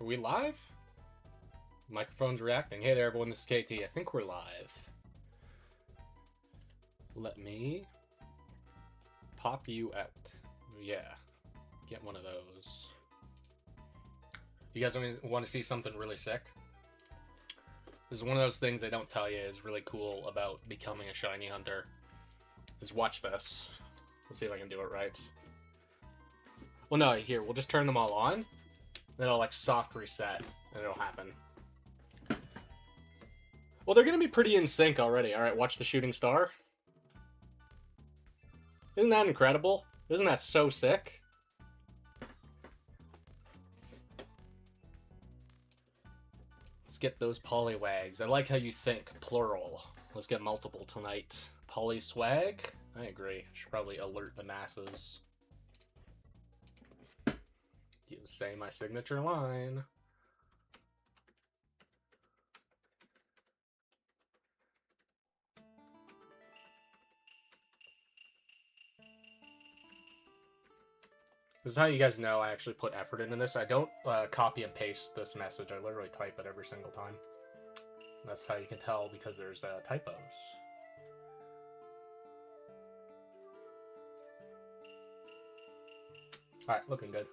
we live? Microphone's reacting. Hey there, everyone. This is KT. I think we're live. Let me pop you out. Yeah. Get one of those. You guys want to see something really sick? This is one of those things they don't tell you is really cool about becoming a shiny hunter. Is watch this. Let's see if I can do it right. Well, no, here, we'll just turn them all on. Then I'll, like, soft reset, and it'll happen. Well, they're going to be pretty in sync already. Alright, watch the shooting star. Isn't that incredible? Isn't that so sick? Let's get those Poliwags. I like how you think, plural. Let's get multiple tonight. Polyswag? I agree. Should probably alert the masses. You say my signature line. This is how you guys know I actually put effort into this. I don't copy and paste this message. I literally type it every single time. And that's how you can tell because there's typos. Alright, looking good.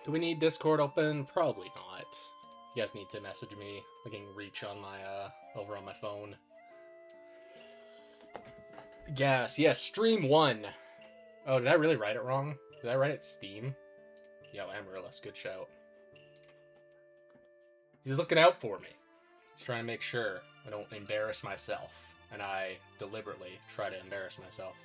Do we need Discord open? Probably not. You guys need to message me. I can reach on my, over on my phone. Yes, stream 1. Oh, did I really write it wrong? Did I write it Steam? Yo, Amaryllis, good shout. He's looking out for me. He's trying to make sure I don't embarrass myself. And I deliberately try to embarrass myself.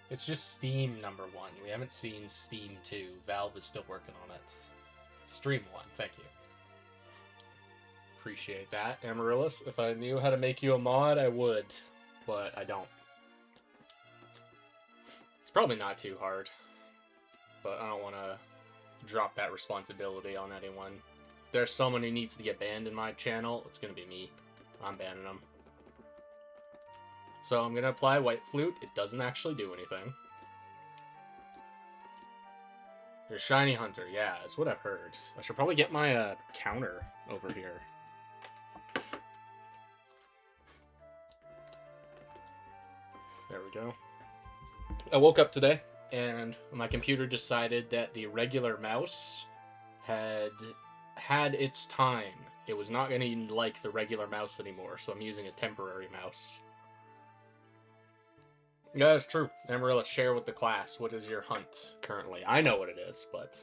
It's just Steam #1. We haven't seen Steam 2. Valve is still working on it. Stream 1, thank you. Appreciate that, Amaryllis. If I knew how to make you a mod, I would. But I don't. It's probably not too hard. But I don't want to drop that responsibility on anyone. If there's someone who needs to get banned in my channel, it's going to be me. I'm banning them. So I'm going to apply White Flute. It doesn't actually do anything. You're a shiny hunter. Yeah, that's what I've heard. I should probably get my counter over here. There we go. I woke up today, and my computer decided that the regular mouse had its time. It was not going to like the regular mouse anymore, so I'm using a temporary mouse. Yeah, that's true. Amaryllis, share with the class. What is your hunt currently? I know what it is, but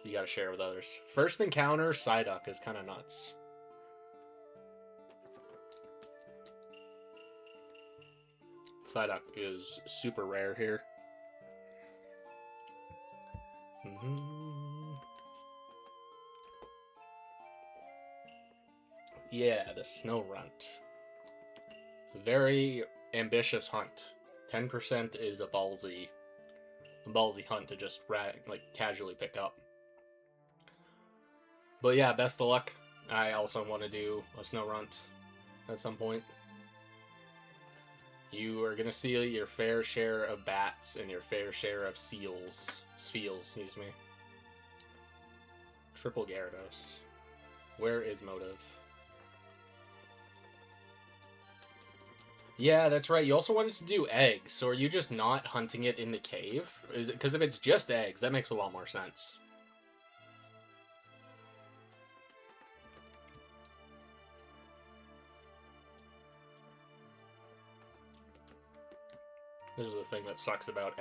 you gotta share with others. First encounter, Psyduck is kind of nuts. Psyduck is super rare here. Yeah, the Snow Runt. Very ambitious hunt. 10% is a ballsy hunt to just casually pick up. But yeah, best of luck. I also want to do a Snow Runt at some point. You are gonna see your fair share of bats and your fair share of seals. Excuse me. Triple Gyarados. Where is Motive? Yeah, that's right. You also wanted to do eggs, so are you just not hunting it in the cave? Is it because if it's just eggs, that makes a lot more sense. This is the thing that sucks about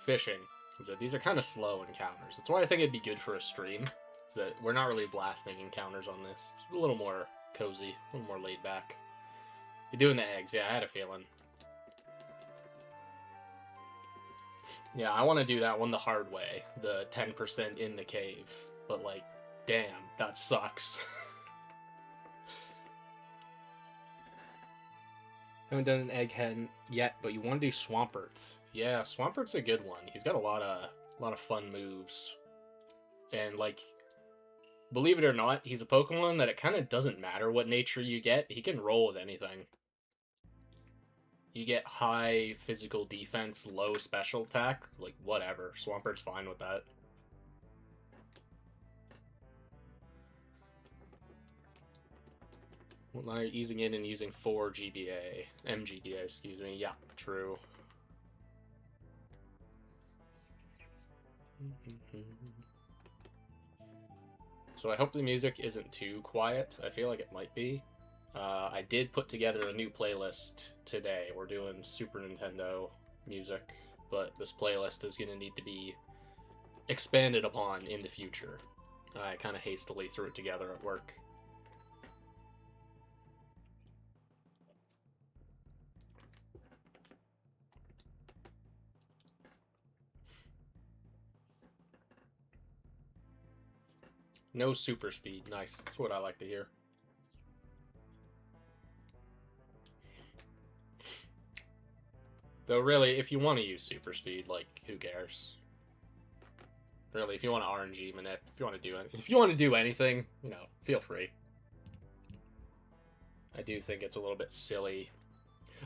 fishing, is that these are kind of slow encounters. That's why I think it'd be good for a stream, is that we're not really blasting encounters on this. It's a little more cozy, a little more laid back. You're doing the eggs, yeah, I had a feeling. Yeah, I want to do that one the hard way, the 10% in the cave. But, like, damn, that sucks. Haven't done an Egghead yet, but you want to do Swampert. Yeah, Swampert's a good one. He's got a lot of fun moves. And, like, believe it or not, he's a Pokemon that it kind of doesn't matter what nature you get. He can roll with anything. you get high physical defense, low special attack, like whatever. Swampert's fine with that. Well, now you're easing in and using 4 GBA. MGBA, excuse me. Yeah, true. So I hope the music isn't too quiet. I feel like it might be. I did put together a new playlist today. We're doing Super Nintendo music, but this playlist is going to need to be expanded upon in the future. I kind of hastily threw it together at work. No super speed. Nice. That's what I like to hear. Though really, if you want to use super speed, like, who cares? Really, if you want to RNG manip, if you want to do anything, you know, feel free. I do think it's a little bit silly.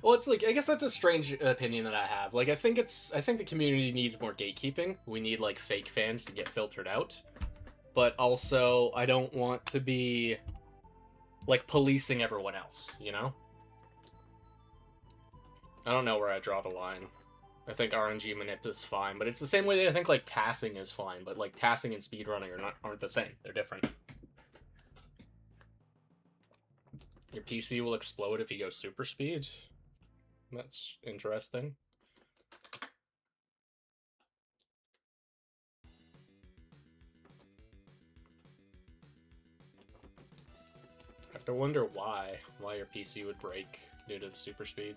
Well, it's like, I guess that's a strange opinion that I have. Like, I think the community needs more gatekeeping. We need, like, fake fans to get filtered out. But also, I don't want to be, like, policing everyone else, you know? I don't know where I draw the line. I think RNG manip is fine, but it's the same way that I think, like, tassing is fine, but, like, tassing and speedrunning aren't the same. They're different. Your PC will explode if you go super speed? That's interesting. I have to wonder why your PC would break due to the super speed.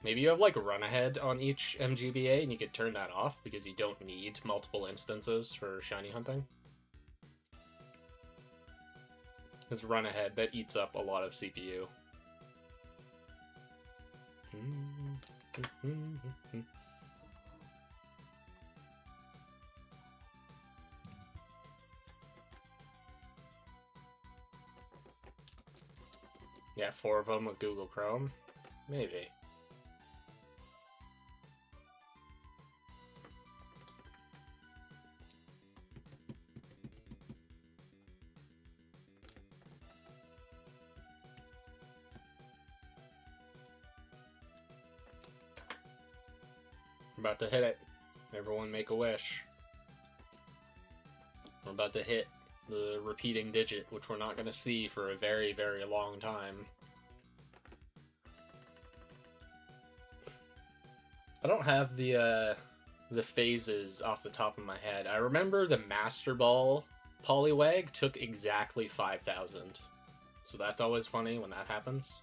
Maybe you have like run ahead on each MGBA and you could turn that off because you don't need multiple instances for shiny hunting. Because run ahead, that eats up a lot of CPU. Yeah, 4 of them with Google Chrome? Maybe. We're about to hit it. Everyone make a wish. We're about to hit the repeating digit, which we're not going to see for a very, very long time. I don't have the phases off the top of my head. I remember the Master Ball Poliwag took exactly 5,000. So that's always funny when that happens.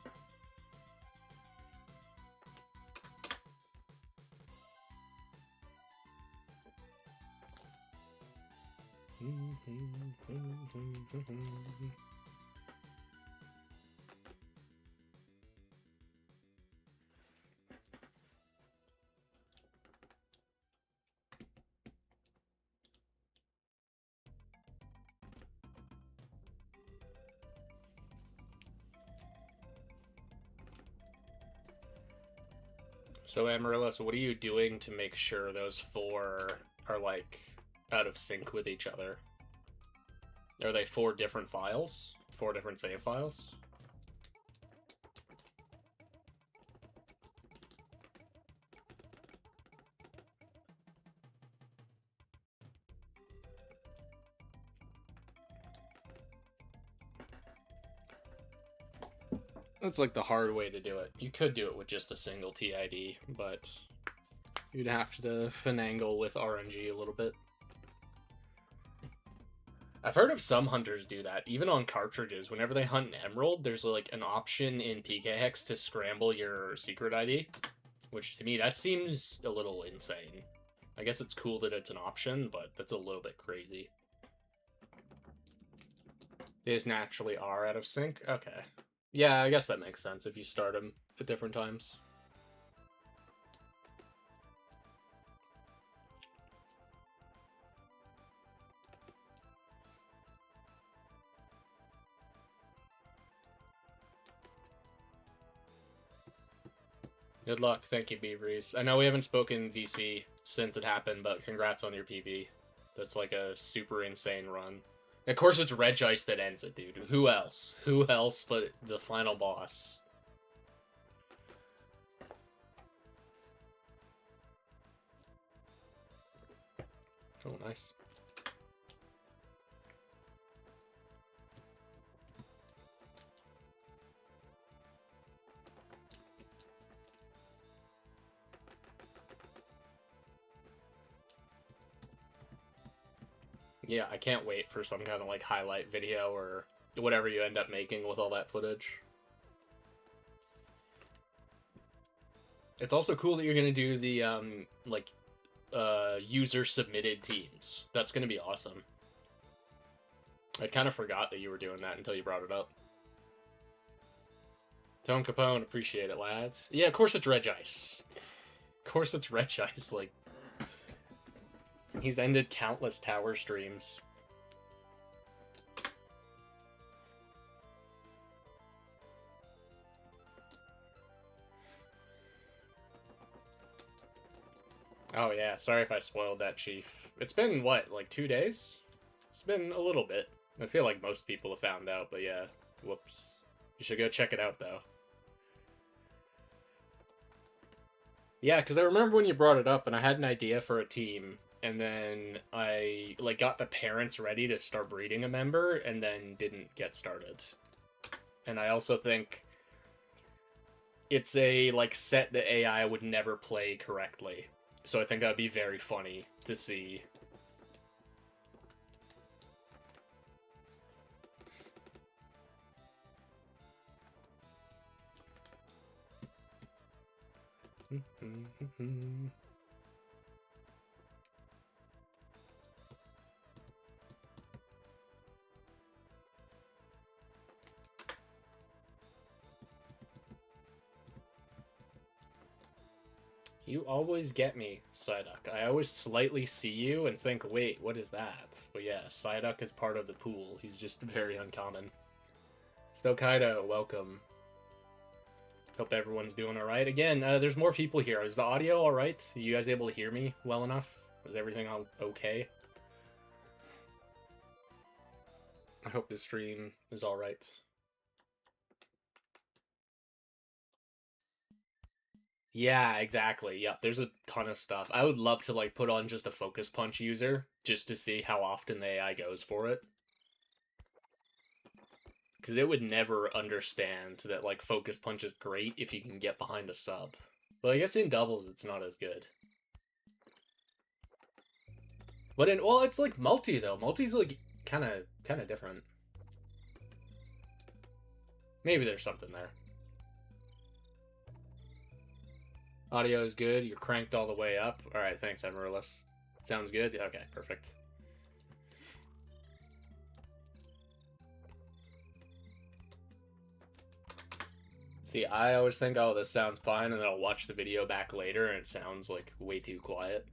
So Amaryllis, what are you doing to make sure those 4 are like out of sync with each other? Are they 4 different files? 4 different save files? That's like the hard way to do it. You could do it with just a single TID, but you'd have to finagle with RNG a little bit. I've heard of some hunters do that, even on cartridges. Whenever they hunt an emerald, there's like an option in PK Hex to scramble your secret ID, which to me, that seems a little insane. I guess it's cool that it's an option, but that's a little bit crazy. They just naturally are out of sync? Okay. Yeah, I guess that makes sense if you start them at different times. Good luck. Thank you, Beaveries. I know we haven't spoken VC since it happened, but congrats on your PB. That's like a super insane run. Of course, it's Regice that ends it, dude. Who else? Who else but the final boss? Oh, nice. Yeah, I can't wait for some kind of like highlight video or whatever you end up making with all that footage. It's also cool that you're gonna do the user submitted teams. That's gonna be awesome. I kind of forgot that you were doing that until you brought it up. Tone Capone, appreciate it, lads. Yeah, of course it's Regice. Of course it's Regice. Like, he's ended countless tower streams. Oh yeah, sorry if I spoiled that, Chief. It's been, what, like 2 days? It's been a little bit. I feel like most people have found out, but yeah. Whoops. You should go check it out, though. Yeah, because I remember when you brought it up, and I had an idea for a team, and then I like got the parents ready to start breeding a member, and then didn't get started. And I also think it's a like set that AI would never play correctly, so I think that'd be very funny to see. You always get me, Psyduck. I always slightly see you and think, wait, what is that? But yeah, Psyduck is part of the pool. He's just very uncommon. Still kinda welcome. Hope everyone's doing alright. Again, there's more people here. Is the audio alright? Are you guys able to hear me well enough? Is everything all okay? I hope the stream is alright. Yeah, exactly. Yep, there's a ton of stuff. I would love to like put on just a focus punch user just to see how often the AI goes for it. Because it would never understand that like focus punch is great if you can get behind a sub. But I guess in doubles it's not as good. But in well, it's like multi though. Multi's like kind of different. Maybe there's something there. Audio is good. You're cranked all the way up. All right, thanks, Amaryllis. Sounds good. Okay, perfect. See, I always think, oh, this sounds fine, and then I'll watch the video back later, and it sounds like way too quiet.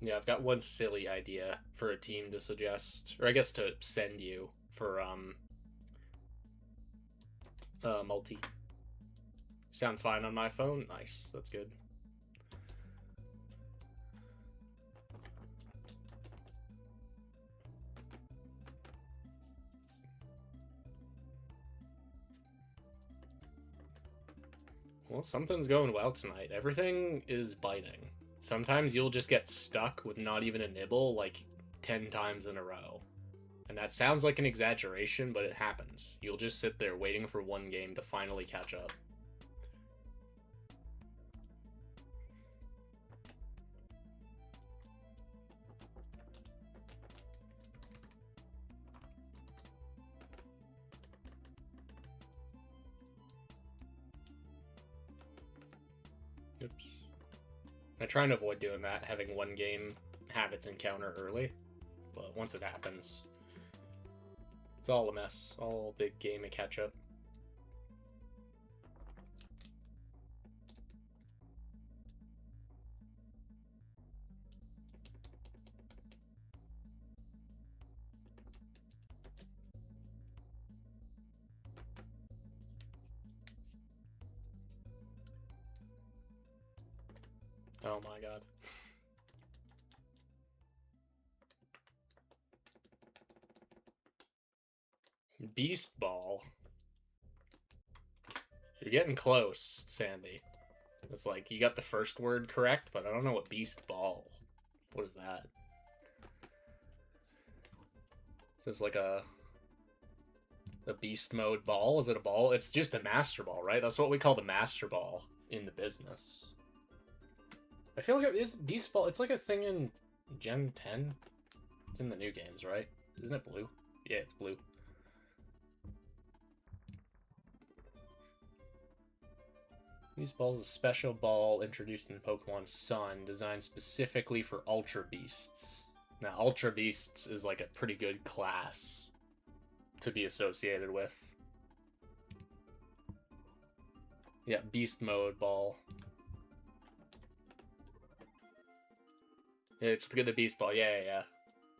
Yeah, I've got one silly idea for a team to suggest, or I guess to send you for multi. Sound fine on my phone? Nice, that's good. Well, something's going well tonight. Everything is biting. Sometimes you'll just get stuck with not even a nibble like 10 times in a row. And that sounds like an exaggeration, but it happens. You'll just sit there waiting for one game to finally catch up. Oops. I try and avoid doing that, having one game have its encounter early. But once it happens, it's all a mess. All big game of catch-up. Oh my god. Beast Ball. You're getting close, Sandy. It's like, you got the first word correct, but I don't know what Beast Ball. What is that? Is this like a beast mode ball? Is it a ball? It's just a master ball, right? That's what we call the master ball in the business. I feel like it is Beast Ball. It's like a thing in Gen 10. It's in the new games, right? Isn't it blue? Yeah, it's blue. Beast Ball is a special ball introduced in Pokemon Sun, designed specifically for Ultra Beasts. Now, Ultra Beasts is like a pretty good class to be associated with. Yeah, Beast Mode ball. It's the Beast Ball, yeah.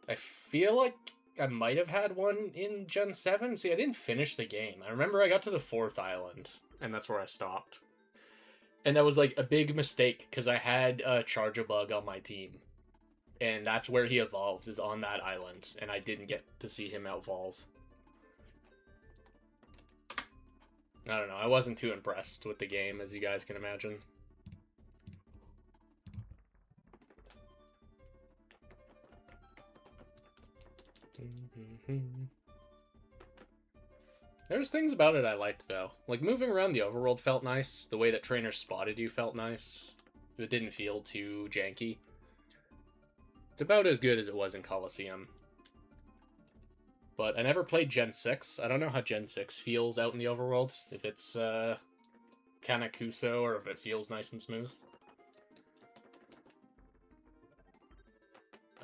I feel like I might have had one in Gen 7. See, I didn't finish the game. I remember I got to the 4th island, and that's where I stopped. And that was like a big mistake, because I had a Charjabug on my team. And that's where he evolves, is on that island. And I didn't get to see him evolve. I don't know, I wasn't too impressed with the game, as you guys can imagine. There's things about it I liked, though. Like, moving around the overworld felt nice. The way that trainers spotted you felt nice. It didn't feel too janky. It's about as good as it was in Coliseum. But I never played Gen 6. I don't know how Gen 6 feels out in the overworld. If it's, kind of Kuso, or if it feels nice and smooth.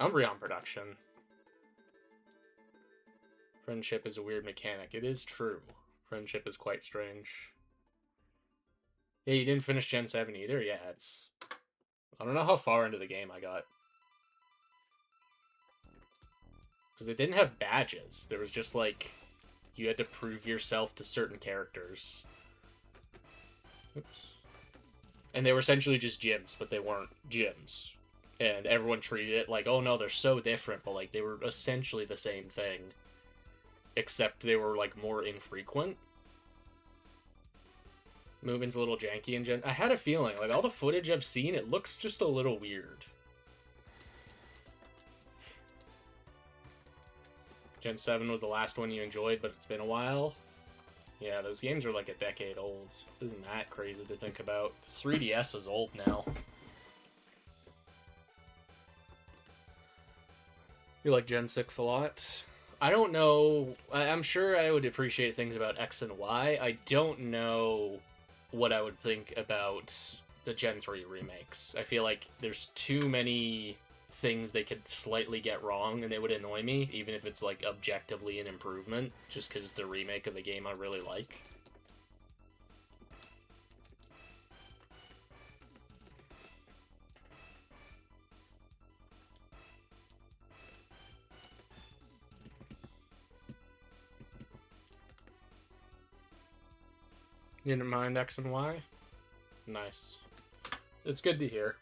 Umbreon production. Friendship is a weird mechanic. It is true. Friendship is quite strange. Yeah, you didn't finish Gen 7 either? Yeah, it's... I don't know how far into the game I got. Because they didn't have badges. There was just, like... You had to prove yourself to certain characters. Oops. And they were essentially just gyms, but they weren't gyms. And everyone treated it like, oh no, they're so different, but, like, they were essentially the same thing. Except they were, like, more infrequent. Moving's a little janky in Gen... I had a feeling, like, all the footage I've seen, it looks just a little weird. Gen 7 was the last one you enjoyed, but it's been a while. Yeah, those games are, like, a decade old. Isn't that crazy to think about? The 3DS is old now. You like Gen 6 a lot? I don't know. I'm sure I would appreciate things about X and Y. I don't know what I would think about the Gen 3 remakes. I feel like there's too many things they could slightly get wrong, and it would annoy me, even if it's, like, objectively an improvement, just because it's a remake of the game I really like. You didn't mind X and Y? Nice. It's good to hear.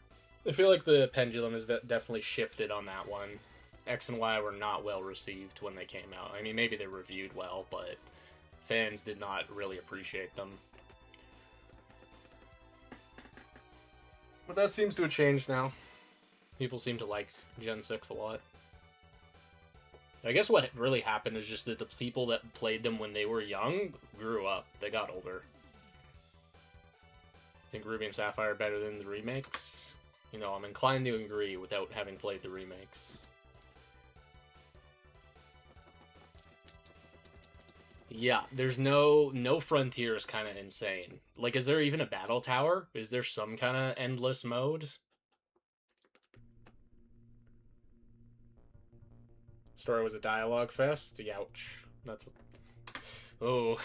I feel like the pendulum has definitely shifted on that one. X and Y were not well received when they came out. I mean, maybe they reviewed well, but fans did not really appreciate them. But that seems to have changed now. People seem to like Gen 6 a lot. I guess what really happened is just that the people that played them when they were young grew up. They got older. I think Ruby and Sapphire are better than the remakes. You know, I'm inclined to agree without having played the remakes. Yeah, there's no frontier is kind of insane. Like, is there even a battle tower? Is there some kind of endless mode? Story was a dialogue fest. Ouch. That's oh.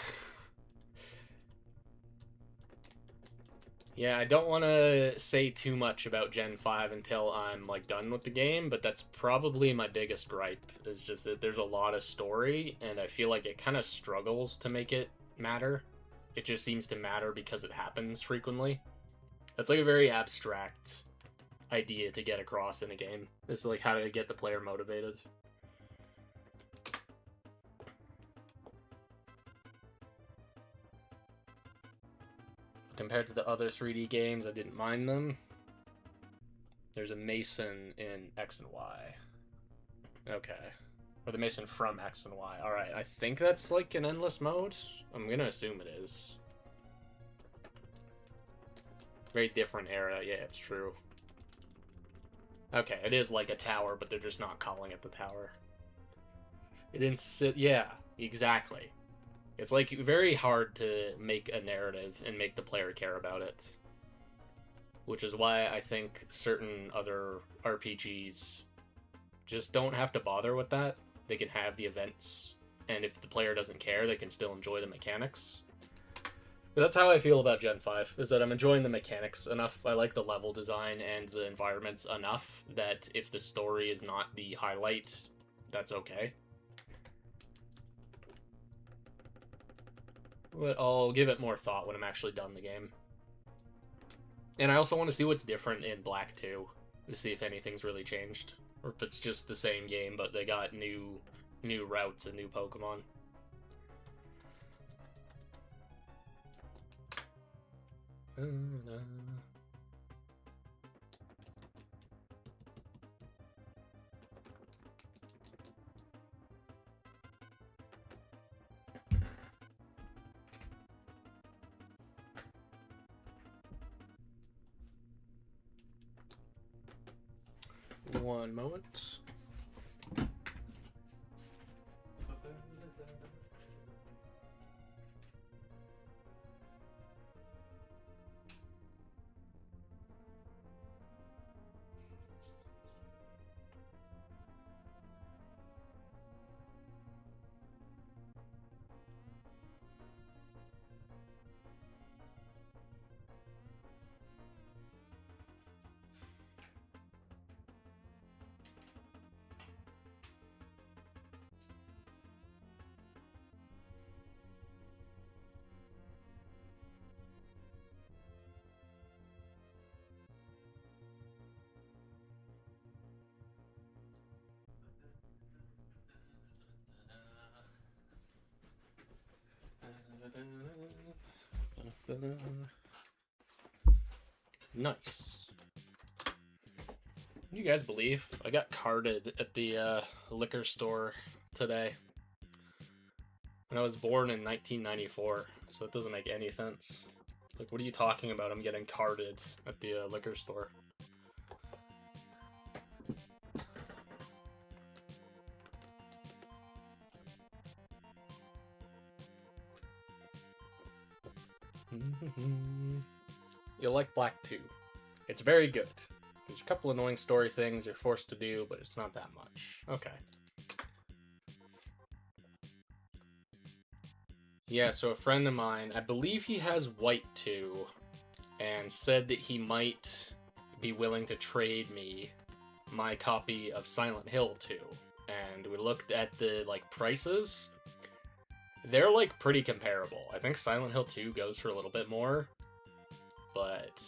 Yeah, I don't want to say too much about Gen 5 until I'm like done with the game, but that's probably my biggest gripe is just that there's a lot of story and I feel like it kind of struggles to make it matter. It just seems to matter because it happens frequently. That's like a very abstract idea to get across in a game. It's like how to get the player motivated. Compared to the other 3D games, I didn't mind them. There's a Mason in X and Y. Okay. Or the Mason from X and Y. Alright, I think that's like an endless mode. I'm gonna assume it is. Very different era. Yeah, it's true. Okay, it is like a tower, but they're just not calling it the tower. It didn't sit... Yeah, exactly. It's like very hard to make a narrative and make the player care about it. Which is why I think certain other RPGs just don't have to bother with that. They can have the events, and if the player doesn't care, they can still enjoy the mechanics. But that's how I feel about Gen 5, is that I'm enjoying the mechanics enough. I like the level design and the environments enough that if the story is not the highlight, that's okay. But I'll give it more thought when I'm actually done the game. And I also want to see what's different in Black 2, to see if anything's really changed. Or if it's just the same game, but they got new routes and new Pokemon. One moment. Nice. Can you guys believe I got carded at the liquor store today? And I was born in 1994, so it doesn't make any sense. Like, what are you talking about? I'm getting carded at the liquor store. You'll like Black 2. It's very good. There's a couple annoying story things you're forced to do, but it's not that much. Okay. Yeah, so a friend of mine, I believe he has White 2, and said that he might be willing to trade me my copy of Silent Hill 2. And we looked at the, like, prices. They're, like, pretty comparable. I think Silent Hill 2 goes for a little bit more, but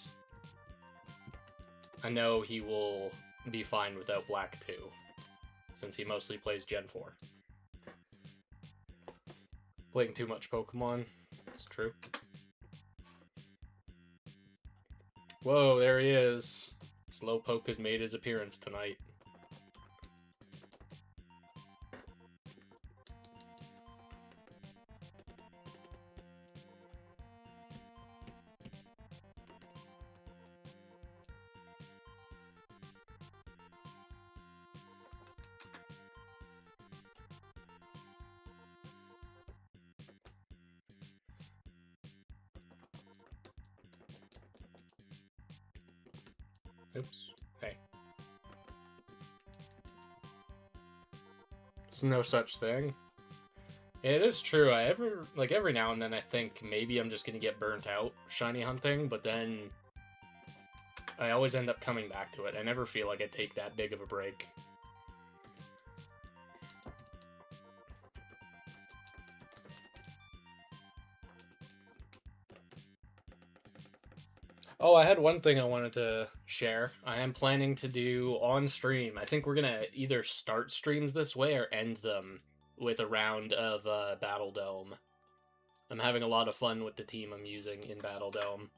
I know he will be fine without Black 2, since he mostly plays Gen 4. Playing too much Pokemon. It's true. Whoa, there he is. Slowpoke has made his appearance tonight. Oops. Hey. There's no such thing. It is true. Every now and then I think maybe I'm just gonna get burnt out shiny hunting, but then I always end up coming back to it. I never feel like I take that big of a break. Oh, I had one thing I wanted to share. I am planning to do on stream. I think we're gonna either start streams this way or end them with a round of Battle Dome. I'm having a lot of fun with the team I'm using in Battle Dome.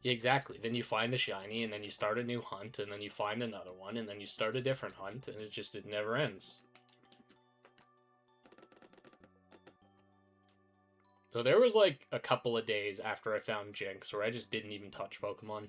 Exactly. Then you find the shiny, and then you start a new hunt, and then you find another one, and then you start a different hunt, and it never ends. So there was like a couple of days after I found Jinx where I just didn't even touch Pokemon.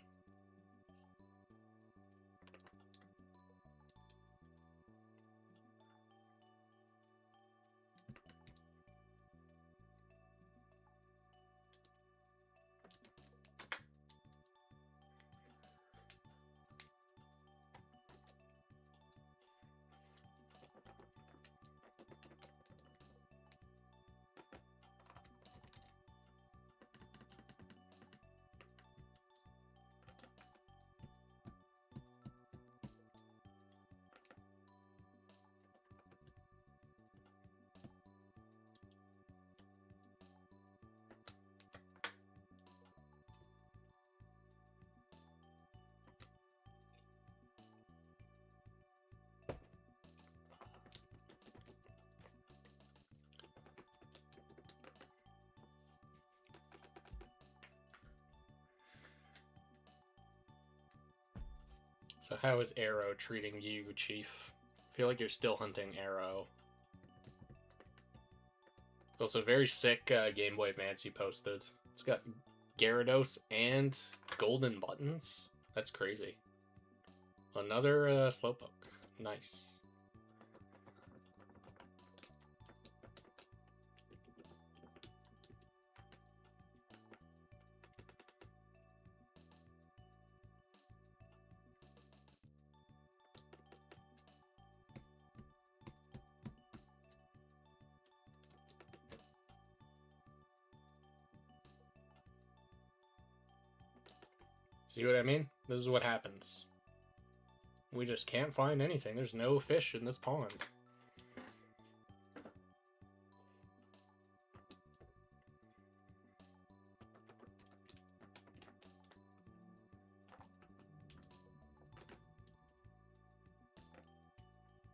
So how is Arrow treating you, Chief? I feel like you're still hunting Arrow. Also, very sick Game Boy Advance you posted. It's got Gyarados and golden buttons. That's crazy. Another Slowpoke. Nice. See what I mean? This is what happens. We just can't find anything. There's no fish in this pond.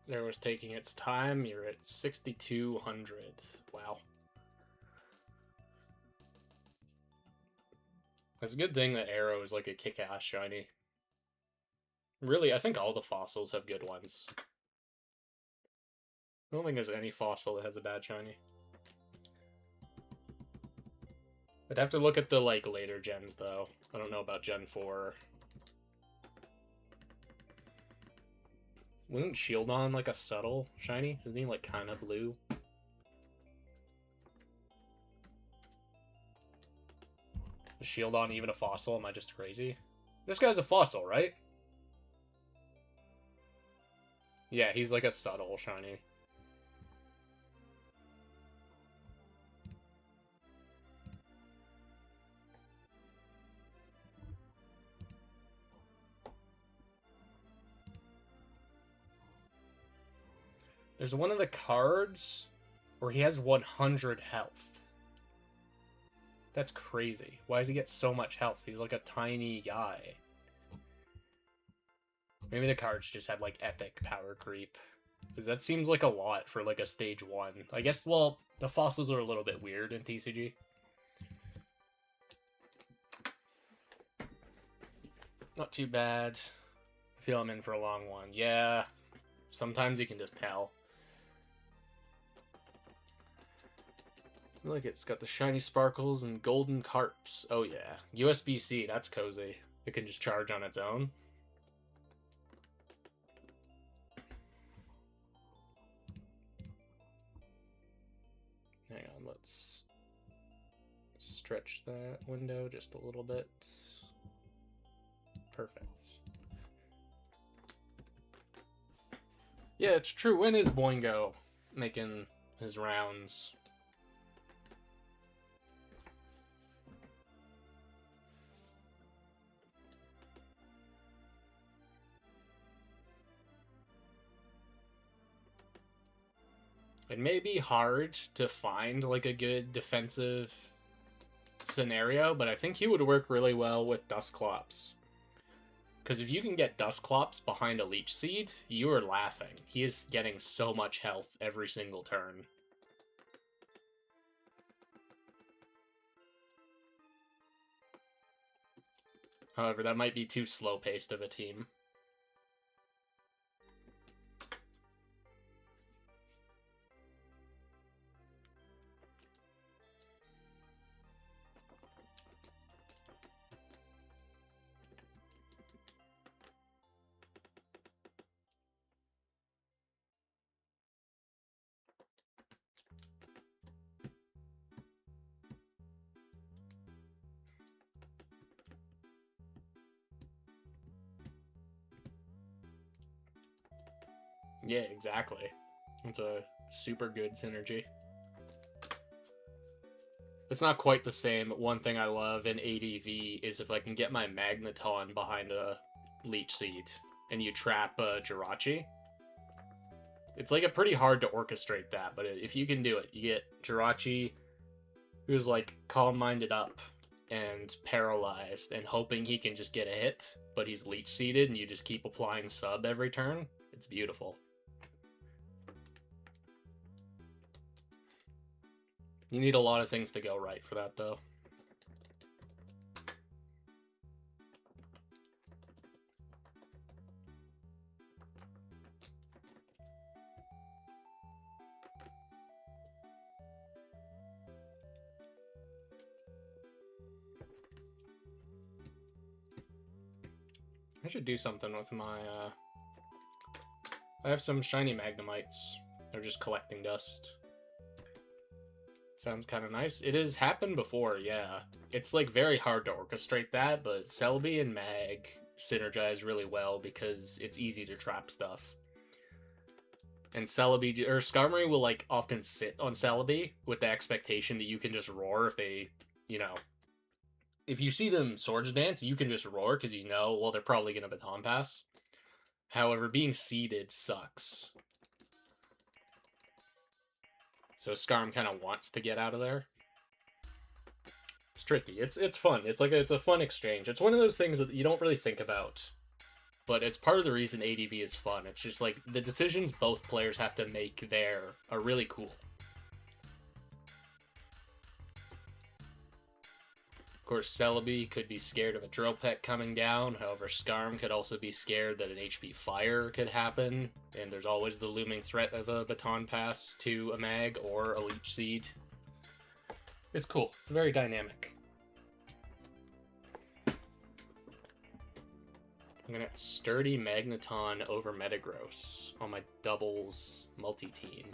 There was taking its time. You're at 6,200. Wow. It's a good thing that Arrow is like a kick-ass shiny. Really, I think all the fossils have good ones. I don't think there's any fossil that has a bad shiny. I'd have to look at the like later gens though. I don't know about Gen 4. Wasn't Shieldon like a subtle shiny? Isn't he like kind of blue? Is Shieldon even a fossil? Am I just crazy? This guy's a fossil, right? Yeah, he's like a subtle shiny. There's one of the cards where he has 100 health. That's crazy. Why does he get so much health? He's like a tiny guy. Maybe the cards just had like epic power creep. Because that seems like a lot for like a stage 1. I guess, well, the fossils are a little bit weird in TCG. Not too bad. I feel I'm in for a long one. Yeah, sometimes you can just tell. Look, it's got the shiny sparkles and golden carps. Oh yeah, USB-C, that's cozy. It can just charge on its own. Hang on, let's stretch that window just a little bit. Perfect. Yeah, it's true. When is Boingo making his rounds? It may be hard to find like a good defensive scenario, but I think he would work really well with Dusclops. Because if you can get Dusclops behind a Leech Seed, you are laughing. He is getting so much health every single turn. However, that might be too slow-paced of a team. Yeah, exactly. It's a super good synergy. It's not quite the same. One thing I love in ADV is if I can get my Magneton behind a Leech Seed and you trap Jirachi. It's like a pretty hard to orchestrate that, but if you can do it, you get Jirachi, who's like calm-minded up and paralyzed and hoping he can just get a hit, but he's Leech Seeded and you just keep applying sub every turn. It's beautiful. You need a lot of things to go right for that, though. I should do something with my, I have some shiny Magnemites. They're just collecting dust. Sounds kind of nice. It has happened before, yeah. It's like very hard to orchestrate that, but Celebi and Mag synergize really well because it's easy to trap stuff. And Celebi, or Skarmory will like often sit on Celebi with the expectation that you can just roar if they, you know, if you see them Swords Dance, you can just roar because you know, well, they're probably going to Baton Pass. However, being seeded sucks. So Skarm kind of wants to get out of there. It's tricky. It's fun. It's a fun exchange. It's one of those things that you don't really think about, but it's part of the reason ADV is fun. It's just like the decisions both players have to make there are really cool. Of course, Celebi could be scared of a Drill Peck coming down. However, Skarm could also be scared that an HP Fire could happen. And there's always the looming threat of a Baton Pass to a Mag or a Leech Seed. It's cool. It's very dynamic. I'm going to Sturdy Magneton over Metagross on my doubles multi-team.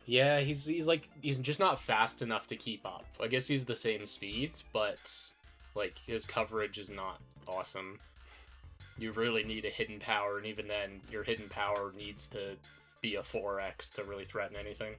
Yeah, he's just not fast enough to keep up. I guess he's the same speed, but like his coverage is not awesome. You really need a hidden power, and even then, your hidden power needs to be a 4x to really threaten anything.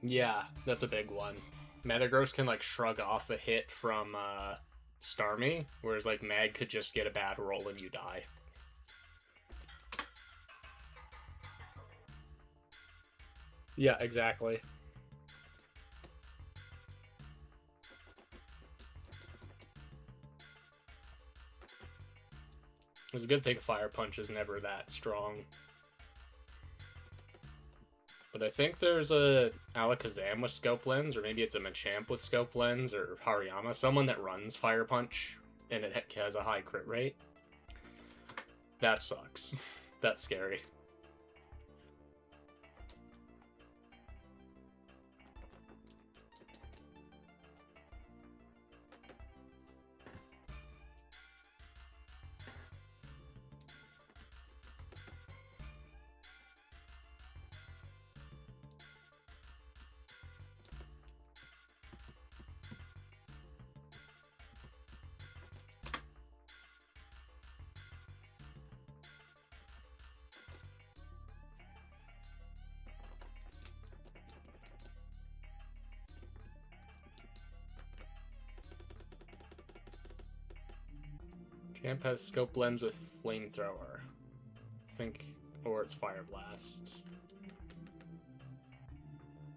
Yeah, that's a big one. Metagross can like shrug off a hit from Starmie, whereas like Mag could just get a bad roll and you die. Yeah, exactly. It was a good thing Fire Punch is never that strong. I think there's a Alakazam with scope lens, or maybe it's a Machamp with scope lens, or Hariyama, someone that runs Fire Punch and it has a high crit rate. That sucks. That's scary. Champ has scope lens with flamethrower. I think, or it's fire blast.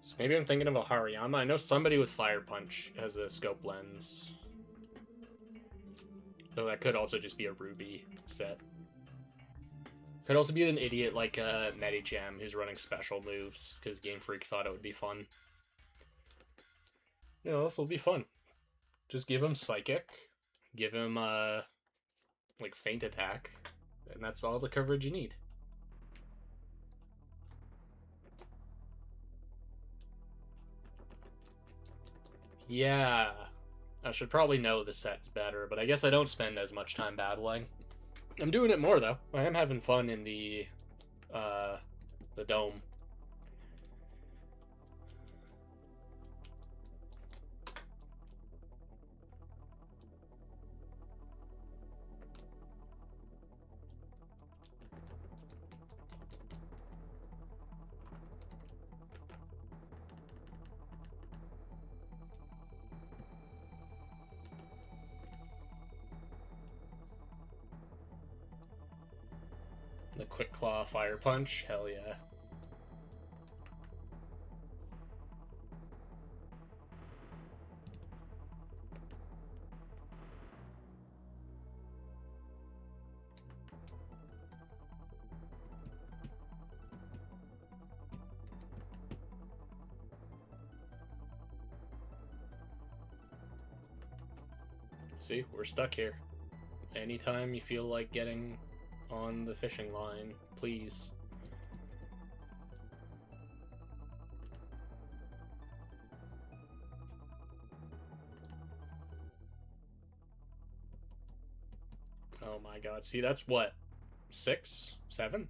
So maybe I'm thinking of a Hariyama. I know somebody with fire punch has a scope lens. Though that could also just be a Ruby set. Could also be an idiot like Medicham who's running special moves because Game Freak thought it would be fun. You know, this will be fun. Just give him Psychic, give him like Feint Attack, and that's all the coverage you need. Yeah, I should probably know the sets better, but I guess I don't spend as much time battling. I'm doing it more though. I am having fun in the dome. The Quick Claw Fire Punch, hell yeah. See, we're stuck here. Anytime you feel like getting on the fishing line, please. Oh my god, see, that's what? 6? 7?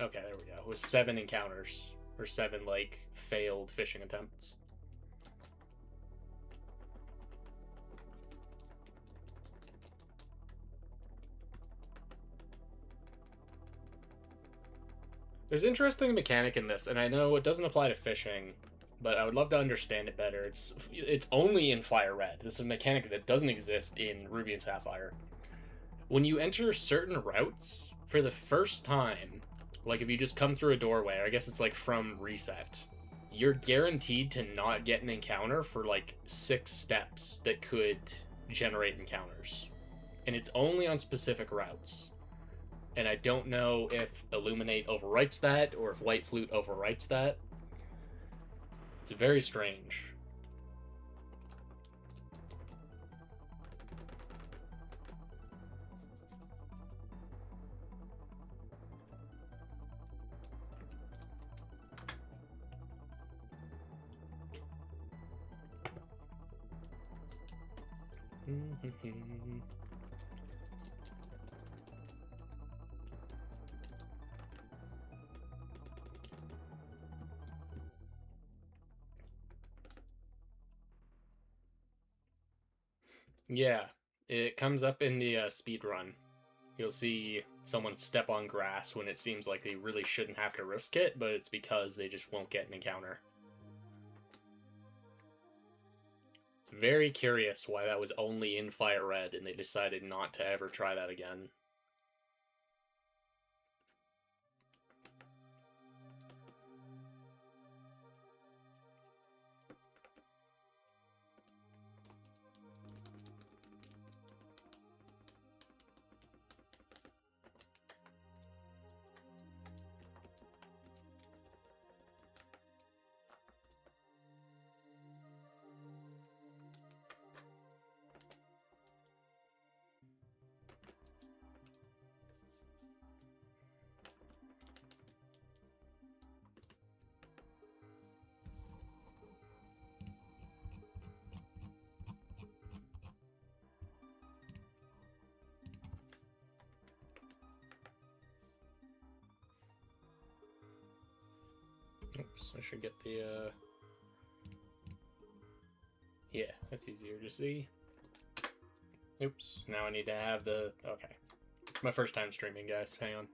Okay, there we go. It was 7 encounters. Or 7, like, failed fishing attempts. There's an interesting mechanic in this, and I know it doesn't apply to fishing, but I would love to understand it better. It's only in Fire Red. This is a mechanic that doesn't exist in Ruby and Sapphire. When you enter certain routes for the first time, like if you just come through a doorway, or I guess it's like from reset, you're guaranteed to not get an encounter for like 6 steps that could generate encounters. And it's only on specific routes. And I don't know if Illuminate overwrites that, or if White Flute overwrites that. It's very strange. Yeah, it comes up in the speed run. You'll see someone step on grass when it seems like they really shouldn't have to risk it, but it's because they just won't get an encounter. Very curious why that was only in Fire Red and they decided not to ever try that again. Oops, I should get the, yeah, that's easier to see. Oops, now I need to have the, okay. My first time streaming, guys, hang on.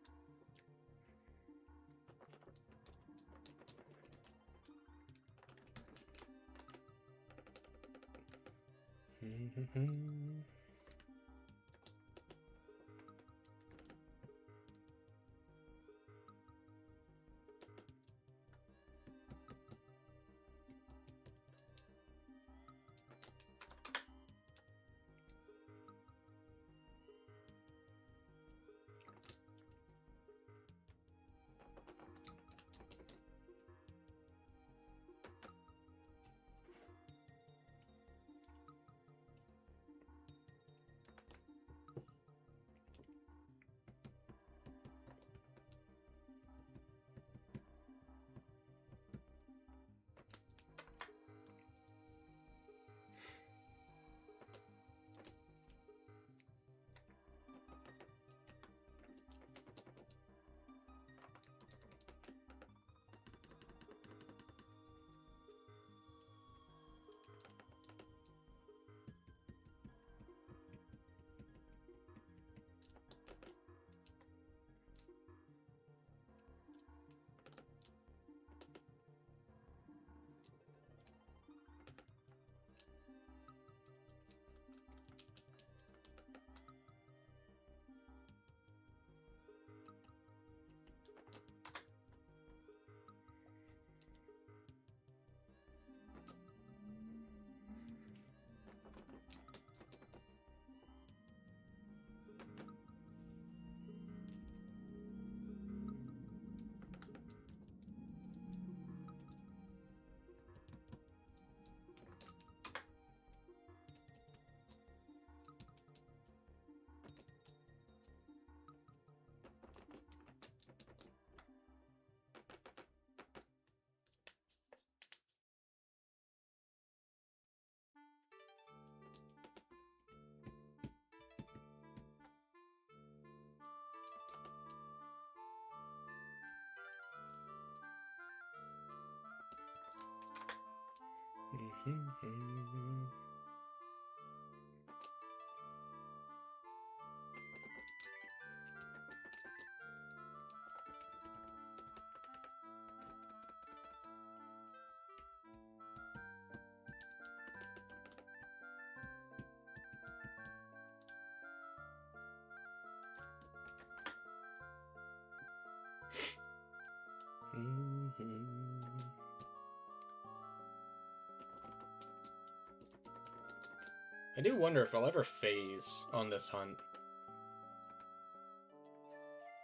I do wonder if I'll ever phase on this hunt.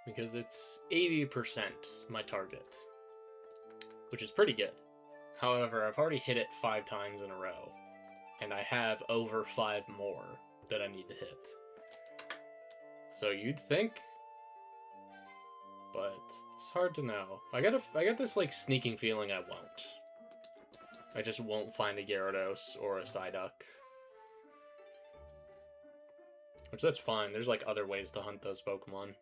Because it's 80% my target. Which is pretty good. However, I've already hit it 5 times in a row. And I have over 5 more that I need to hit. So you'd think, but it's hard to know. I got this like sneaking feeling I won't. I just won't find a Gyarados or a Psyduck. Which that's fine. There's like other ways to hunt those Pokemon.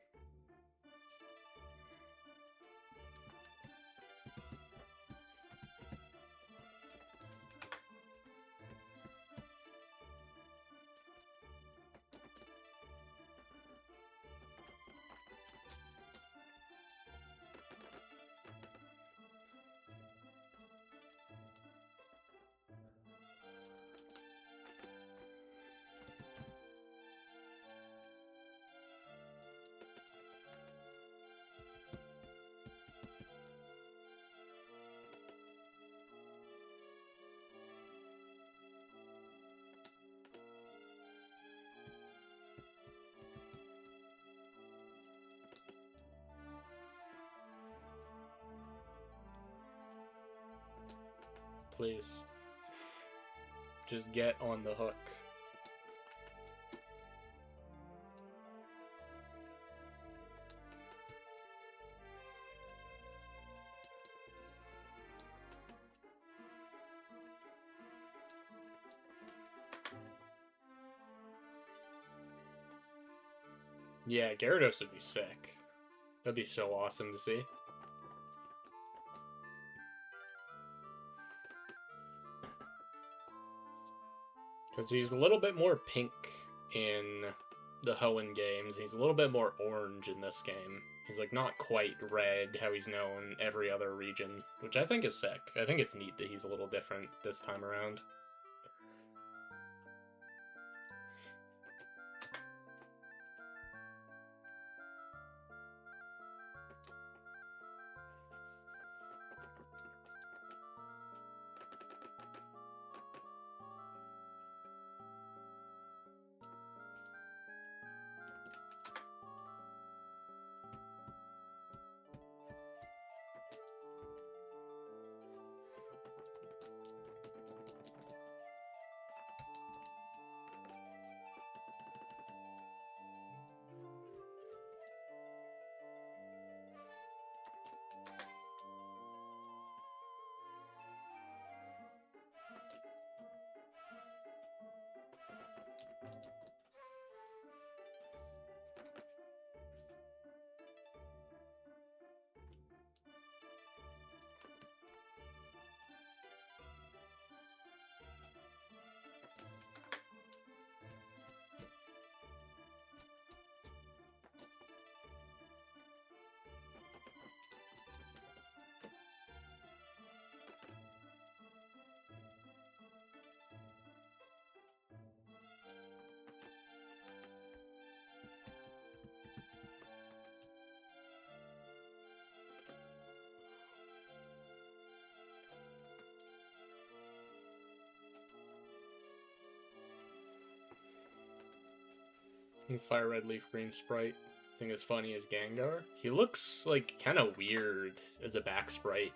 Please. Just get on the hook. Yeah, Gyarados would be sick. That'd be so awesome to see. Because he's a little bit more pink in the Hoenn games. He's a little bit more orange in this game. He's like not quite red how he's known every other region, which I think is sick. I think it's neat that he's a little different this time around. Fire Red Leaf Green Sprite. I think it's funny as Gengar. He looks like kind of weird as a back sprite.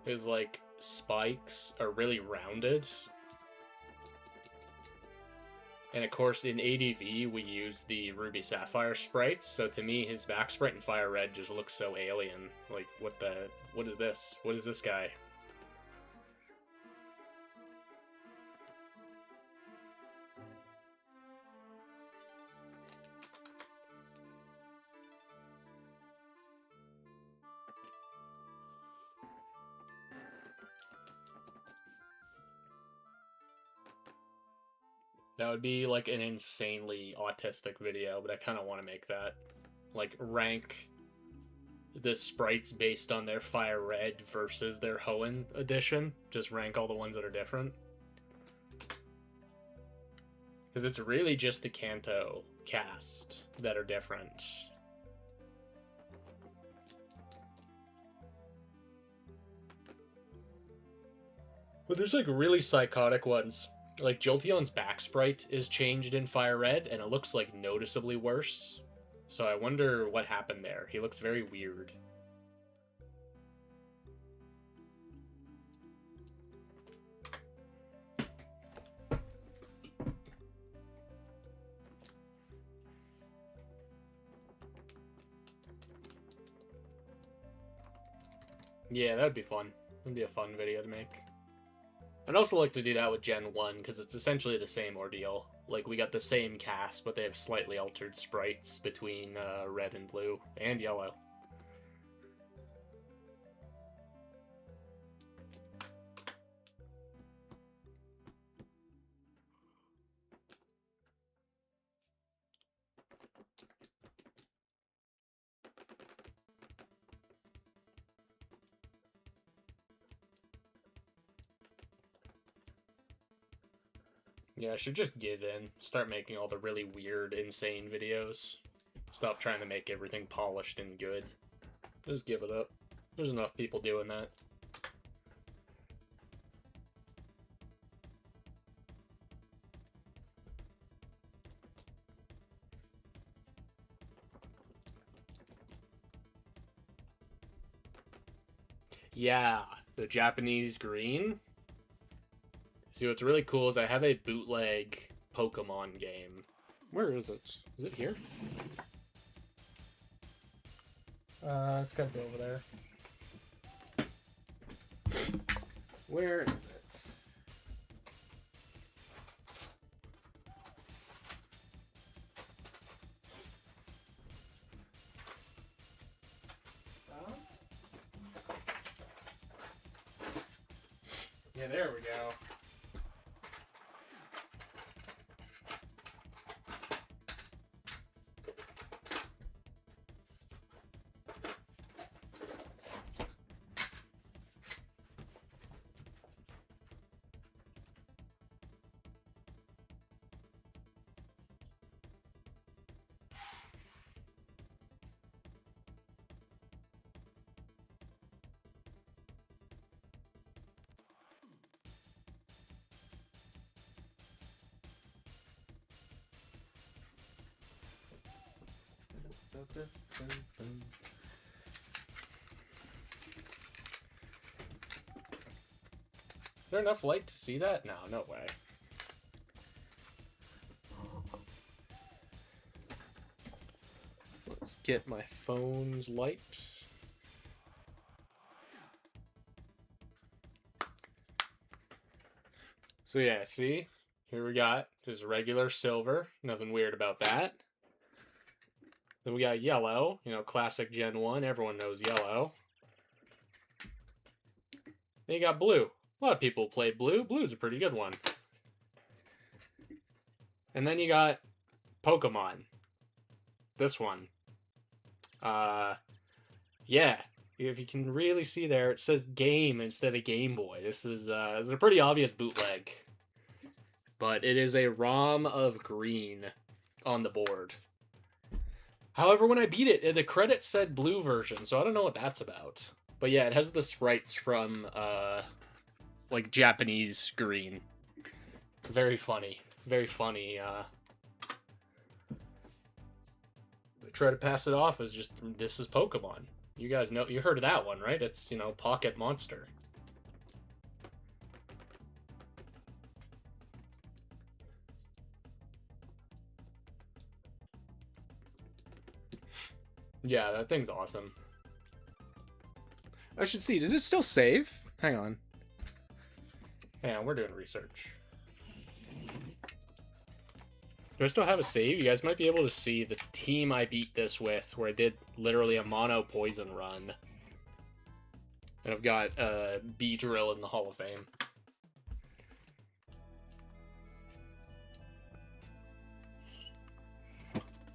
His like spikes are really rounded. And of course in ADV we use the Ruby Sapphire sprites, so to me his back sprite in Fire Red just looks so alien. Like what is this? What is this guy? That would be like an insanely autistic video, but I kind of want to make that. Like rank the sprites based on their Fire Red versus their Hoenn edition. Just rank all the ones that are different. Because it's really just the Kanto cast that are different. But there's like really psychotic ones. Like, Jolteon's back sprite is changed in Fire Red, and it looks, like, noticeably worse. So I wonder what happened there. He looks very weird. Yeah, that would be fun. It would be a fun video to make. I'd also like to do that with Gen 1, because it's essentially the same ordeal. Like, we got the same cast, but they have slightly altered sprites between red and blue, and yellow. Yeah, I should just give in. Start making all the really weird, insane videos. Stop trying to make everything polished and good. Just give it up. There's enough people doing that. Yeah, the Japanese green. See, what's really cool is I have a bootleg Pokemon game. Where is it? Is it here? It's gotta be over there. Where is it? Yeah, there we go. Is there enough light to see that? No, no way. Let's get my phone's light. So yeah, see? Here we got just regular silver. Nothing weird about that. Then we got yellow. You know, classic Gen 1. Everyone knows yellow. Then you got blue. A lot of people play blue. Blue's a pretty good one. And then you got Pokemon. This one. Yeah. If you can really see there, it says game instead of Game Boy. This is a pretty obvious bootleg. But it is a ROM of green on the board. However, when I beat it, the credits said blue version, so I don't know what that's about. But yeah, it has the sprites from, like, Japanese green. Very funny. Very funny, try to pass it off as just, this is Pokemon. You guys know, you heard of that one, right? It's, you know, Pocket Monster. Yeah, that thing's awesome. I should see, does it still save? Hang on. Hang on, we're doing research. Do I still have a save? You guys might be able to see the team I beat this with, where I did literally a mono poison run. And I've got B-Drill in the Hall of Fame.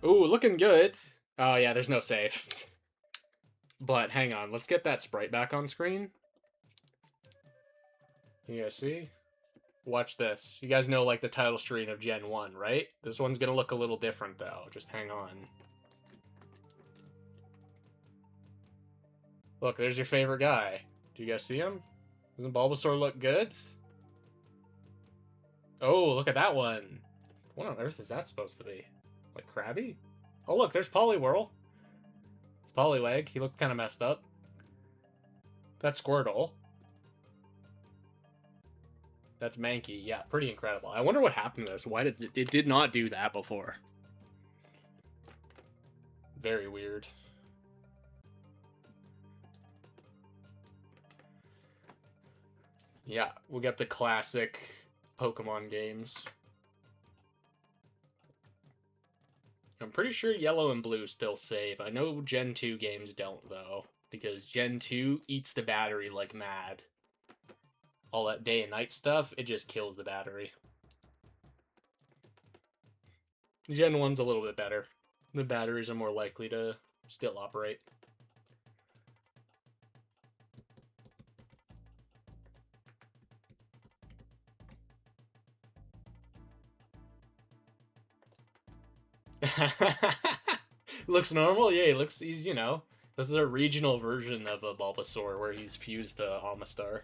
Ooh, looking good. Oh yeah, there's no save. But hang on, let's get that sprite back on screen. You guys see? Watch this. You guys know, like, the title screen of Gen 1, right? This one's gonna look a little different, though. Just hang on. Look, there's your favorite guy. Do you guys see him? Doesn't Bulbasaur look good? Oh, look at that one. What on earth is that supposed to be? Like, Krabby? Oh, look, there's Poliwhirl. It's Poliwag. He looked kind of messed up. That's Squirtle. That's Mankey. Yeah, pretty incredible. I wonder what happened to this. Why did it did not do that before? Very weird. Yeah, we'll get the classic Pokemon games. I'm pretty sure yellow and blue still save. I know Gen 2 games don't, though, because Gen 2 eats the battery like mad. All that day and night stuff, it just kills the battery. Gen 1's a little bit better. The batteries are more likely to still operate. Looks normal? Yeah, he looks, he's, you know, this is a regional version of a Bulbasaur where he's fused to Amistar.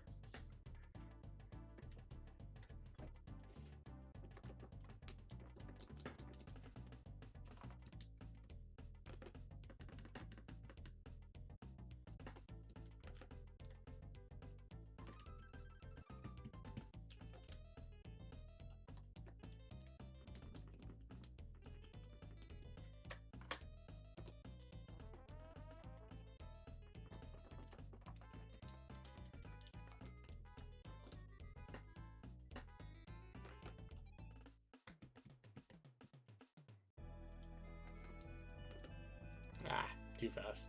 Ah, too fast.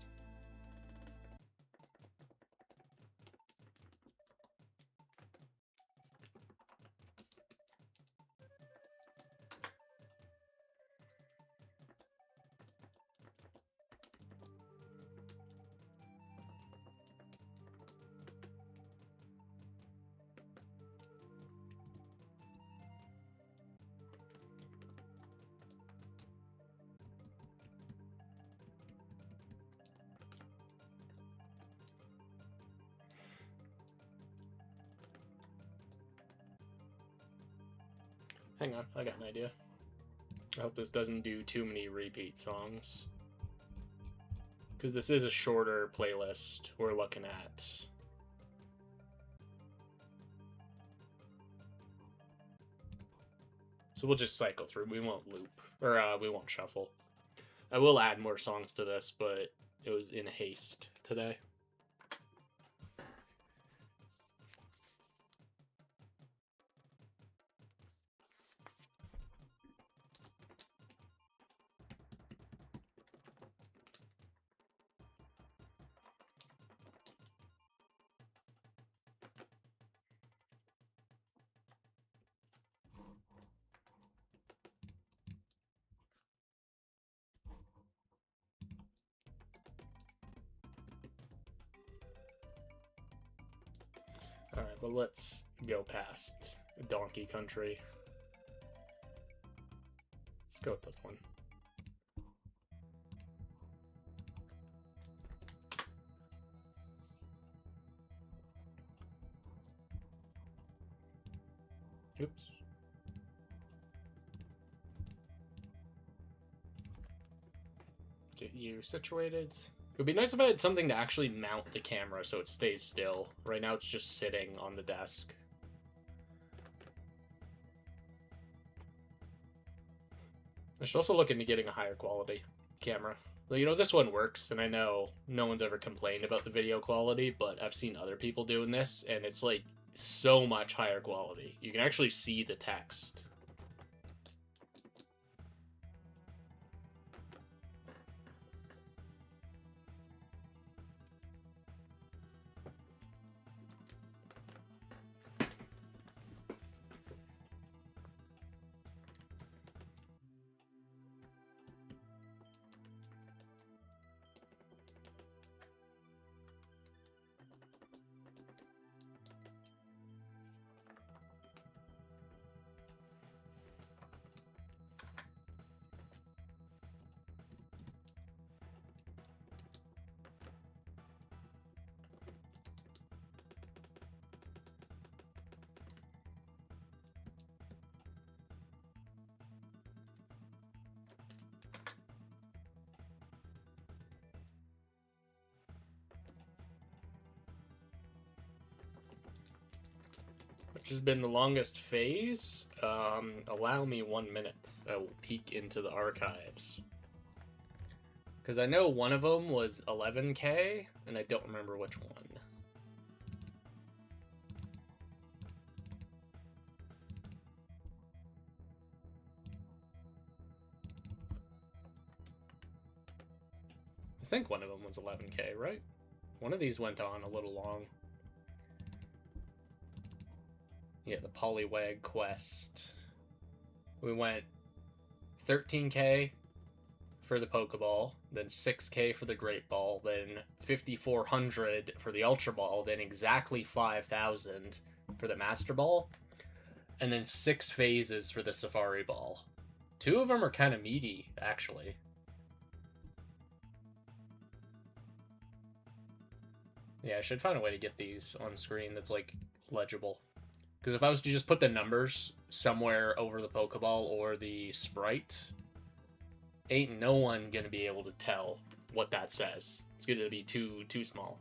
Hang on, I got an idea. I hope this doesn't do too many repeat songs. Because this is a shorter playlist we're looking at. So we'll just cycle through. We won't loop. Or we won't shuffle. I will add more songs to this, but it was in haste today. Alright, but let's go past Donkey Country. Let's go with this one. Oops. Get you situated. It would be nice if I had something to actually mount the camera so it stays still. Right now it's just sitting on the desk. I should also look into getting a higher quality camera. Well, you know, this one works, and I know no one's ever complained about the video quality, but I've seen other people doing this, and it's like so much higher quality. You can actually see the text. Which has been the longest phase. Allow me 1 minute. I will peek into the archives. Because I know one of them was 11K, and I don't remember which one. I think one of them was 11K, right? One of these went on a little long. Yeah, the Poliwag quest. We went 13K for the Pokeball, then 6K for the Great Ball, then 5,400 for the Ultra Ball, then exactly 5,000 for the Master Ball, and then 6 phases for the Safari Ball. 2 of them are kind of meaty, actually. Yeah, I should find a way to get these on screen that's, like, legible. Because if I was to just put the numbers somewhere over the Pokeball or the sprite, ain't no one gonna be able to tell what that says. It's gonna be too small.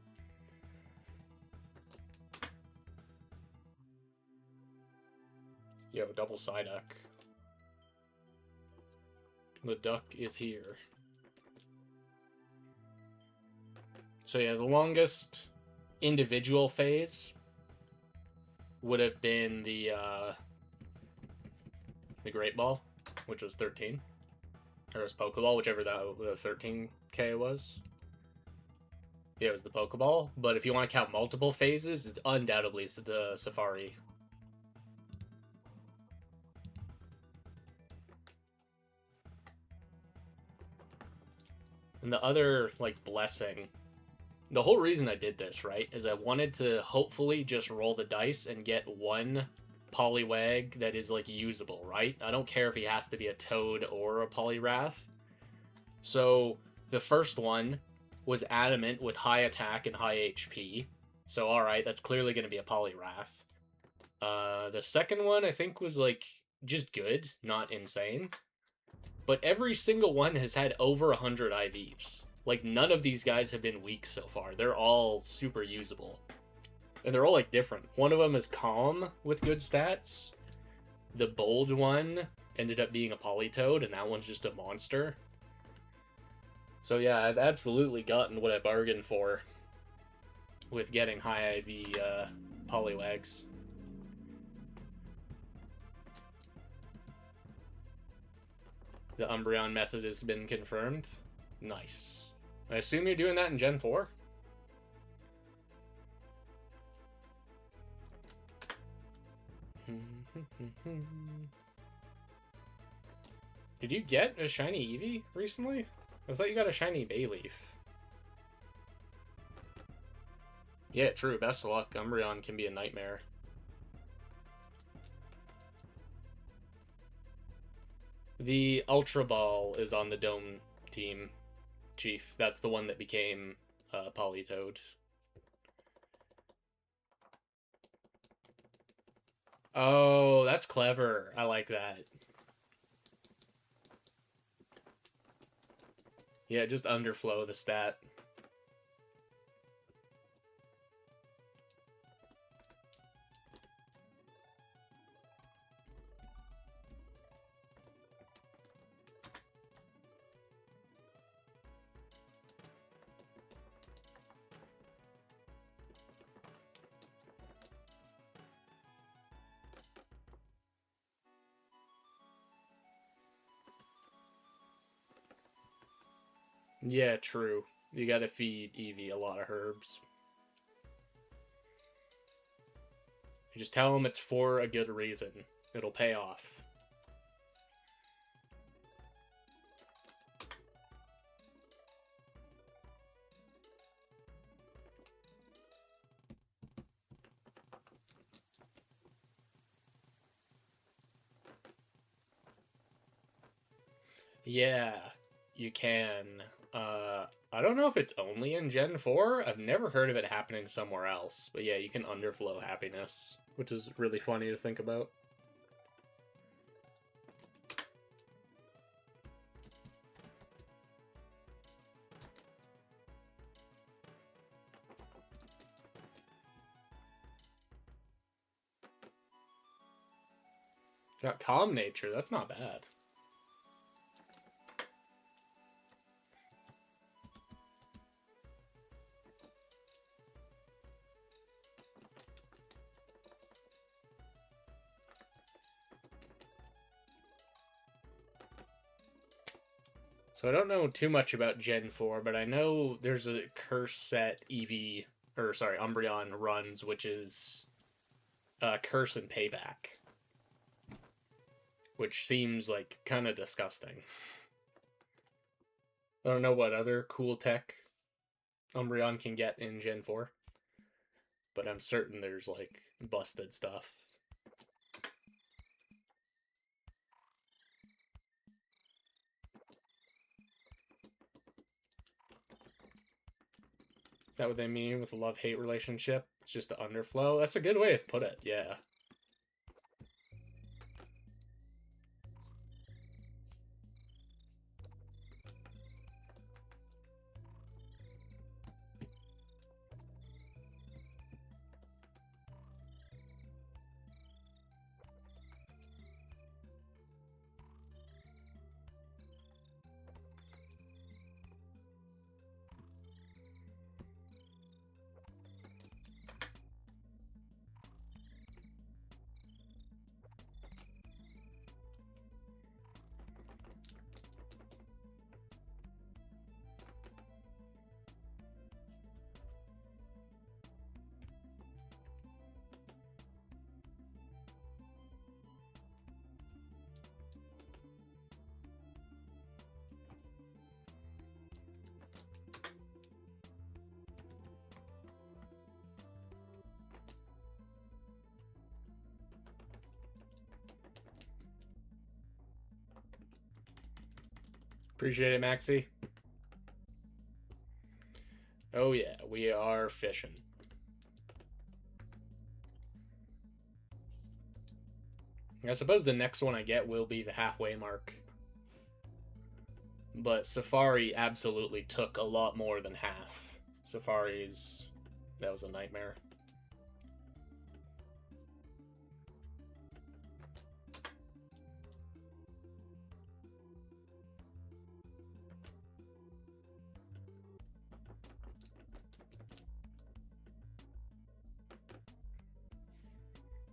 Yo, double Psyduck. The duck is here. So yeah, the longest individual phase would have been the Great Ball, which was 13. Or it was Pokeball, whichever the 13K was. Yeah, it was the Pokeball. But if you want to count multiple phases, it's undoubtedly the Safari. And the other, like, blessing, the whole reason I did this, right, is I wanted to hopefully just roll the dice and get one Poliwag that is, like, usable, right? I don't care if he has to be a Toad or a Poliwrath. So the first one was Adamant with high attack and high HP. So, alright, that's clearly going to be a Poliwrath. The second one, I think, was, like, just good, not insane. But every single one has had over 100 IVs. Like, none of these guys have been weak so far. They're all super usable. And they're all, like, different. One of them is Calm with good stats. The Bold one ended up being a Politoed, and that one's just a monster. So yeah, I've absolutely gotten what I bargained for with getting high IV Poliwags. The Umbreon method has been confirmed. Nice. I assume you're doing that in Gen 4? Did you get a shiny Eevee recently? I thought you got a shiny Bayleaf. Yeah, true. Best of luck. Umbreon can be a nightmare. The Ultra Ball is on the Dome team, Chief. That's the one that became Politoed. Oh, that's clever. I like that. Yeah, just underflow the stat. Yeah, true. You gotta feed Eevee a lot of herbs. You just tell him it's for a good reason. It'll pay off. Yeah, you can. I don't know if it's only in Gen 4. I've never heard of it happening somewhere else. But yeah, you can underflow happiness, which is really funny to think about. Got Calm Nature. That's not bad. So I don't know too much about Gen 4, but I know there's a curse set Eevee, or sorry, Umbreon runs, which is Curse and Payback. Which seems like kind of disgusting. I don't know what other cool tech Umbreon can get in Gen 4, but I'm certain there's like busted stuff. Is that what they mean with a love-hate relationship? It's just an underflow? That's a good way to put it, yeah. Appreciate it, Maxie. Oh yeah, we are fishing. I suppose the next one I get will be the halfway mark. But Safari absolutely took a lot more than half. Safari's... that was a nightmare.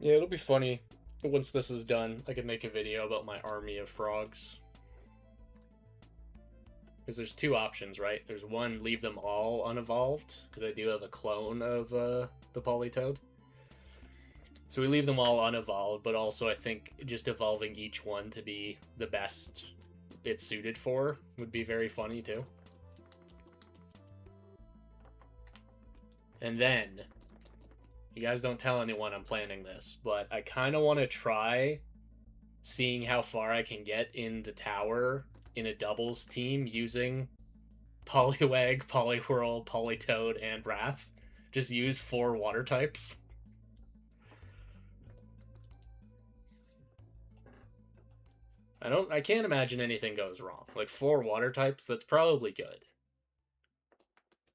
Yeah, it'll be funny. Once this is done, I could make a video about my army of frogs. Because there's two options, right? There's one, leave them all unevolved, because I do have a clone of the Politoad. So we leave them all unevolved, but also I think just evolving each one to be the best it's suited for would be very funny too. And then, you guys don't tell anyone I'm planning this, but I kind of want to try seeing how far I can get in the tower in a doubles team using Poliwag, Poliwhirl, Politoad, and Wrath. Just use 4 water types. I can't imagine anything goes wrong. Like 4 water types, that's probably good.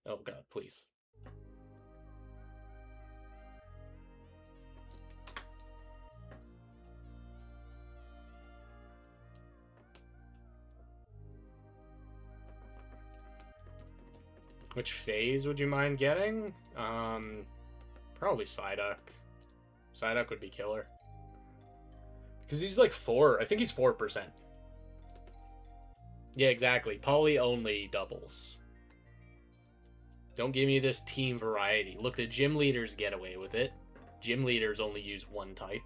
Oh god, please. Which phase would you mind getting? Probably Psyduck. Psyduck would be killer. Because he's like 4. I think he's 4%. Yeah, exactly. Poly only doubles. Don't give me this team variety. Look, the gym leaders get away with it. Gym leaders only use 1 type.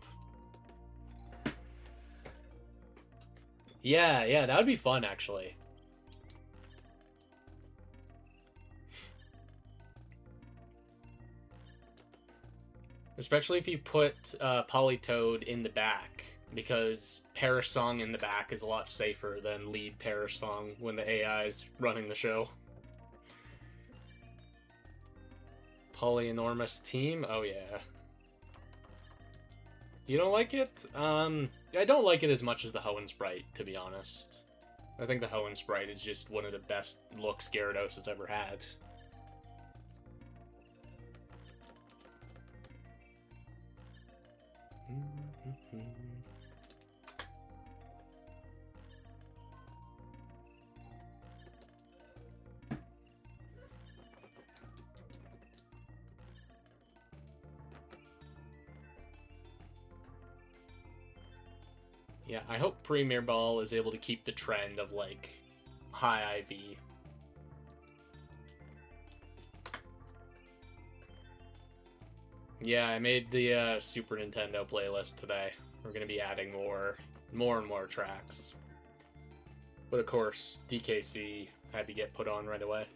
Yeah, that would be fun, actually. Especially if you put Politoad in the back, because Perish Song in the back is a lot safer than lead Perish Song when the AI is running the show. Polyenormous team? Oh yeah. You don't like it? I don't like it as much as the Hoenn Sprite, to be honest. I think the Hoenn Sprite is just one of the best looks Gyarados has ever had. Yeah, I hope Premier Ball is able to keep the trend of, like, high IV. Yeah, I made the Super Nintendo playlist today. We're going to be adding more and more tracks. But of course, DKC had to get put on right away.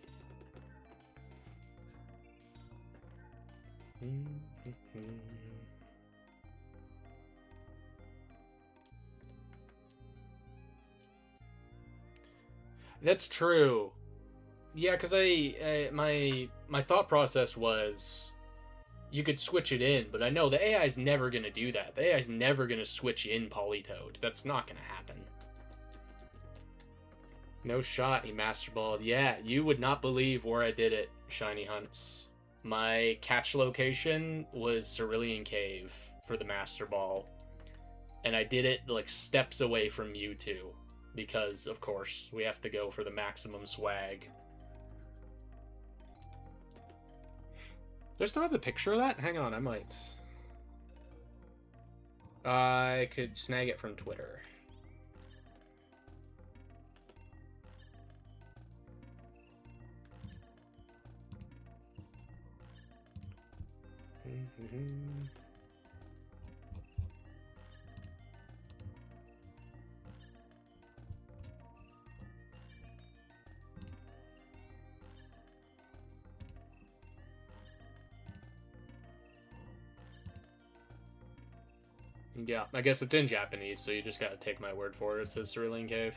That's true. Yeah, because my thought process was you could switch it in, but I know the AI is never going to do that. The AI is never going to switch in Politoad. That's not going to happen. No shot, he Master Balled. Yeah, you would not believe where I did it, Shiny Hunts. My catch location was Cerulean Cave for the Master Ball. And I did it, like, steps away from Mewtwo. Because, of course, we have to go for the maximum swag. Do I still have the picture of that? Hang on, I might. I could snag it from Twitter. Yeah, I guess it's in Japanese, so you just gotta take my word for it. It says Cerulean Cave.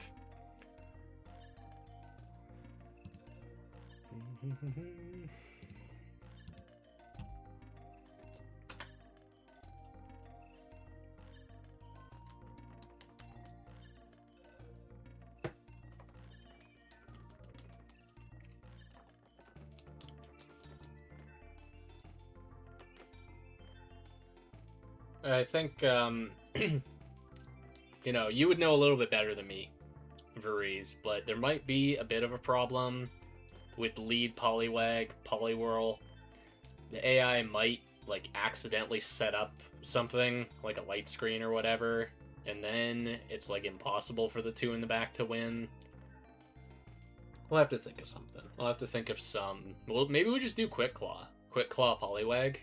I think, you know, you would know a little bit better than me, Veriz, but there might be a bit of a problem with lead Poliwag, Poliwhirl. The AI might, like, accidentally set up something, like a light screen or whatever, and then it's, like, impossible for the two in the back to win. We'll have to think of something. We'll have to think of some... Well, maybe we just do Quick Claw. Quick Claw Poliwag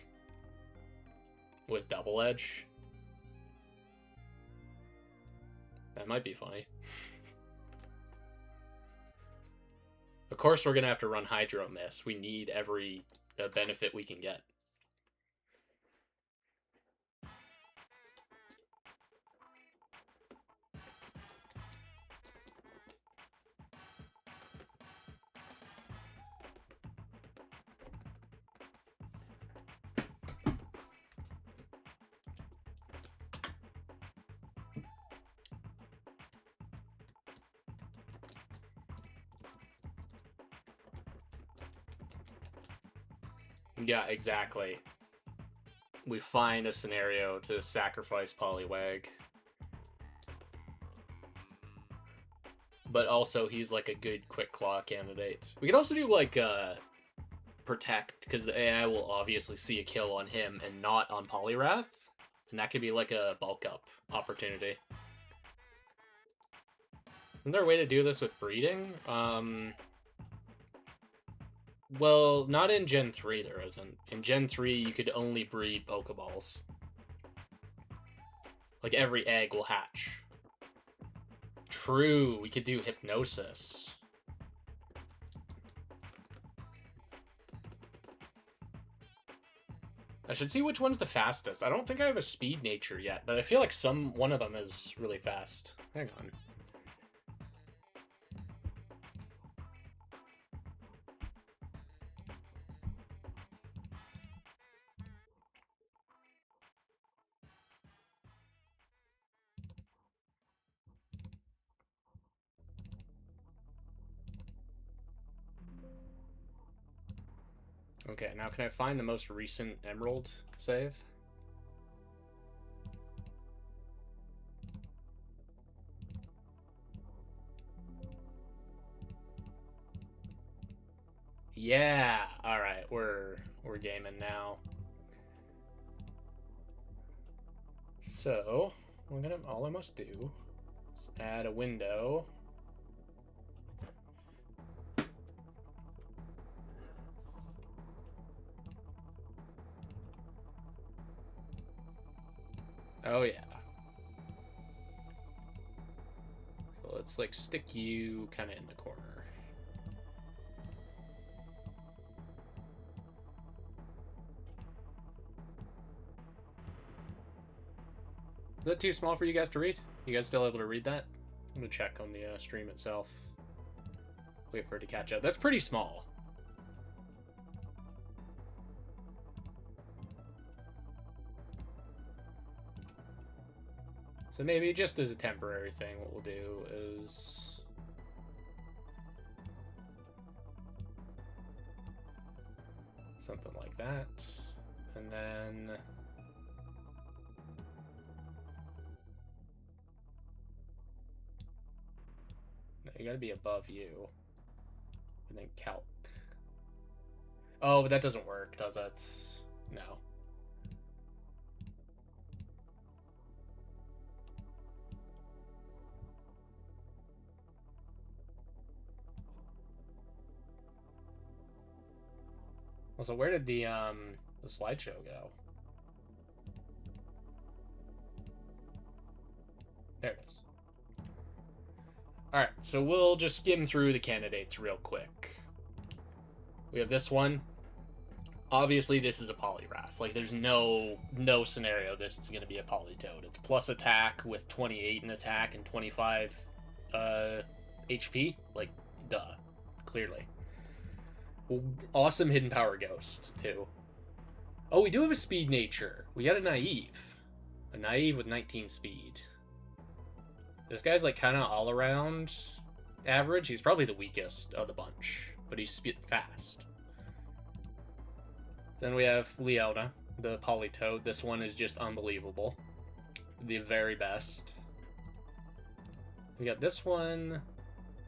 with Double Edge. That might be funny. Of course, we're going to have to run Hydro Miss. We need every benefit we can get. Yeah, exactly. We find a scenario to sacrifice Poliwag. But also, he's like a good Quick Claw candidate. We could also do like Protect, because the AI will obviously see a kill on him and not on Poliwrath. And that could be like a bulk up opportunity. Isn't there a way to do this with breeding? Well, not in Gen 3 there isn't. In Gen 3 you could only breed Pokeballs. Like every egg will hatch. True, we could do Hypnosis. I should see which one's the fastest. I don't think I have a speed nature yet, but I feel like one of them is really fast. Hang on. Okay, now can I find the most recent Emerald save? Yeah, all right, we're gaming now. So all I must do is add a window. Oh yeah. So let's like stick you kind of in the corner. Is that too small for you guys to read? You guys still able to read that? I'm gonna check on the stream itself. Wait for it to catch up. That's pretty small. So maybe just as a temporary thing, what we'll do is... something like that. And then... no, you gotta be above you. And then calc. Oh, but that doesn't work, does it? No. So where did the slideshow go? There it is. Alright, so we'll just skim through the candidates real quick. We have this one. Obviously, this is a Poliwrath. Like, there's no scenario this is going to be a Politoed. It's plus attack with 28 in attack and 25 HP. Like, duh. Clearly. Awesome Hidden Power Ghost, too. Oh, we do have a speed nature. We got a Naive. A Naive with 19 speed. This guy's, like, kind of all-around average. He's probably the weakest of the bunch, but he's fast. Then we have Leona. the Polytoad. This one is just unbelievable. The very best. We got this one.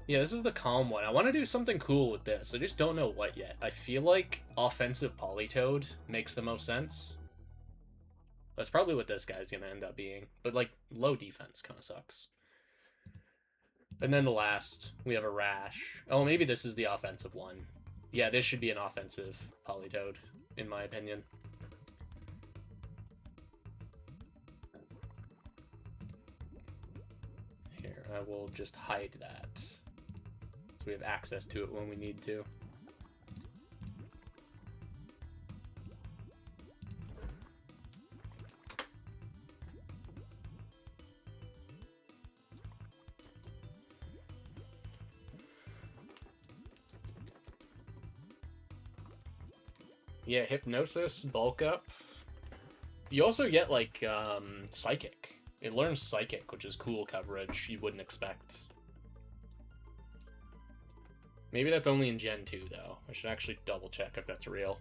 Yeah, this is the calm one. I want to do something cool with this. I just don't know what yet. I feel like offensive Polytoad makes the most sense. That's probably what this guy's going to end up being. But, like, low defense kind of sucks. And then the last, we have a Rash. Oh, maybe this is the offensive one. Yeah, this should be an offensive Polytoad, in my opinion. Here, I will just hide that. So we have access to it when we need to. Yeah, Hypnosis, Bulk Up. You also get, like, Psychic. It learns Psychic, which is cool coverage you wouldn't expect. Maybe that's only in Gen 2, though. I should actually double check if that's real.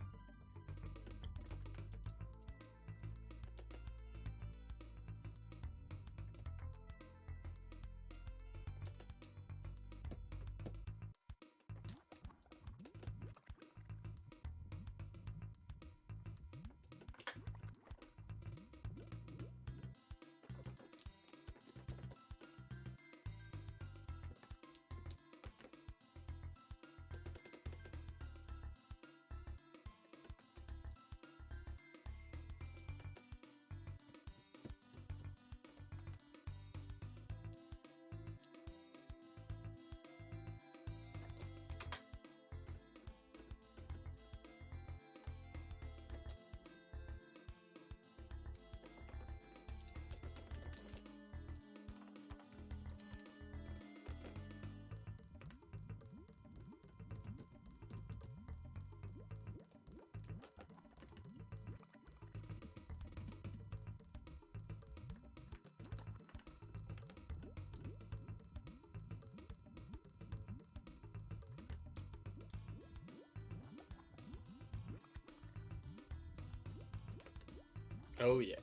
Oh, yeah.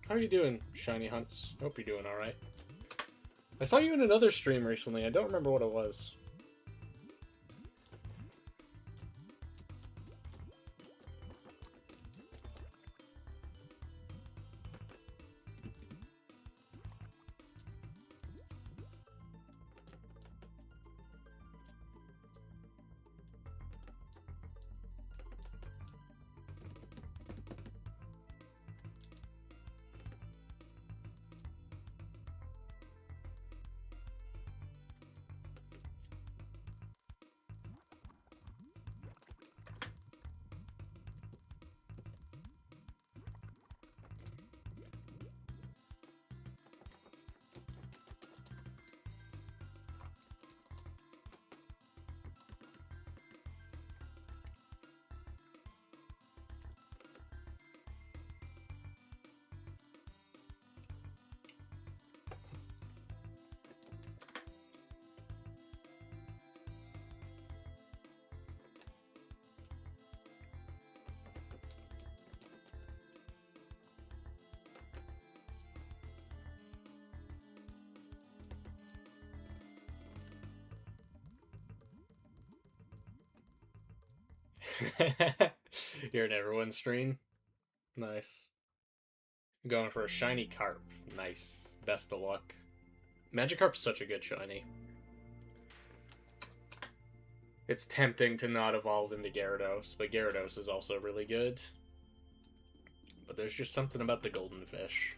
How are you doing, Shiny Hunts? Hope you're doing alright. I saw you in another stream recently. I don't remember what it was. You're in everyone's stream. Nice. I'm going for a shiny carp. Nice. Best of luck. Magikarp's such a good shiny. It's tempting to not evolve into Gyarados, but Gyarados is also really good. But there's just something about the golden fish.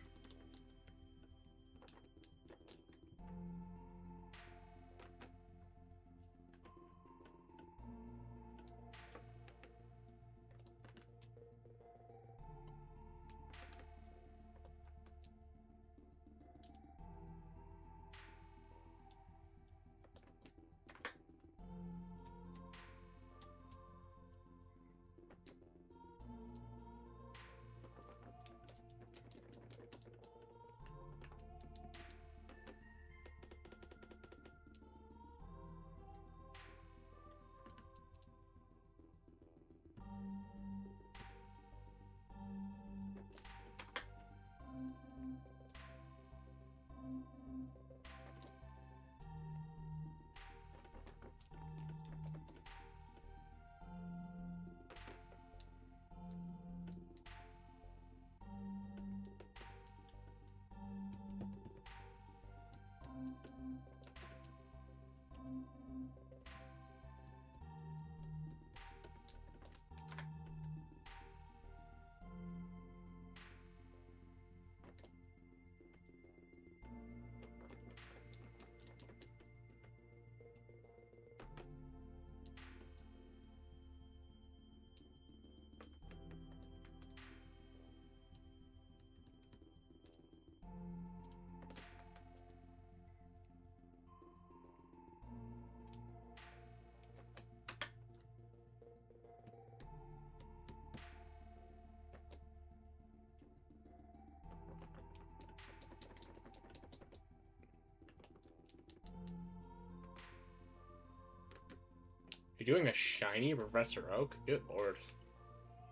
You're doing a shiny Professor Oak? Good lord.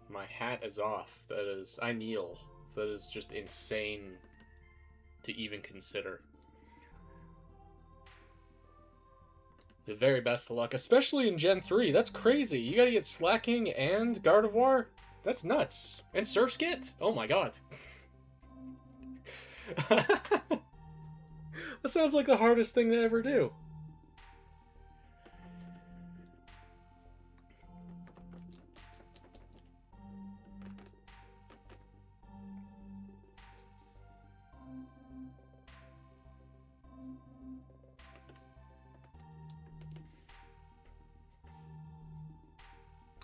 My hat is off. That is... I kneel. That is just insane to even consider. The very best of luck, especially in Gen 3. That's crazy. You gotta get Slacking and Gardevoir? That's nuts. And Surfskit? Oh my god. That sounds like the hardest thing to ever do.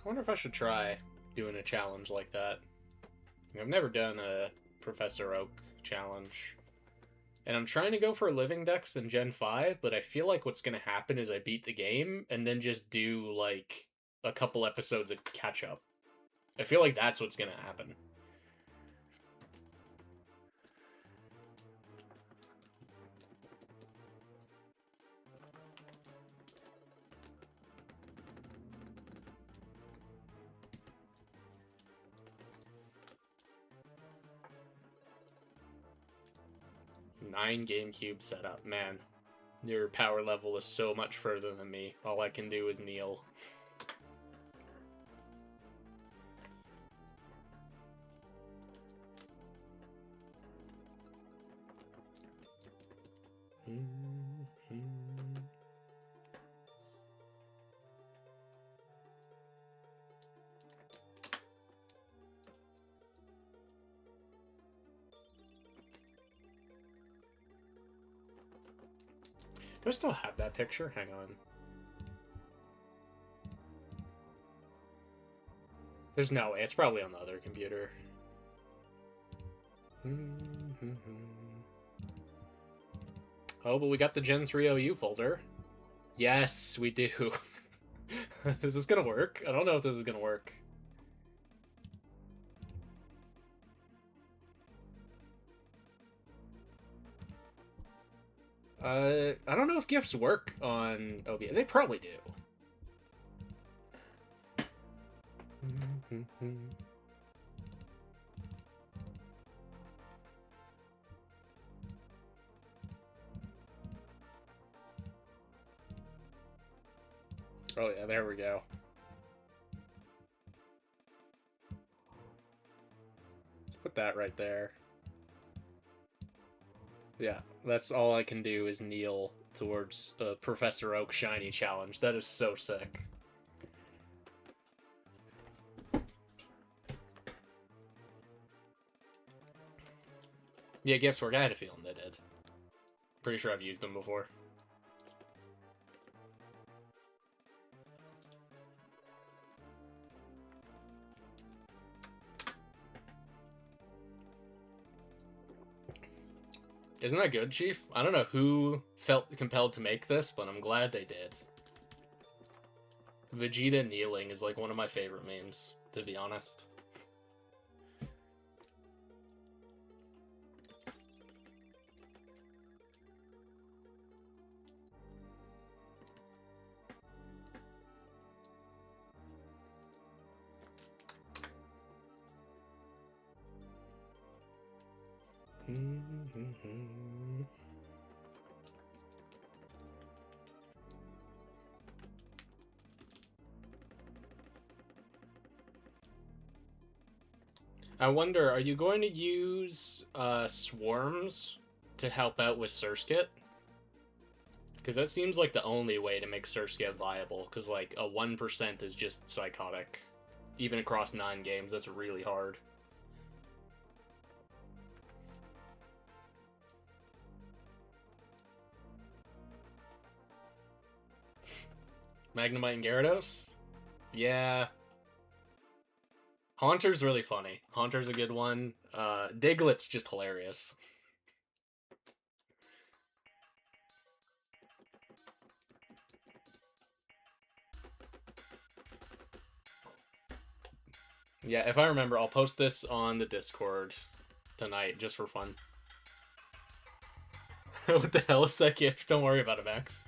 I wonder if I should try doing a challenge like that. I've never done a Professor Oak challenge. And I'm trying to go for Living Dex in Gen 5, but I feel like what's going to happen is I beat the game and then just do, like, a couple episodes of catch-up. I feel like that's what's going to happen. Nine GameCube setup, man. Your power level is so much further than me. All I can do is kneel. Do I still have that picture? Hang on. There's no way. It's probably on the other computer. Oh, but we got the Gen 3 OU folder. Yes, we do. Is this gonna work? I don't know if this is gonna work. I don't know if GIFs work on OBS. They probably do. Oh yeah, there we go. Put that right there. Yeah, that's all I can do is kneel towards a Professor Oak shiny challenge. That is so sick. Yeah, gifts work. I had a feeling they did. Pretty sure I've used them before. Isn't that good, Chief? I don't know who felt compelled to make this, but I'm glad they did. Vegeta kneeling is like one of my favorite memes, to be honest. I wonder, are you going to use swarms to help out with Surskit? Because that seems like the only way to make Surskit viable, because like a 1% is just psychotic. Even across 9 games, that's really hard. Magnemite and Gyarados? Yeah. Haunter's really funny. Haunter's a good one. Diglett's just hilarious. Yeah, if I remember, I'll post this on the Discord tonight, just for fun. What the hell is that gift? Don't worry about it, Max.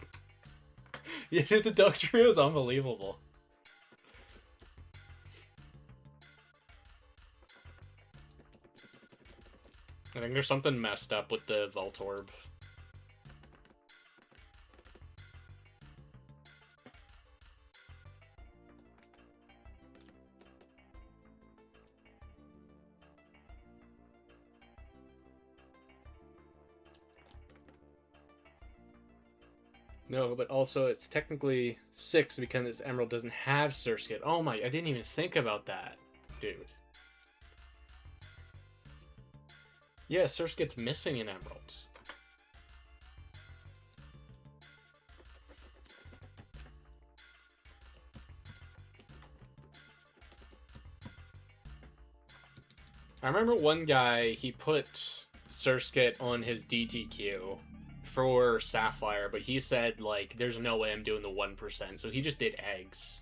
Yeah, the Dog Trio is unbelievable. I think there's something messed up with the Voltorb. No, but also it's technically 6 because Emerald doesn't have Surskit. Oh my, I didn't even think about that, dude. Yeah, Surskit's missing in Emerald. I remember one guy, he put Surskit on his DTQ for Sapphire, but he said, like, there's no way I'm doing the 1%, so he just did eggs.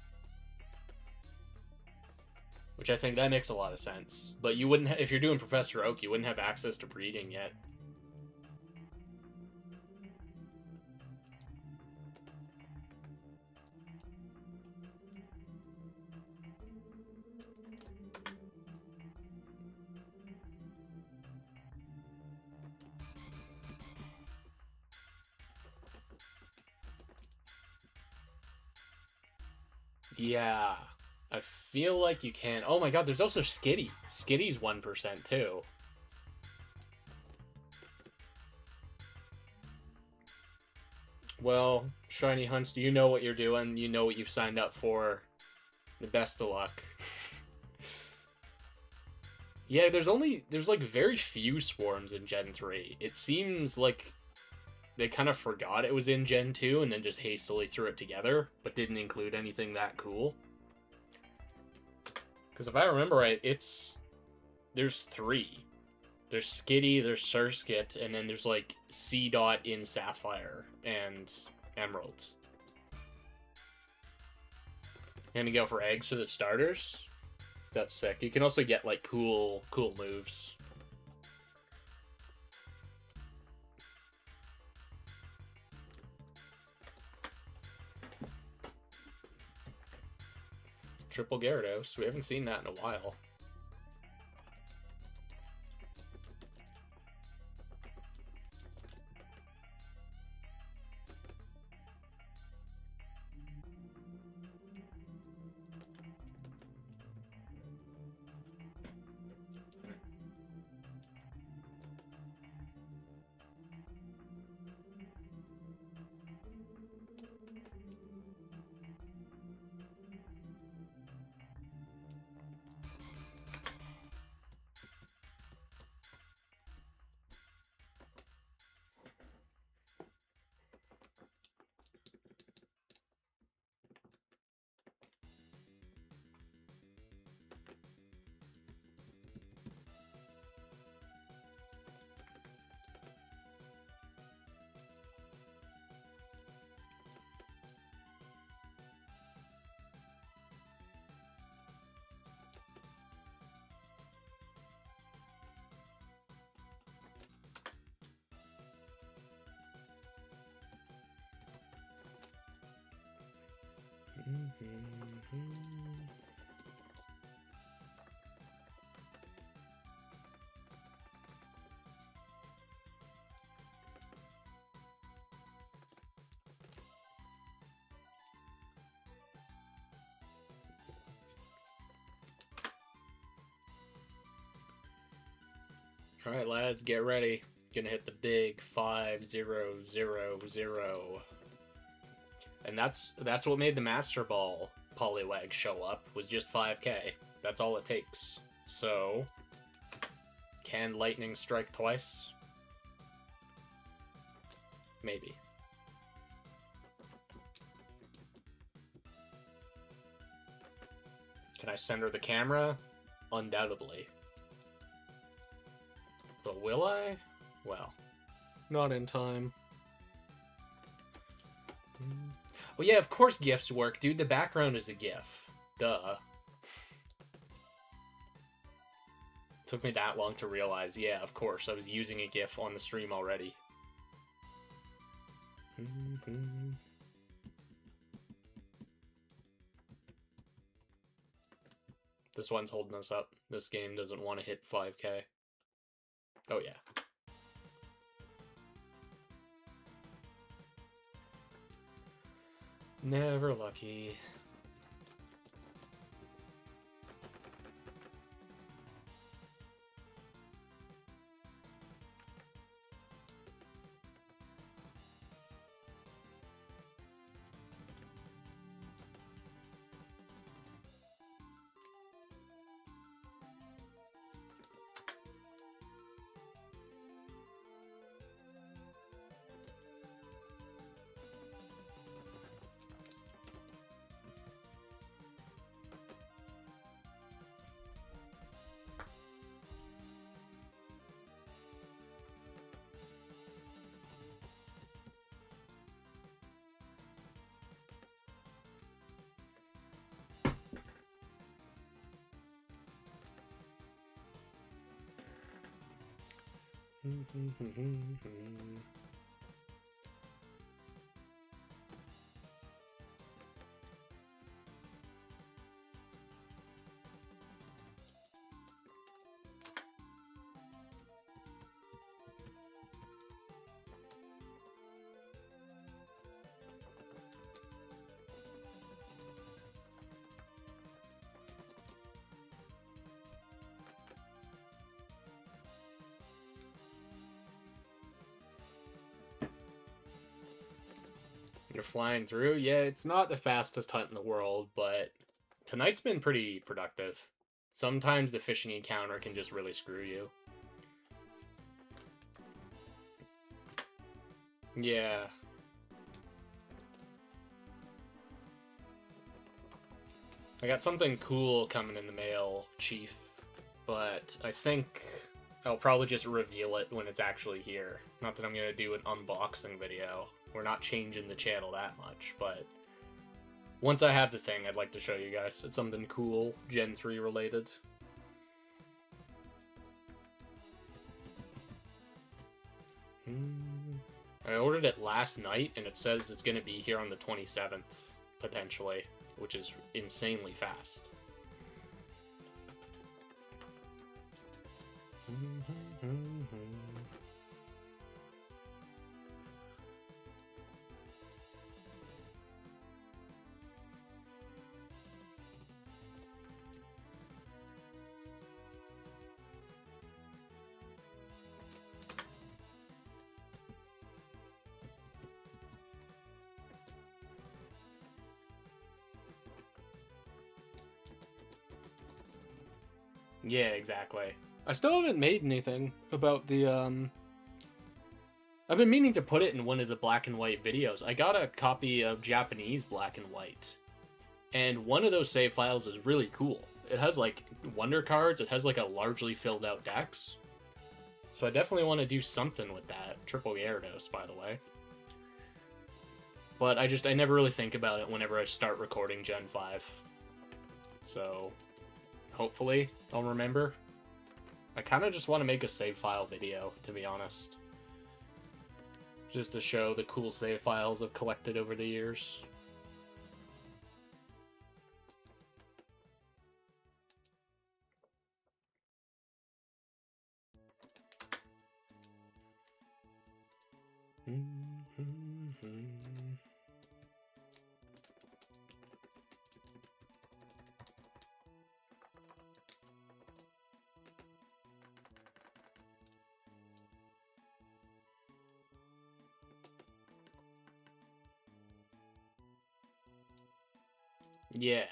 Which I think that makes a lot of sense. But you wouldn't, if you're doing Professor Oak, you wouldn't have access to breeding yet. Yeah, I feel like you can. Oh my god, there's also Skitty. Skitty's 1% too. Well, Shiny Hunts, you know what you're doing. You know what you've signed up for. The best of luck. Yeah, there's like very few swarms in Gen 3. It seems like they kind of forgot it was in Gen 2 and then just hastily threw it together, but didn't include anything that cool. Because if I remember right, there's 3. There's Skitty, there's Surskit, and then there's like C dot in Sapphire and Emerald. Gonna go for eggs for the starters. That's sick. You can also get like cool moves. Triple Gyarados. We haven't seen that in a while. All right, lads, get ready. Gonna hit the big 5000. And that's what made the Master Ball Poliwag show up, was just 5k. That's all it takes. So, can lightning strike twice? Maybe. Can I send her the camera? Undoubtedly. But will I? Well, not in time. Well, yeah, of course GIFs work, dude. The background is a GIF. Duh. Took me that long to realize. Yeah, of course. I was using a GIF on the stream already. This one's holding us up. This game doesn't want to hit 5k. Oh, yeah. Never lucky. You're flying through? Yeah, it's not the fastest hunt in the world, but tonight's been pretty productive. Sometimes the fishing encounter can just really screw you. Yeah. I got something cool coming in the mail, Chief, but I think I'll probably just reveal it when it's actually here. Not that I'm going to do an unboxing video. We're not changing the channel that much, but once I have the thing, I'd like to show you guys. It's something cool, Gen 3 related. I ordered it last night, and it says it's going to be here on the 27th, potentially, which is insanely fast. Yeah, exactly. I still haven't made anything about the, I've been meaning to put it in one of the black and white videos. I got a copy of Japanese black and white, and one of those save files is really cool. It has, like, wonder cards, it has, like, a largely filled out dex. So I definitely want to do something with that. Triple Gyarados, by the way. But I never really think about it whenever I start recording Gen 5. So hopefully I'll remember. I kind of just want to make a save file video, to be honest. Just to show the cool save files I've collected over the years. Yeah.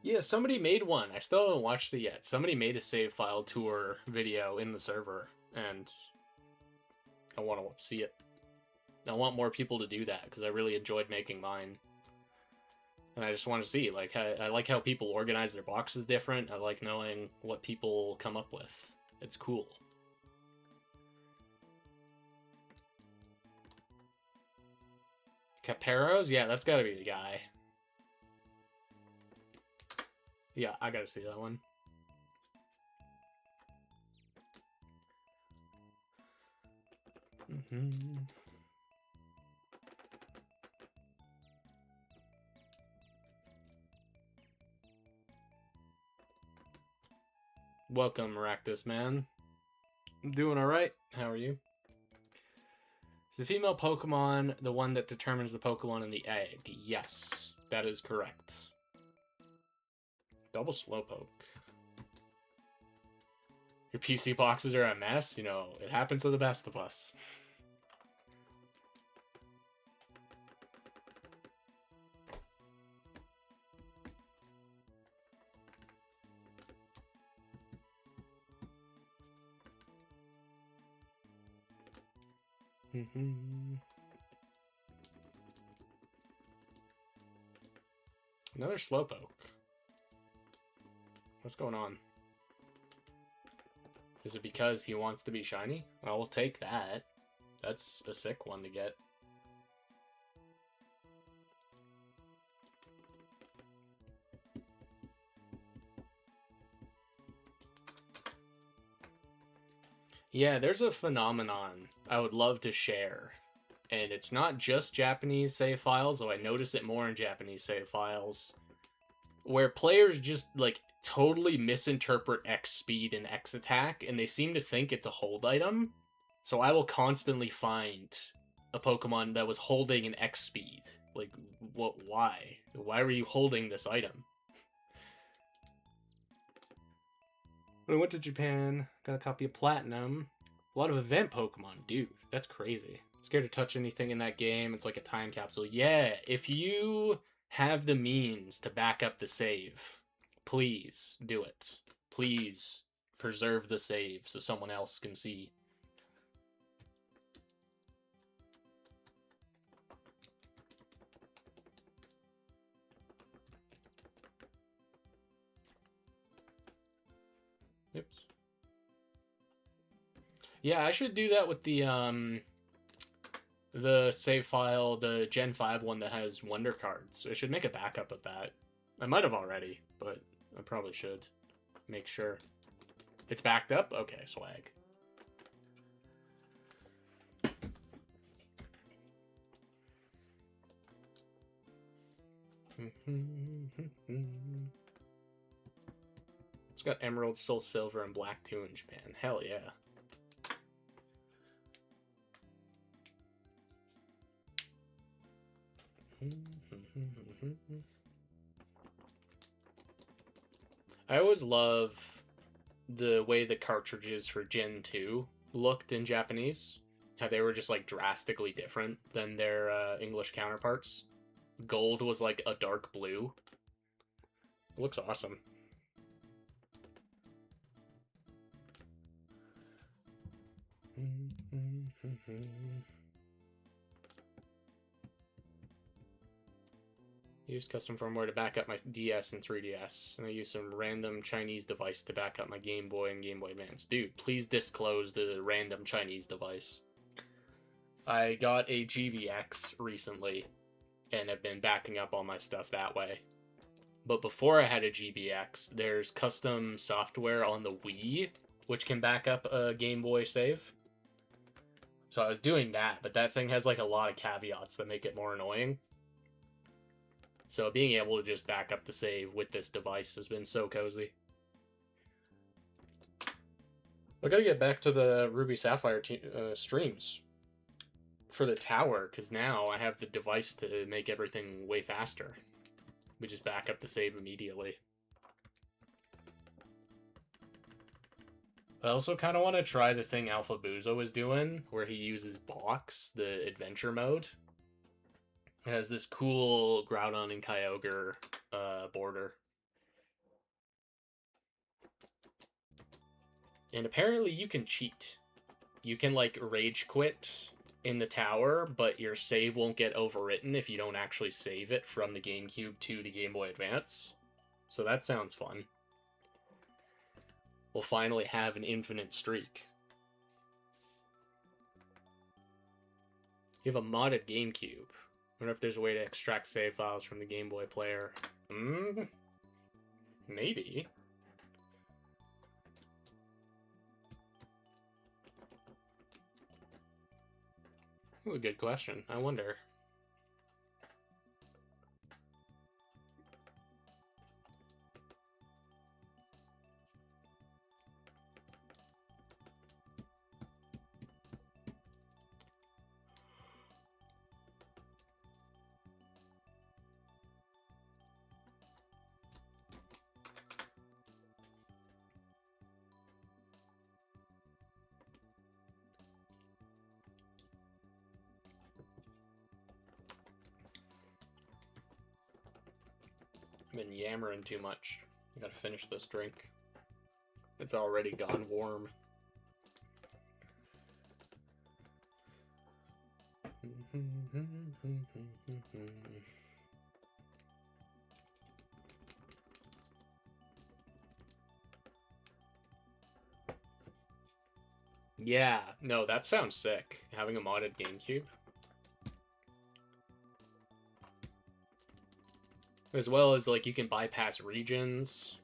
Yeah, somebody made one. I still haven't watched it yet. Somebody made a save file tour video in the server, and I want to see it. I want more people to do that, because I really enjoyed making mine. And I just want to see, like, I like how people organize their boxes different. I like knowing what people come up with. It's cool. Caperos? Yeah, that's gotta be the guy. Yeah, I gotta see that one. Welcome, Maractus man. I'm doing alright. How are you? Is the female Pokemon the one that determines the Pokemon in the egg? Yes, that is correct. Double Slowpoke. Your PC boxes are a mess? You know, it happens to the best of us. Another Slowpoke. What's going on? Is it because he wants to be shiny? I will take that. That's a sick one to get. Yeah, there's a phenomenon I would love to share. And it's not just Japanese save files, though I notice it more in Japanese save files, where players just, like, totally misinterpret X speed and X attack, and they seem to think it's a hold item. So I will constantly find a Pokemon that was holding an X speed. Like, what? Why? Why were you holding this item? When I went to Japan, got a copy of Platinum. A lot of event Pokemon. Dude, that's crazy. Scared to touch anything in that game. It's like a time capsule. Yeah, if you have the means to back up the save, please do it. Please preserve the save so someone else can see. Oops. Yeah, I should do that with the save file, the Gen 5 one that has Wonder Cards. I should make a backup of that. I might have already, but I probably should make sure. It's backed up? Okay, swag. It's got Emerald, Soul Silver, and Black 2 in Japan. Hell yeah. I always love the way the cartridges for Gen 2 looked in Japanese. How they were just like drastically different than their English counterparts. Gold was like a dark blue. It looks awesome. Use custom firmware to back up my DS and 3DS, and I use some random Chinese device to back up my Game Boy and Game Boy Advance. Dude, please disclose the random Chinese device. I got a GBX recently, and have been backing up all my stuff that way. But before I had a GBX, there's custom software on the Wii, which can back up a Game Boy save. So I was doing that, but that thing has like a lot of caveats that make it more annoying. So being able to just back up the save with this device has been so cozy. I gotta get back to the Ruby Sapphire streams for the tower, because now I have the device to make everything way faster. We just back up the save immediately. I also kind of want to try the thing Alpha Buzo is doing, where he uses Box, the adventure mode. It has this cool Groudon and Kyogre border. And apparently you can cheat. You can, like, rage quit in the tower, but your save won't get overwritten if you don't actually save it from the GameCube to the Game Boy Advance. So that sounds fun. We'll finally have an infinite streak. You have a modded GameCube. I wonder if there's a way to extract save files from the Game Boy player. Maybe. That's a good question. I wonder. Been yammering too much. I gotta finish this drink. It's already gone warm. Yeah, no, that sounds sick. Having a modded GameCube. As well as, like, you can bypass regions.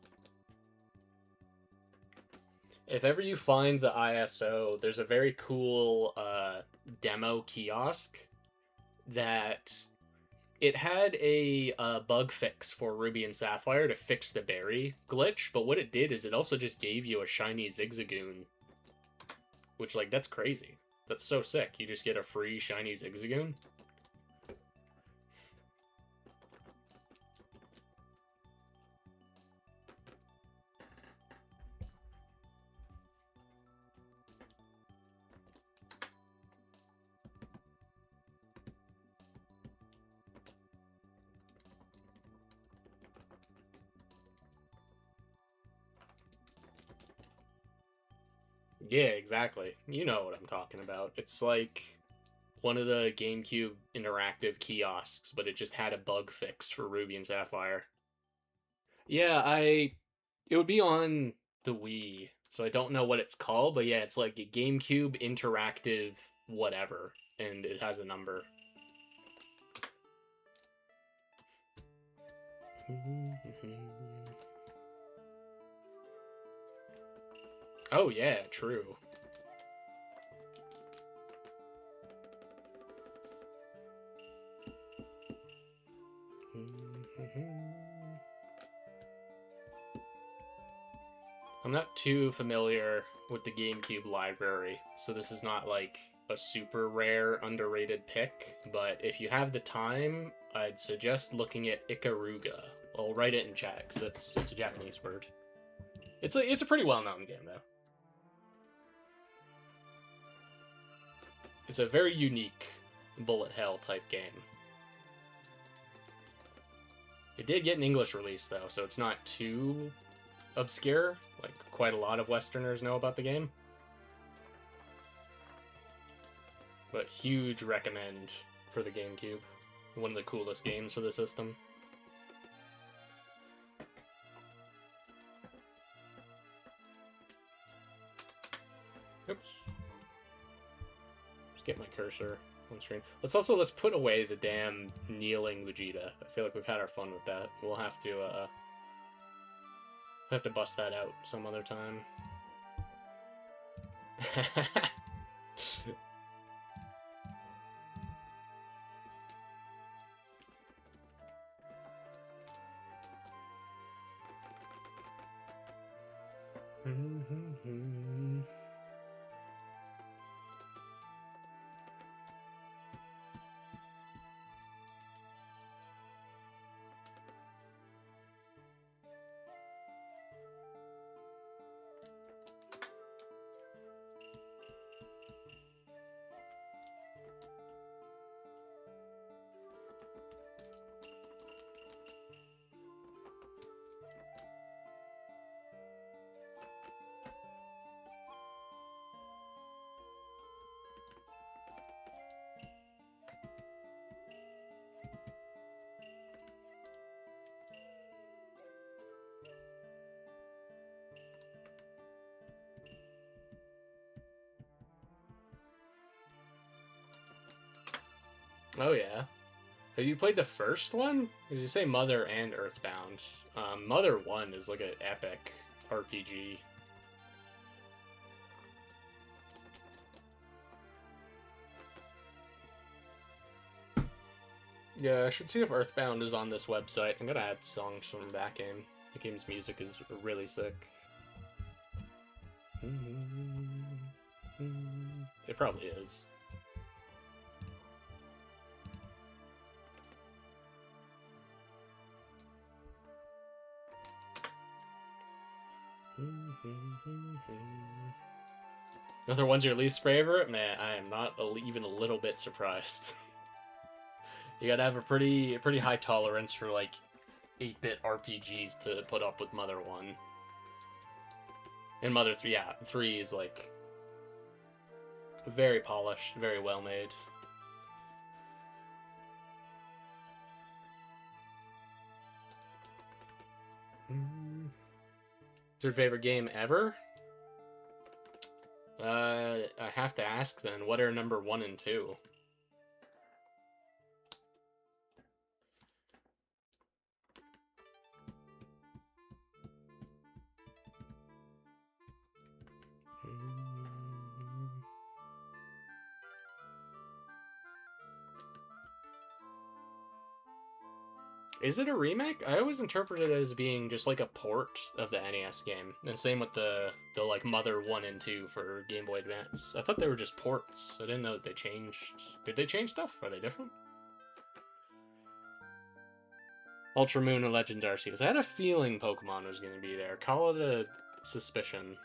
If ever you find the ISO, there's a very cool demo kiosk that it had a bug fix for Ruby and Sapphire to fix the berry glitch, but what it did is it also just gave you a shiny Zigzagoon. Which, like, that's crazy. That's so sick. You just get a free shiny Zigzagoon. Yeah, exactly. You know what I'm talking about. It's like one of the GameCube interactive kiosks, but it just had a bug fix for Ruby and Sapphire. Yeah, it would be on the Wii, so I don't know what it's called, but yeah, it's like a GameCube interactive whatever, and it has a number. Oh yeah, true. I'm not too familiar with the GameCube library, so this is not like a super rare, underrated pick, but if you have the time, I'd suggest looking at Ikaruga. I'll write it in chat, because it's a Japanese word. It's a pretty well-known game, though. It's a very unique bullet hell type game. It did get an English release, though, so it's not too obscure. Like, quite a lot of Westerners know about the game. But huge recommend for the GameCube. One of the coolest games for the system. Oops. Just get my cursor on screen. Let's put away the damn kneeling Vegeta. I feel like we've had our fun with that. We'll have to bust that out some other time. Oh yeah. Have you played the first one? Because you say Mother and Earthbound. Mother 1 is like an epic RPG. Yeah, I should see if Earthbound is on this website. I'm gonna add songs from that game. The game's music is really sick. It probably is. Another one's your least favorite? Man, I am not even a little bit surprised. You gotta have a pretty high tolerance for, like, 8-bit RPGs to put up with Mother 1. And Mother 3, yeah, 3 is like very polished, very well made. Your favorite game ever? I have to ask then, what are number 1 and 2? Is it a remake? I always interpreted it as being just like a port of the NES game. And same with the like Mother 1 and 2 for Game Boy Advance. I thought they were just ports. I didn't know that they changed. Did they change stuff? Are they different? Ultra Moon and Legends Arceus. I had a feeling Pokemon was going to be there. Call it a suspicion.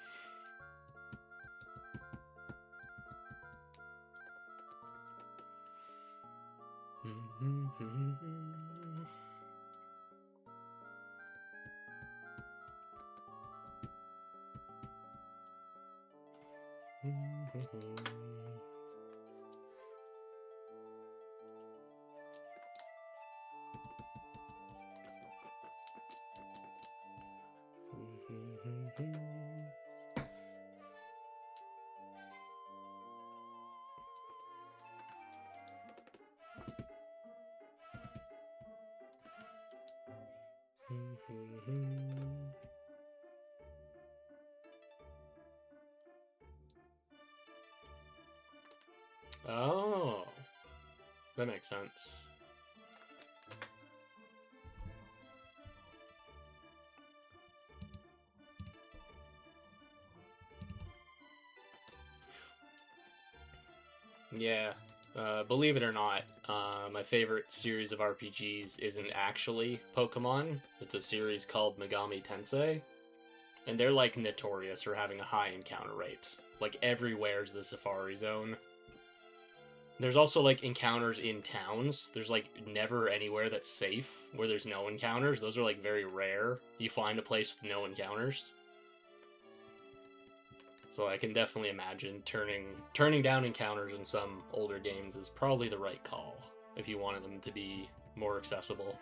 Oh, that makes sense. Yeah, believe it or not, my favorite series of RPGs isn't actually Pokemon. It's a series called Megami Tensei, and they're like notorious for having a high encounter rate. Like everywhere's the Safari Zone. There's also like encounters in towns. There's like never anywhere that's safe where there's no encounters. Those are like very rare. You find a place with no encounters. So I can definitely imagine turning down encounters in some older games is probably the right call if you wanted them to be more accessible.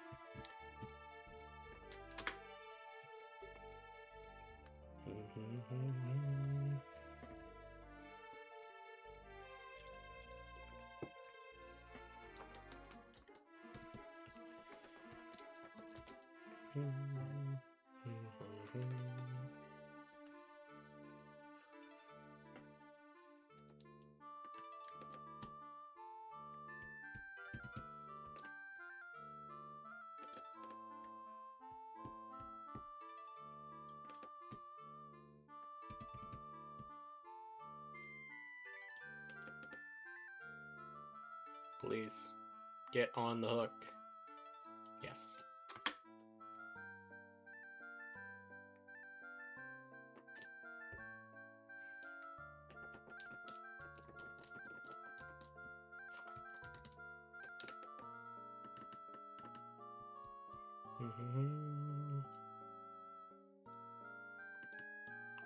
Please, get on the hook. Yes.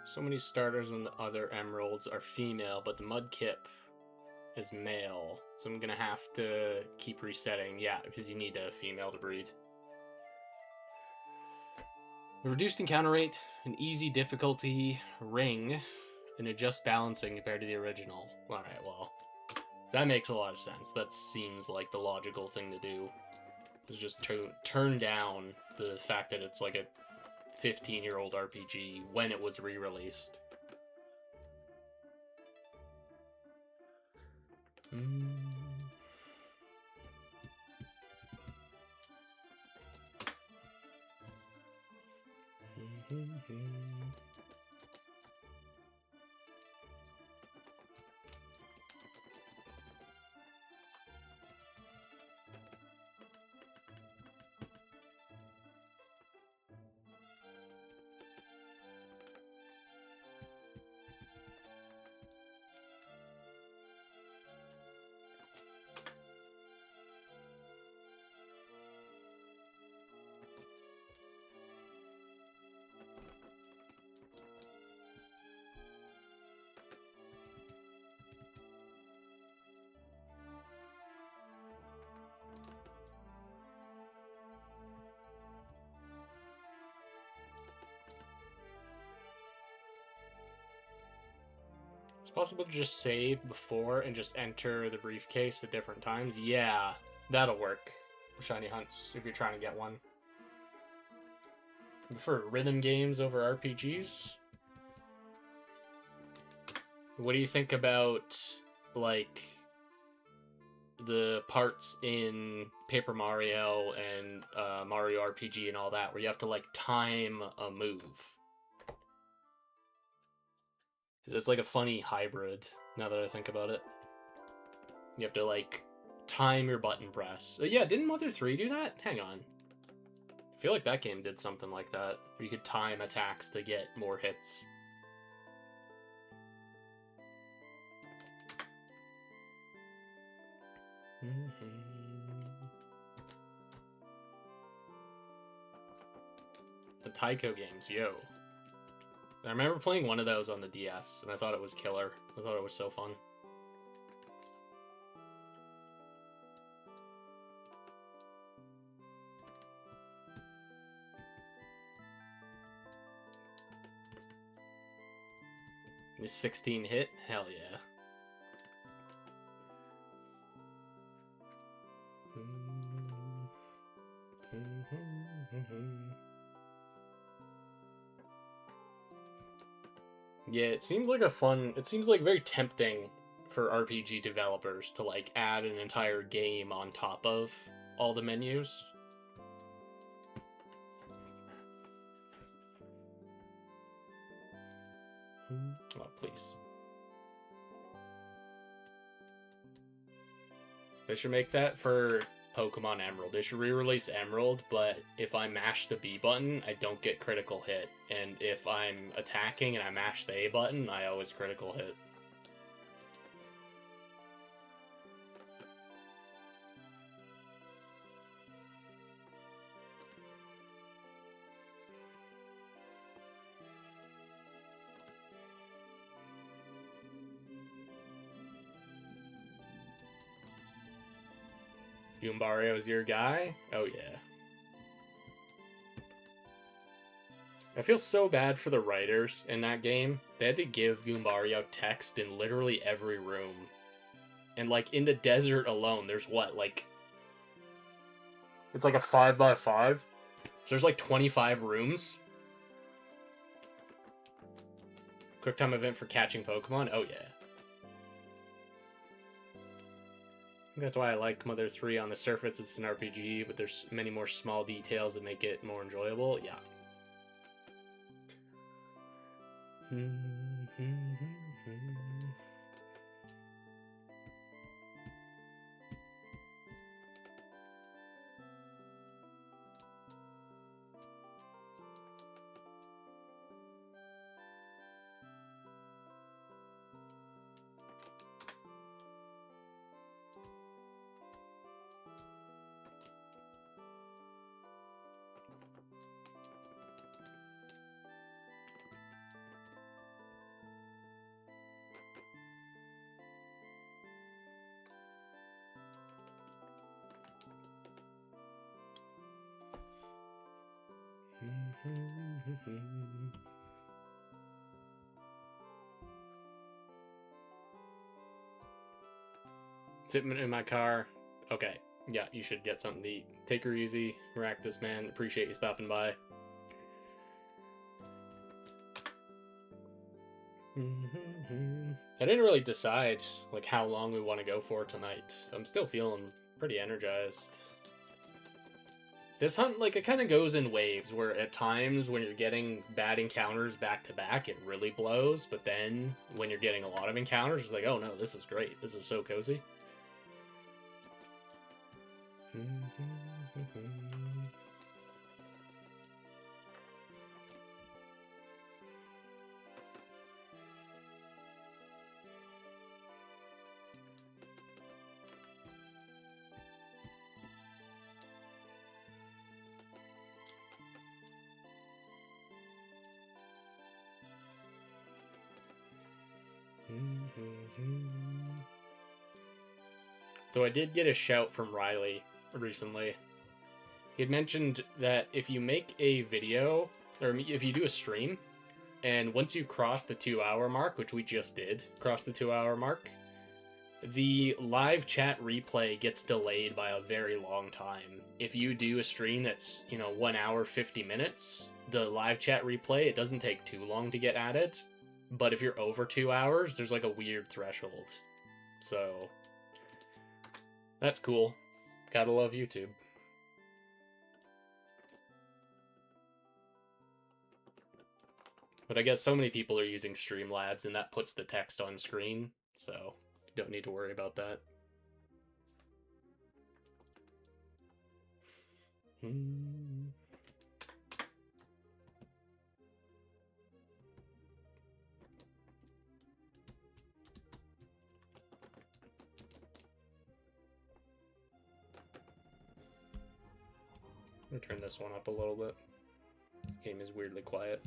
So many starters and the other emeralds are female, but the Mudkip is male. So I'm gonna have to keep resetting. Yeah, because you need a female to breed. A reduced encounter rate, an easy difficulty ring, and adjust balancing compared to the original. Alright, well, that makes a lot of sense. That seems like the logical thing to do. Is just turn down the fact that it's like a 15-year-old RPG when it was re-released. It's possible to just save before and just enter the briefcase at different times. Yeah, that'll work. Shiny hunts, if you're trying to get one. For rhythm games over RPGs? What do you think about, like, the parts in Paper Mario and Mario RPG and all that, where you have to, like, time a move? It's like a funny hybrid, now that I think about it. You have to, like, time your button press. Yeah, didn't Mother 3 do that? Hang on. I feel like that game did something like that, where you could time attacks to get more hits. The Taiko games, yo. I remember playing one of those on the DS, and I thought it was killer. I thought it was so fun. The 16 hit? Hell yeah. Yeah, it seems like it seems like very tempting for RPG developers to like add an entire game on top of all the menus. Oh, please. They should make that for Pokemon Emerald. They should re-release Emerald, but if I mash the B button, I don't get critical hit. And if I'm attacking and I mash the A button, I always critical hit. Goombario's your guy? Oh yeah. I feel so bad for the writers in that game. They had to give Goombario text in literally every room. And like in the desert alone, there's what, like... It's like a 5x5. So there's like 25 rooms. Quick time event for catching Pokemon? Oh yeah. That's why I like Mother 3. On the surface, it's an RPG, but there's many more small details that make it more enjoyable. Yeah. Sitting in my car. Okay. Yeah, you should get something to eat. Take her easy. Rack this, man. Appreciate you stopping by. I didn't really decide like how long we want to go for tonight. I'm still feeling pretty energized. This hunt, like, it kind of goes in waves, where at times when you're getting bad encounters back to back, it really blows, but then when you're getting a lot of encounters, it's like, oh no, this is great. This is so cozy. Though I did get a shout from Riley recently. He had mentioned that if you make a video, or if you do a stream, And once you cross the 2-hour mark, which we just did, cross the 2-hour mark, the live chat replay gets delayed by a very long time. If you do a stream that's, 1 hour, 50 minutes, the live chat replay, it doesn't take too long to get added. But if you're over 2 hours, there's like a weird threshold. So, that's cool. Gotta love YouTube. But I guess so many people are using Streamlabs, and that puts the text on screen, so don't need to worry about that. I'm gonna turn this one up a little bit. This game is weirdly quiet.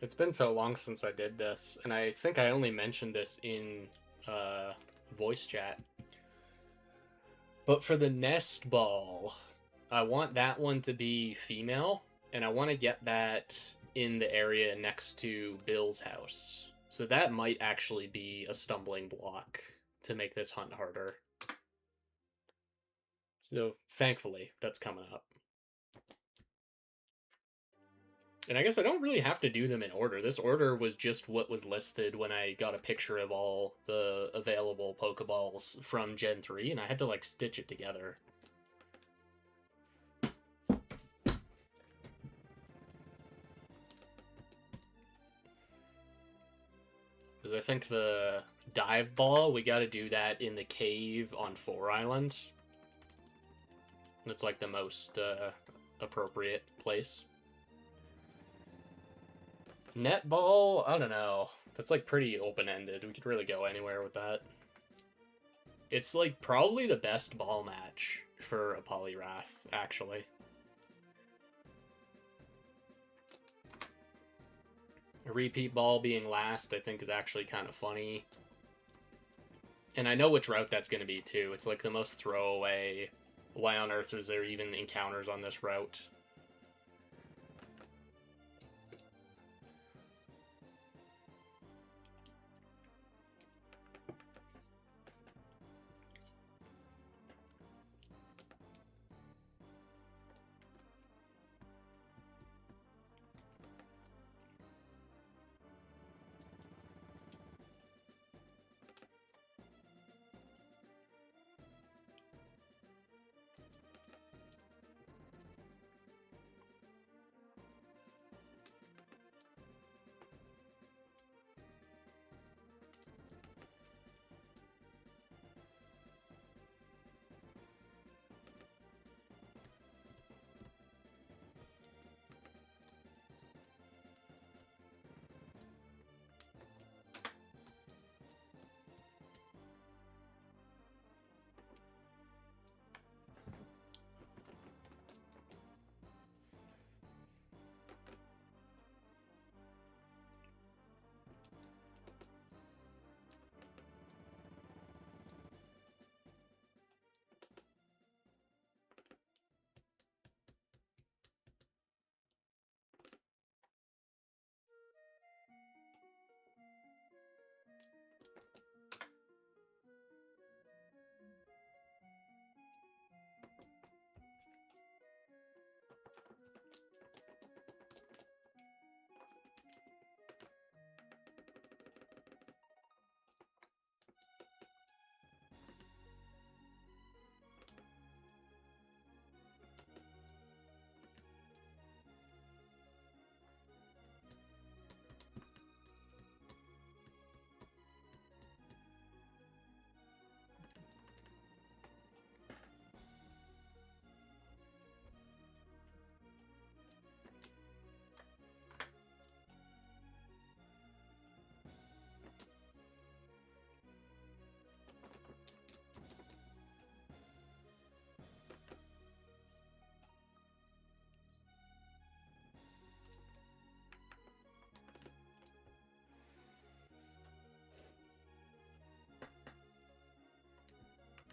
It's been so long since I did this, and I think I only mentioned this in voice chat. But for the nest ball, I want that one to be female, and I want to get that in the area next to Bill's house. So that might actually be a stumbling block to make this hunt harder. So thankfully, that's coming up. And I guess I don't really have to do them in order. This order was just what was listed when I got a picture of all the available Pokeballs from Gen 3, and I had to, like, stitch it together. Because I think the dive ball, we gotta do that in the cave on 4 Island. It's, like, the most appropriate place. Netball, I don't know. That's like pretty open-ended. We could really go anywhere with that. It's like probably the best ball match for a Poliwrath, actually. A repeat ball being last, I think, is actually kind of funny. And I know which route that's going to be, too. It's like the most throwaway. Why on earth is there even encounters on this route?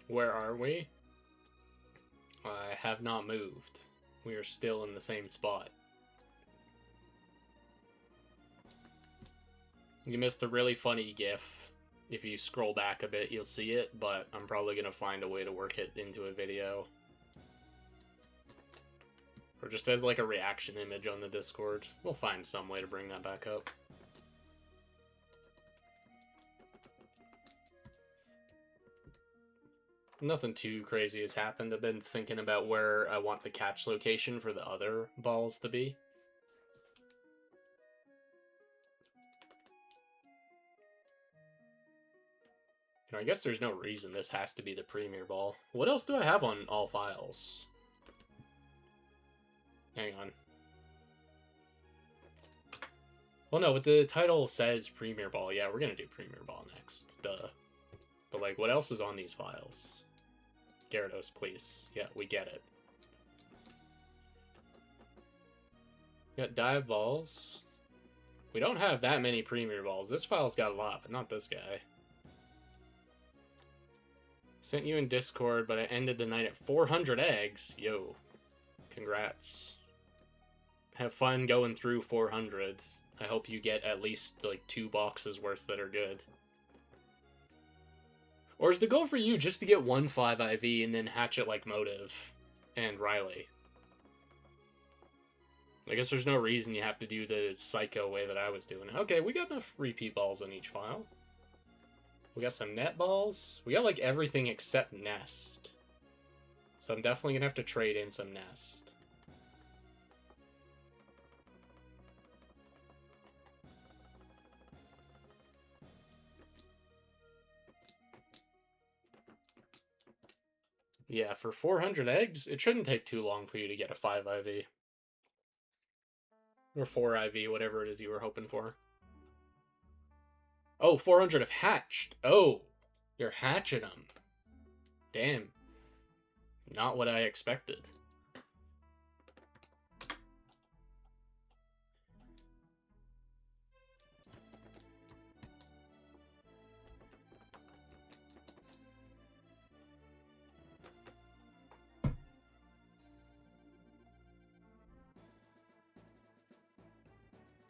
Where are we? I have not moved. We are still in the same spot. You missed a really funny GIF. If you scroll back a bit, you'll see it, but I'm probably going to find a way to work it into a video. Or just as like a reaction image on the Discord. We'll find some way to bring that back up. Nothing too crazy has happened. I've been thinking about where I want the catch location for the other balls to be. I guess there's no reason this has to be the premier ball. What else do I have on all files? Hang on. Well, no, but the title says premier ball. Yeah, we're gonna do premier ball next. Duh. But, like, what else is on these files? Gyarados, please. Yeah, we get it. Got dive balls. We don't have that many premier balls. This file's got a lot, but not this guy. Sent you in Discord, but I ended the night at 400 eggs. Yo. Congrats. Have fun going through 400. I hope you get at least, like, 2 boxes worth that are good. Or is the goal for you just to get 1 5 IV and then hatch it like Motive and Riley? I guess there's no reason you have to do the psycho way that I was doing. Okay, we got enough repeat balls on each file. We got some net balls. We got, like, everything except Nest. So I'm definitely going to have to trade in some Nest. Yeah, for 400 eggs, it shouldn't take too long for you to get a 5 IV. Or 4 IV, whatever it is you were hoping for. Oh, 400 have hatched. Oh, you're hatching them. Damn. Not what I expected.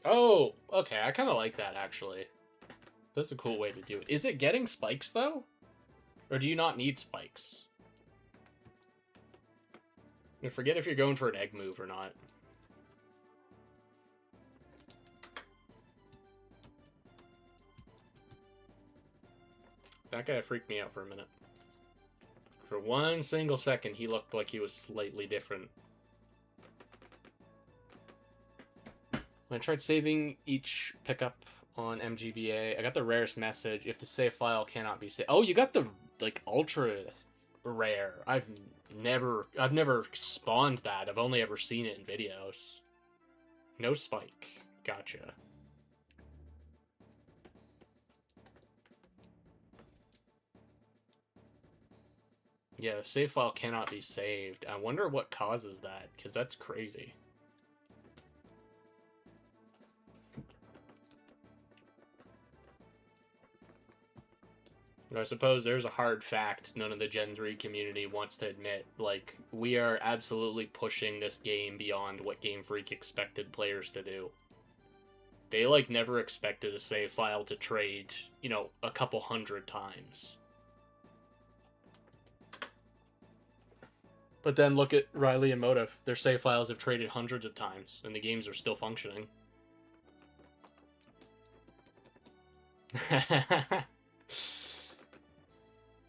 Oh, okay, I kind of like that, actually. That's a cool way to do it. Is it getting spikes, though? Or do you not need spikes? I forget if you're going for an egg move or not. That guy freaked me out for a minute. For 1 single second, he looked like he was slightly different. When I tried saving each pickup on MGBA, I got the rarest message. If the save file cannot be saved. Oh, you got the, like, ultra rare. I've never spawned that. I've only ever seen it in videos. No spike. Gotcha. Yeah, the save file cannot be saved. I wonder what causes that, because that's crazy. I suppose there's a hard fact none of the Gen 3 community wants to admit. Like, we are absolutely pushing this game beyond what Game Freak expected players to do. They, like, never expected a save file to trade, you know, a couple 100 times. But then look at Riley and Motive. Their save files have traded hundreds of times, and the games are still functioning.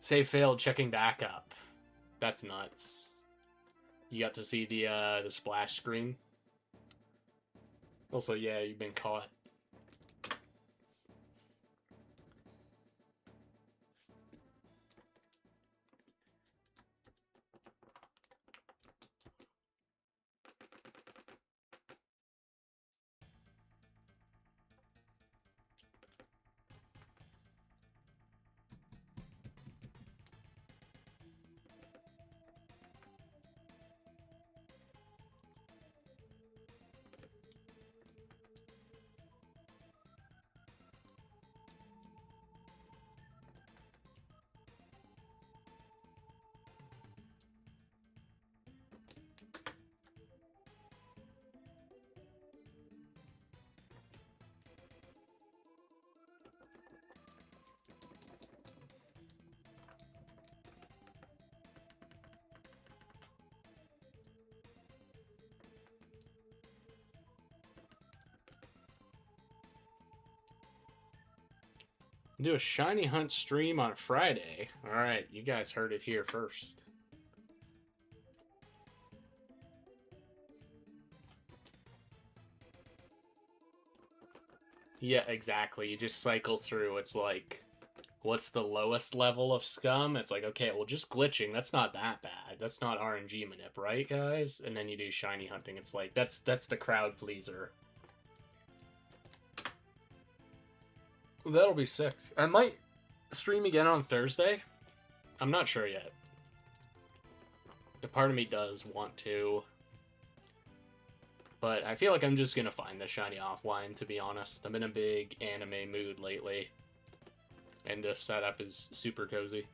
Save failed, checking back up. That's nuts. You got to see the splash screen. Also, yeah, you've been caught. Do a shiny hunt stream on Friday. All right, you guys heard it here first. Yeah, exactly. You just cycle through. It's like, what's the lowest level of scum? It's like, okay, well, just glitching. That's not that bad. That's not RNG manip, right, guys? And then you do shiny hunting. It's like that's the crowd pleaser. That'll be sick. I might stream again on Thursday. I'm not sure yet. A part of me does want to, but I feel like I'm just gonna find the shiny offline, to be honest. I'm in a big anime mood lately, and this setup is super cozy.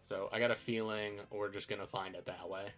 So I got a feeling we're just gonna find it that way.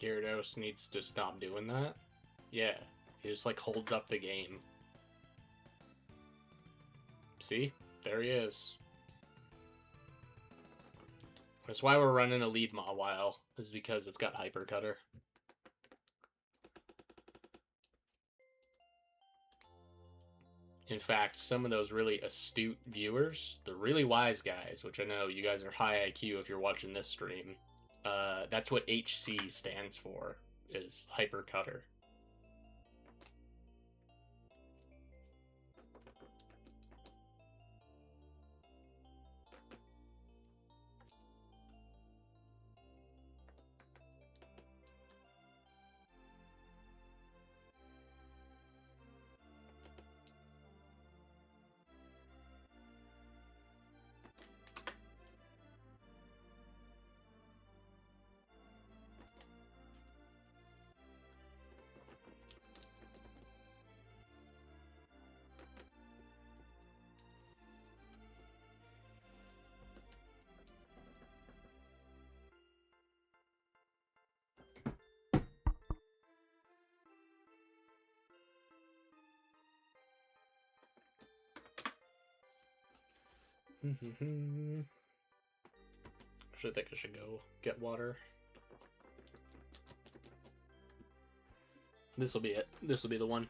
Gyarados needs to stop doing that. Yeah, he just like holds up the game. See? There he is. That's why we're running a lead Mawile, is because it's got Hyper Cutter. In fact, some of those really astute viewers, the really wise guys, which I know you guys are high IQ if you're watching this stream, that's what HC stands for, is Hyper Cutter. Actually, I think I should go get water. This will be it. This will be the one.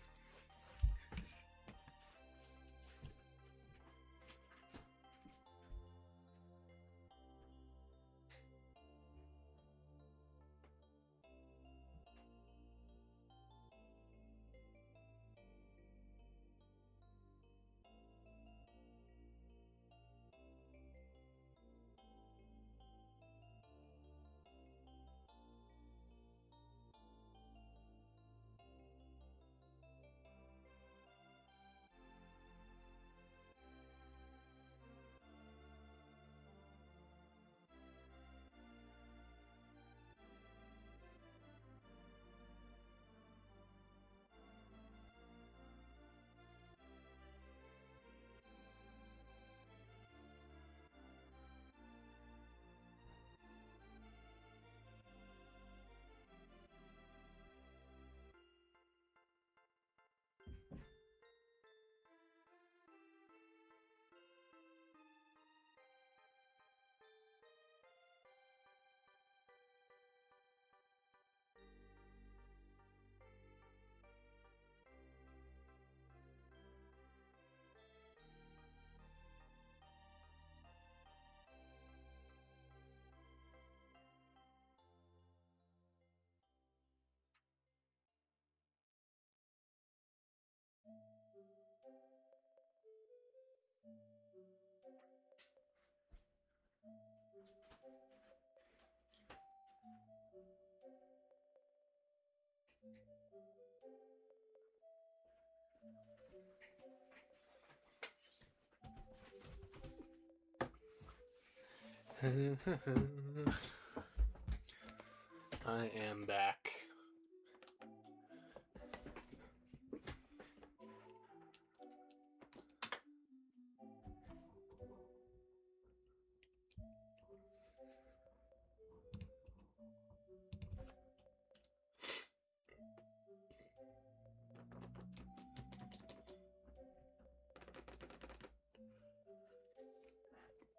I am back.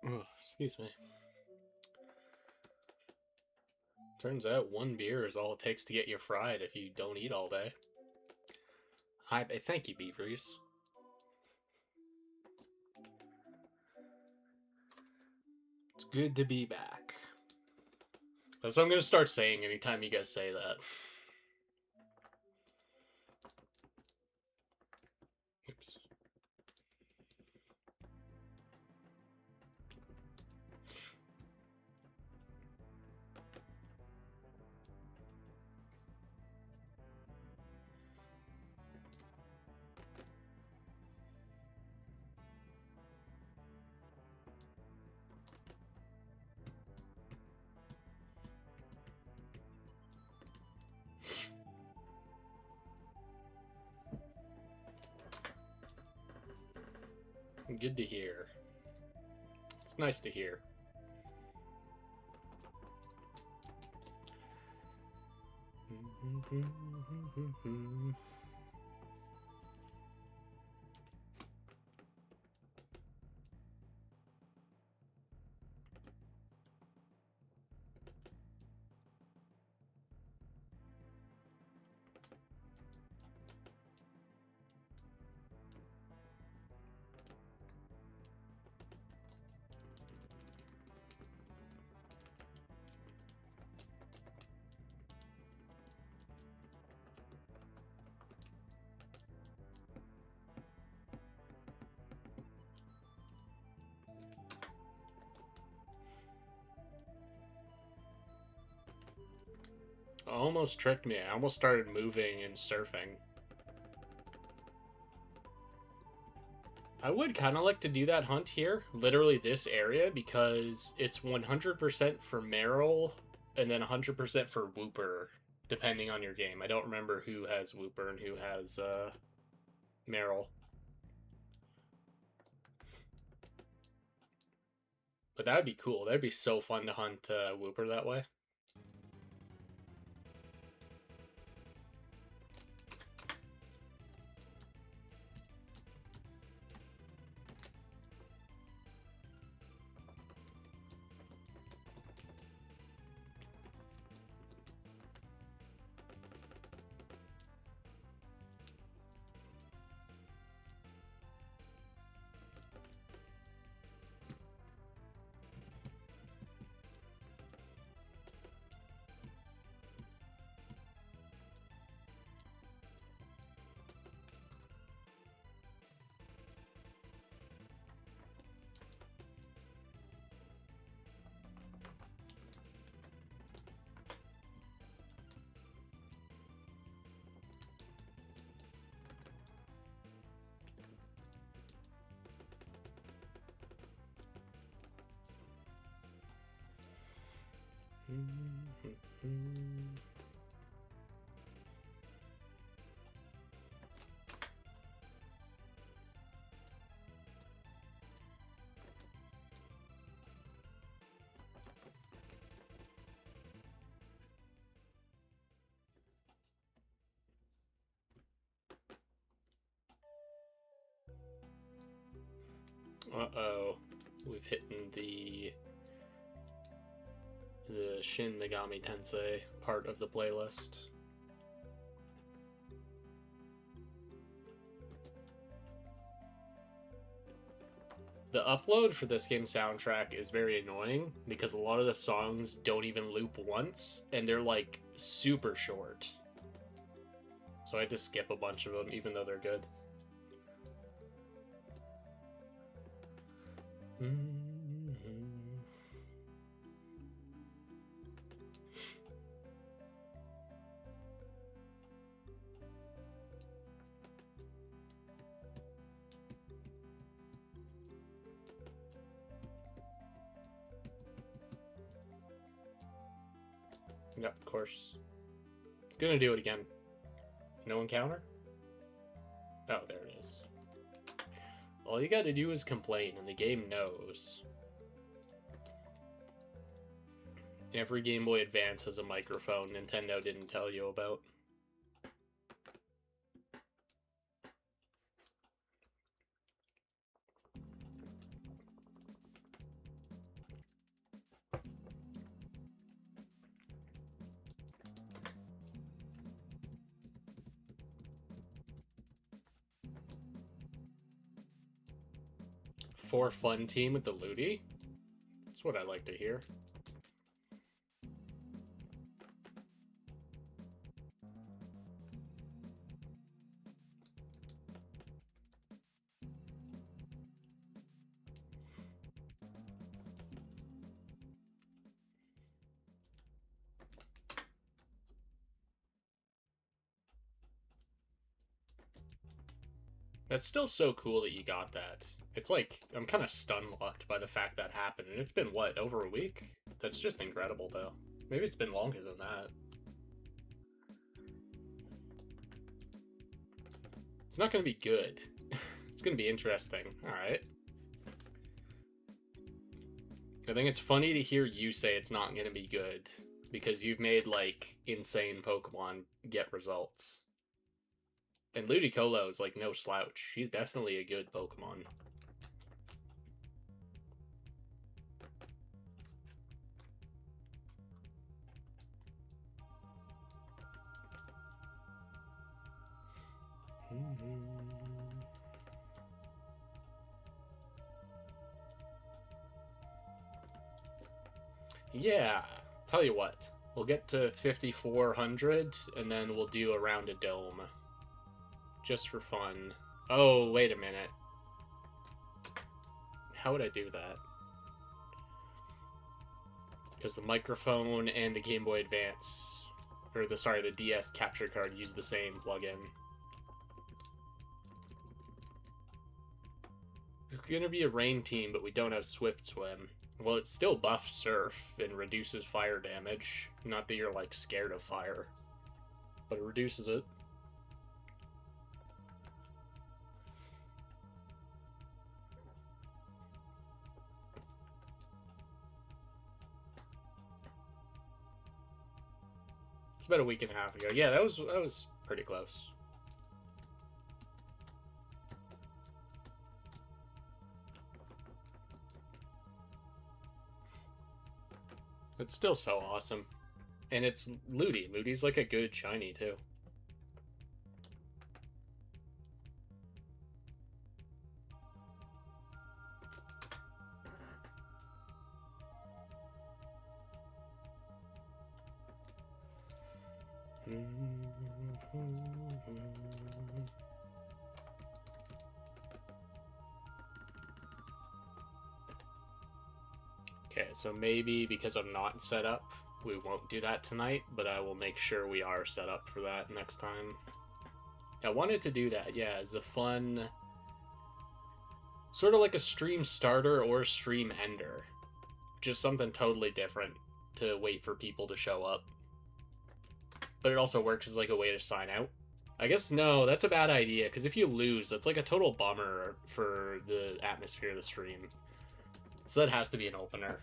Oh, excuse me. Turns out one beer is all it takes to get you fried if you don't eat all day. Hi, thank you, Beavers. It's good to be back. That's what I'm going to start saying anytime you guys say that. Oops. Good to hear. It's nice to hear. Almost tricked me. I almost started moving and surfing. I would kind of like to do that hunt here, literally this area, because it's 100% for Meryl and then 100% for Whooper, depending on your game. I don't remember who has Whooper and who has Meryl. But that'd be cool. That'd be so fun to hunt Whooper that way. Uh-oh. We've hit the Shin Megami Tensei part of the playlist. The upload for this game soundtrack is very annoying because a lot of the songs don't even loop once, and they're like super short. So I had to skip a bunch of them, even though they're good. Yep, of course. It's gonna do it again. No encounter? Oh, there it is. All you gotta do is complain, and the game knows. Every Game Boy Advance has a microphone Nintendo didn't tell you about. For fun team with the Ludi? That's what I like to hear. That's still so cool that you got that. It's like, I'm kind of stun-locked by the fact that happened, and it's been, what, over a week? That's just incredible, though. Maybe it's been longer than that. It's not going to be good. It's going to be interesting. Alright. I think it's funny to hear you say it's not going to be good, because you've made, like, insane Pokemon get results. And Ludicolo is, like, no slouch. He's definitely a good Pokemon. Yeah, tell you what. We'll get to 5,400, and then we'll do around a dome. Just for fun. Oh, wait a minute. How would I do that? Because the microphone and the Game Boy Advance, or the DS capture card use the same plugin. It's gonna be a rain team, but we don't have Swift Swim. Well, it still buffs Surf and reduces fire damage. Not that you're, like, scared of fire, but it reduces it. It's about a week and a half ago. Yeah, that was pretty close. It's still so awesome. And it's Ludi. Ludi's like a good shiny, too. Okay, so maybe because I'm not set up, we won't do that tonight, but I will make sure we are set up for that next time. I wanted to do that, yeah, as a fun... Sort of like a stream starter or stream ender. Just something totally different to wait for people to show up. But it also works as like a way to sign out. I guess no, that's a bad idea, because if you lose, that's like a total bummer for the atmosphere of the stream. So that has to be an opener.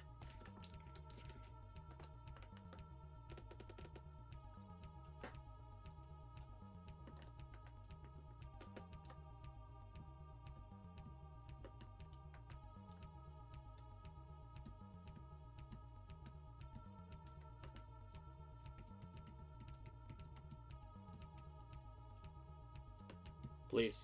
Please.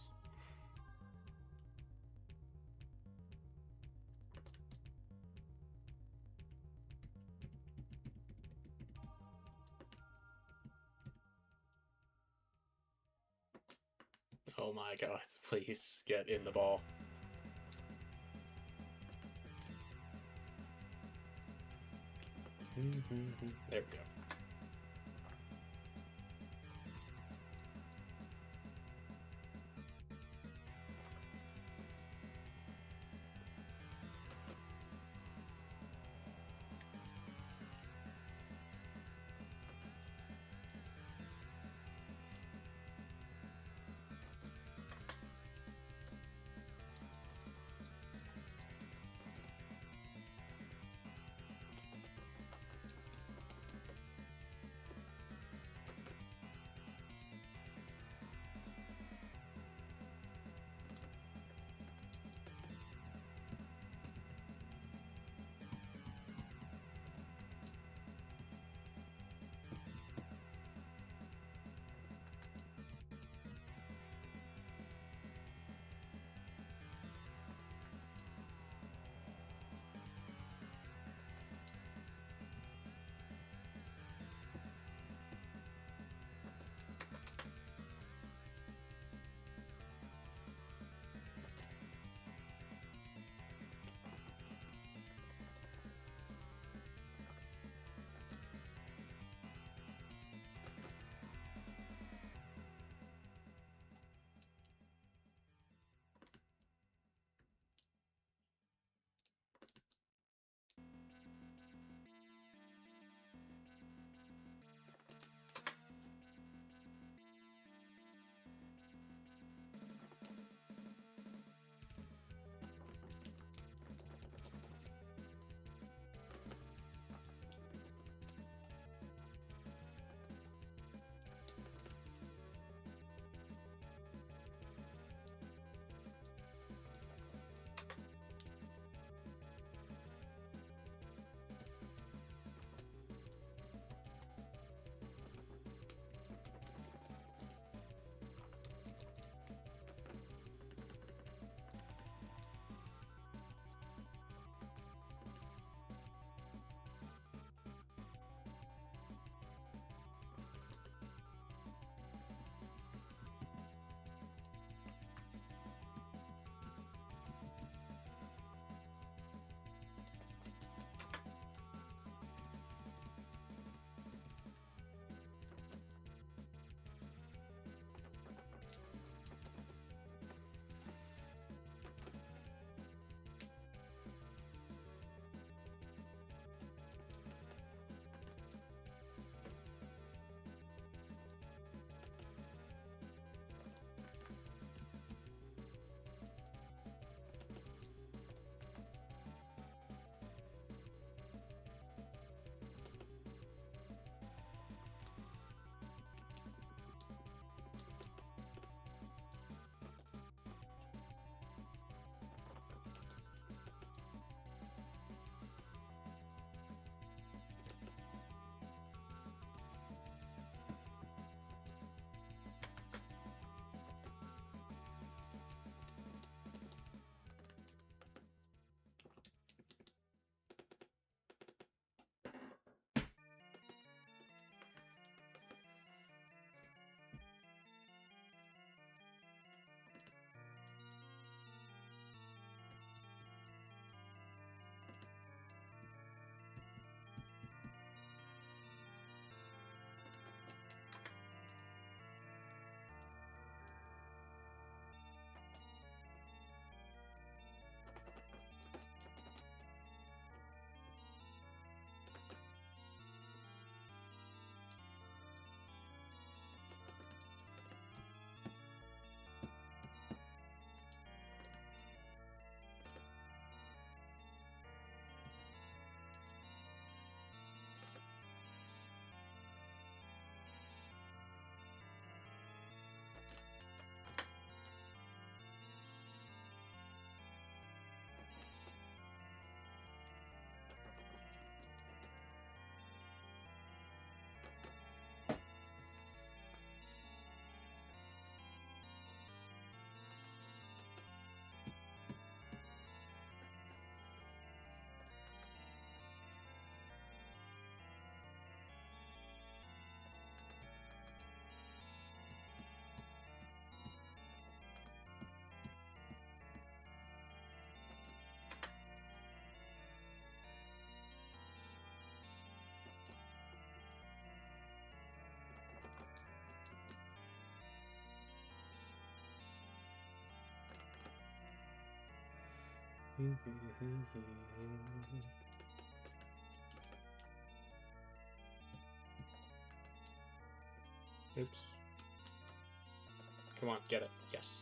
Oh my god, please get in the ball. There we go. Oops. Come on, get it. Yes.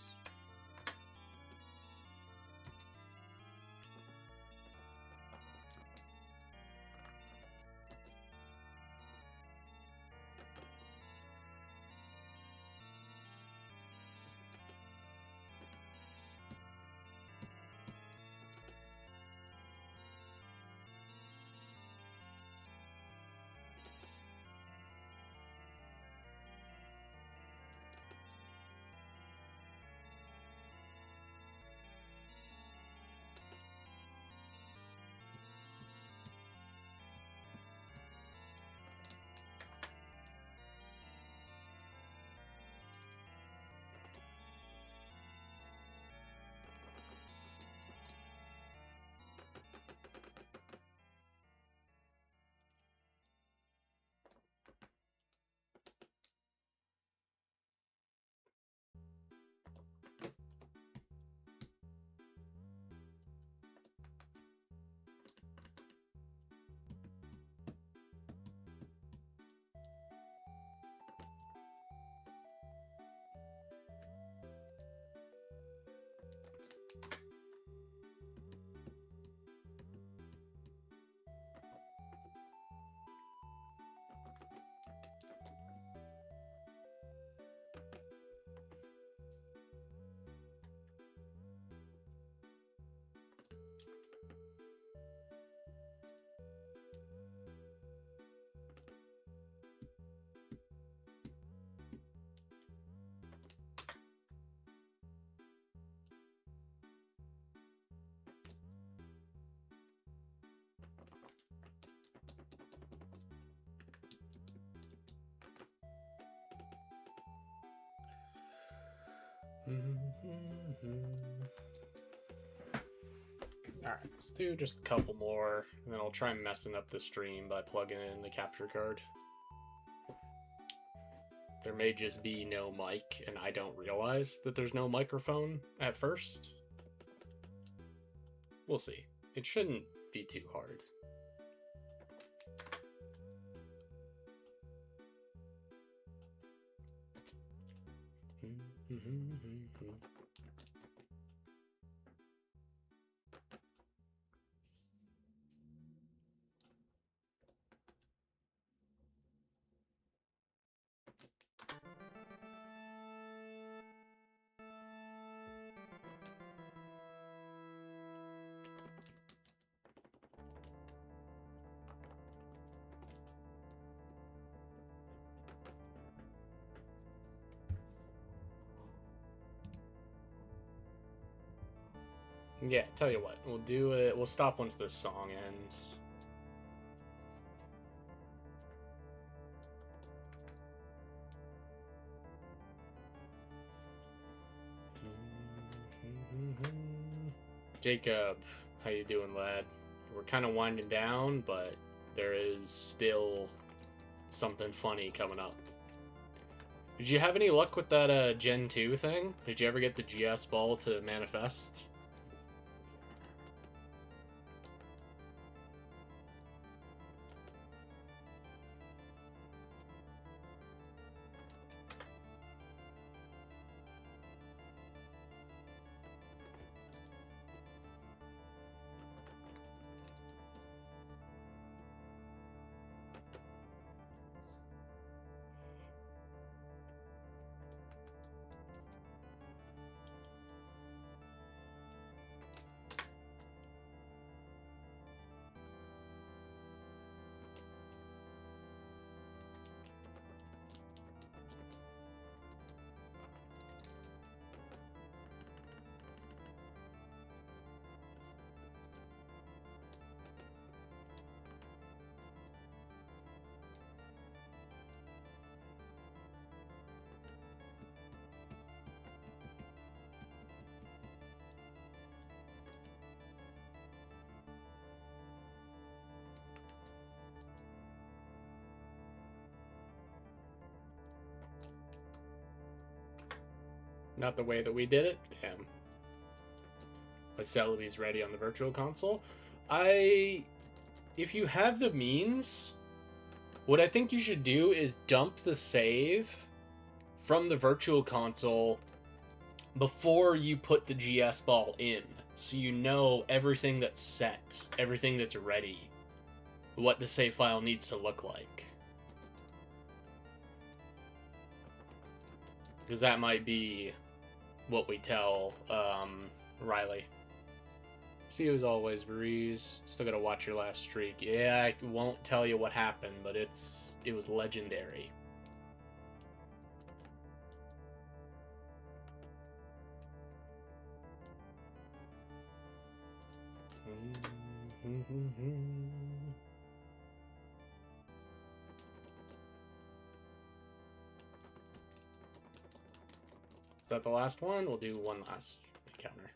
Alright, let's do just a couple more, and then I'll try messing up the stream by plugging in the capture card. There may just be no mic, and I don't realize that there's no microphone at first. We'll see. It shouldn't be too hard. Yeah, tell you what, we'll do it. We'll stop once this song ends. Jacob, how you doing, lad? We're kind of winding down, but there is still something funny coming up. Did you have any luck with that Gen 2 thing? Did you ever get the GS ball to manifest? Not the way that we did it? Damn. a Celebi's ready on the Virtual Console. If you have the means, what I think you should do is dump the save from the Virtual Console before you put the GS ball in, so you know everything that's set, everything that's ready, what the save file needs to look like. Because that might be what we tell Riley. See you as always, Breeze. Still gotta watch your last streak. Yeah, I won't tell you what happened, but it was legendary. Is that the last one? We'll do one last encounter.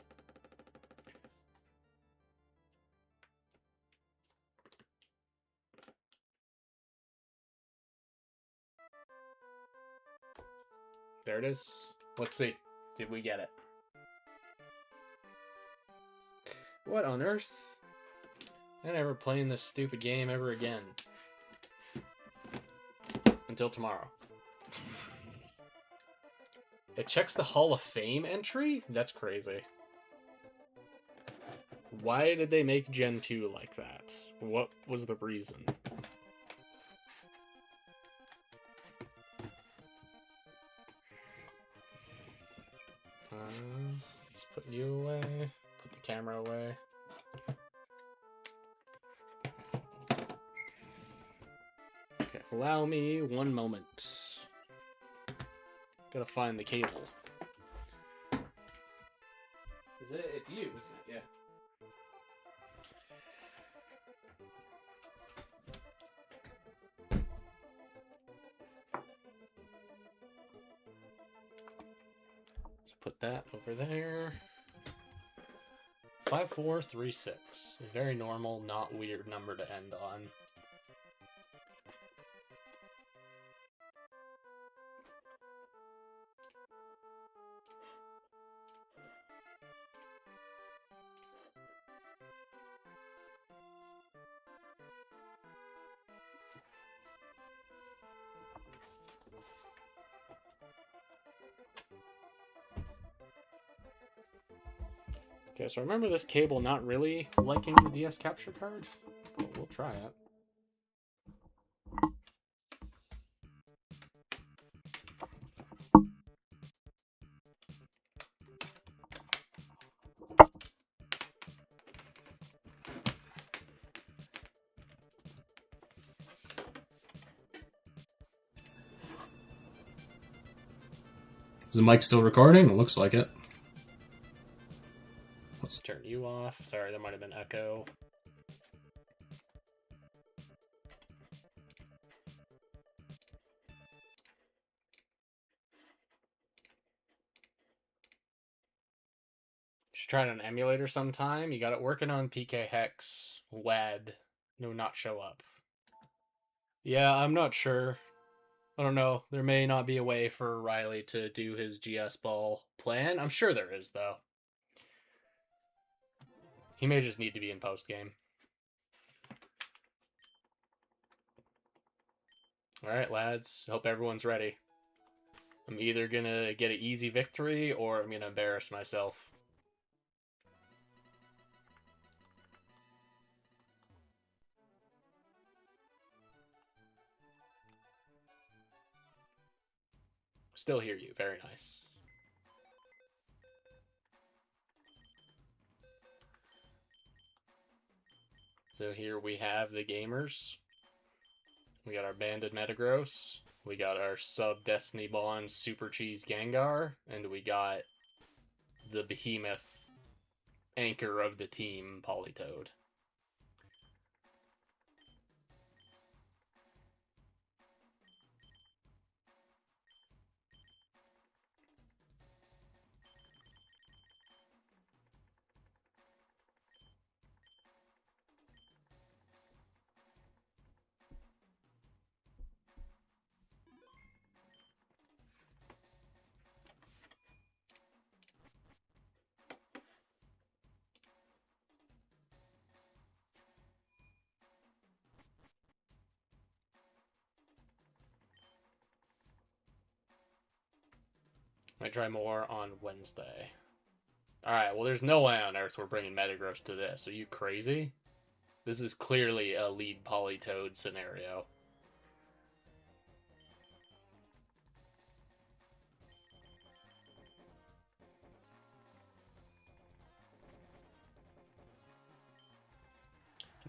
There it is. Let's see. Did we get it? What on earth? I'm never playing this stupid game ever again. Until tomorrow. It checks the Hall of Fame entry? That's crazy. Why did they make Gen 2 like that? What was the reason? Let's put you away. Put the camera away. Okay, allow me one moment. Gotta find the cable. Is it? It's you, isn't it? Yeah. Put that over there. 5436. A very normal, not weird number to end on. Okay, so remember this cable not really liking the DS capture card? But we'll try it. Is the mic still recording? It looks like it. Let's turn you off. Sorry, there might have been echo. Should try it on an emulator sometime. You got it working on PK Hex web. No, not show up. Yeah, I'm not sure. I don't know. There may not be a way for Riley to do his GS ball plan. I'm sure there is, though. He may just need to be in post-game. Alright, lads. Hope everyone's ready. I'm either gonna get an easy victory, or I'm gonna embarrass myself. Still hear you. Very nice. So here we have the gamers. We got our Banded Metagross. We got our Sub-Destiny Bond Super Cheese Gengar. And we got the behemoth anchor of the team, Politoed. Might try more on Wednesday. Alright, well, there's no way on earth we're bringing Metagross to this. Are you crazy? This is clearly a lead Politoad scenario.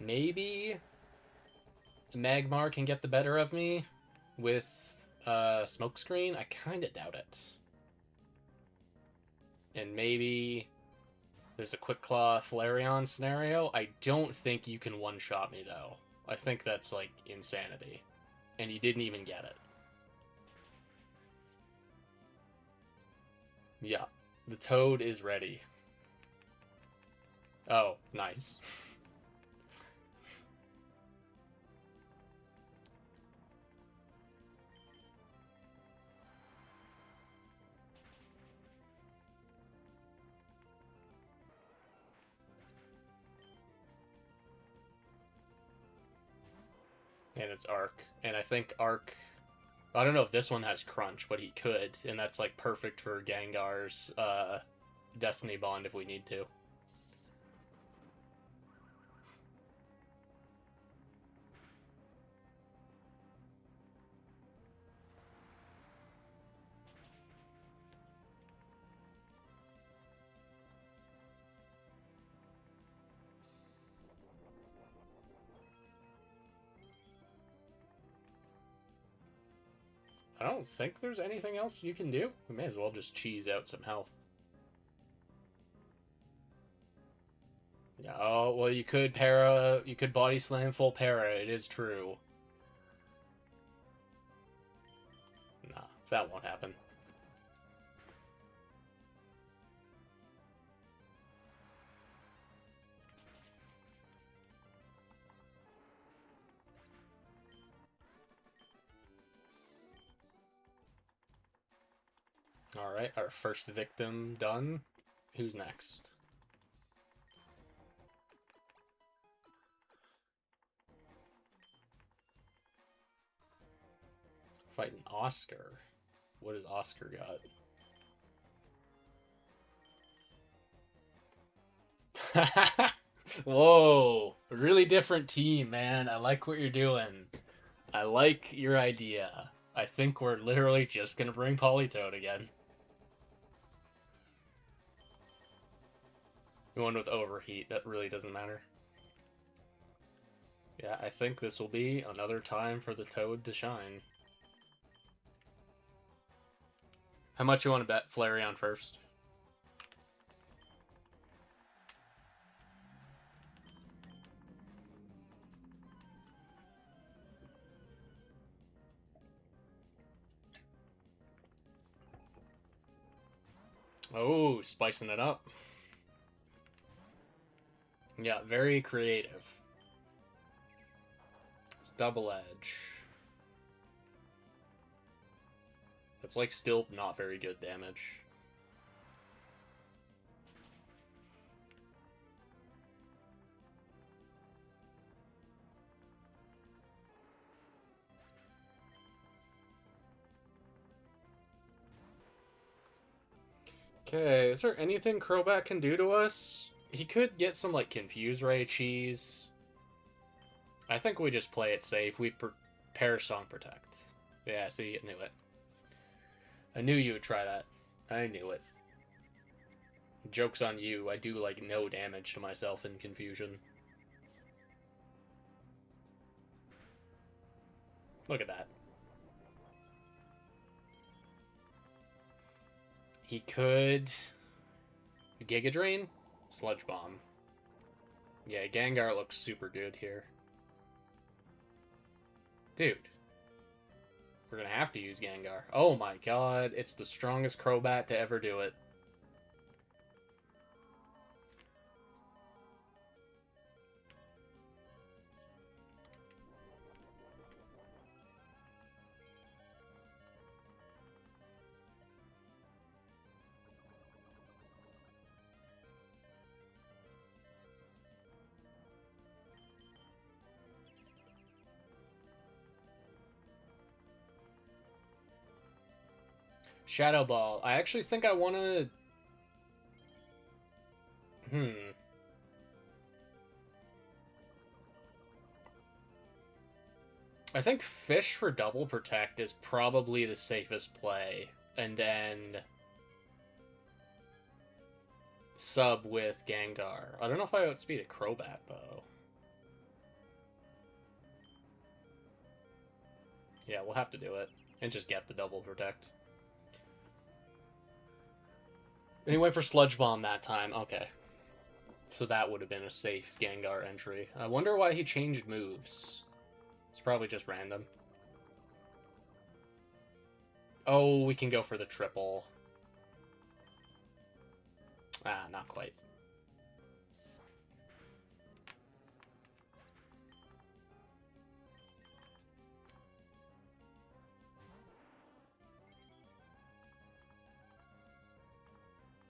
Maybe Magmar can get the better of me with Smokescreen. I kind of doubt it. And maybe there's a Quick Claw Flareon scenario. I don't think you can one-shot me, though. I think that's, like, insanity. And you didn't even get it. Yeah, the Toad is ready. Oh, nice. And it's Arc. And I think Arc... I don't know if this one has Crunch, but he could. And that's, like, perfect for Gengar's Destiny Bond if we need to. I don't think there's anything else you can do. We may as well just cheese out some health. Yeah, oh, well, you could Body Slam full para, it is true. Nah, that won't happen. Alright, our first victim done. Who's next? Fighting Oscar. What has Oscar got? Whoa, really different team, man. I like what you're doing. I like your idea. I think we're literally just gonna bring Politoad again. The one with Overheat, that really doesn't matter. Yeah, I think this will be another time for the Toad to shine. How much you want to bet Flareon first? Oh, spicing it up. Yeah, very creative. It's double edge. It's like still not very good damage. Okay, is there anything Crobat can do to us? He could get some, like, Confuse Ray cheese. I think we just play it safe. We prepare Song Protect. Yeah, see, I knew it. I knew you would try that. I knew it. Joke's on you. I do, like, no damage to myself in Confusion. Look at that. He could... Giga Drain? Sludge Bomb. Yeah, Gengar looks super good here. Dude. We're gonna have to use Gengar. Oh my god, it's the strongest Crobat to ever do it. Shadow Ball. I actually think I want to... I think Fish for double protect is probably the safest play. And then... Sub with Gengar. I don't know if I outspeed a Crobat, though. Yeah, we'll have to do it. And just get the double protect. And he went for Sludge Bomb that time. Okay. So that would have been a safe Gengar entry. I wonder why he changed moves. It's probably just random. Oh, we can go for the triple. Ah, not quite.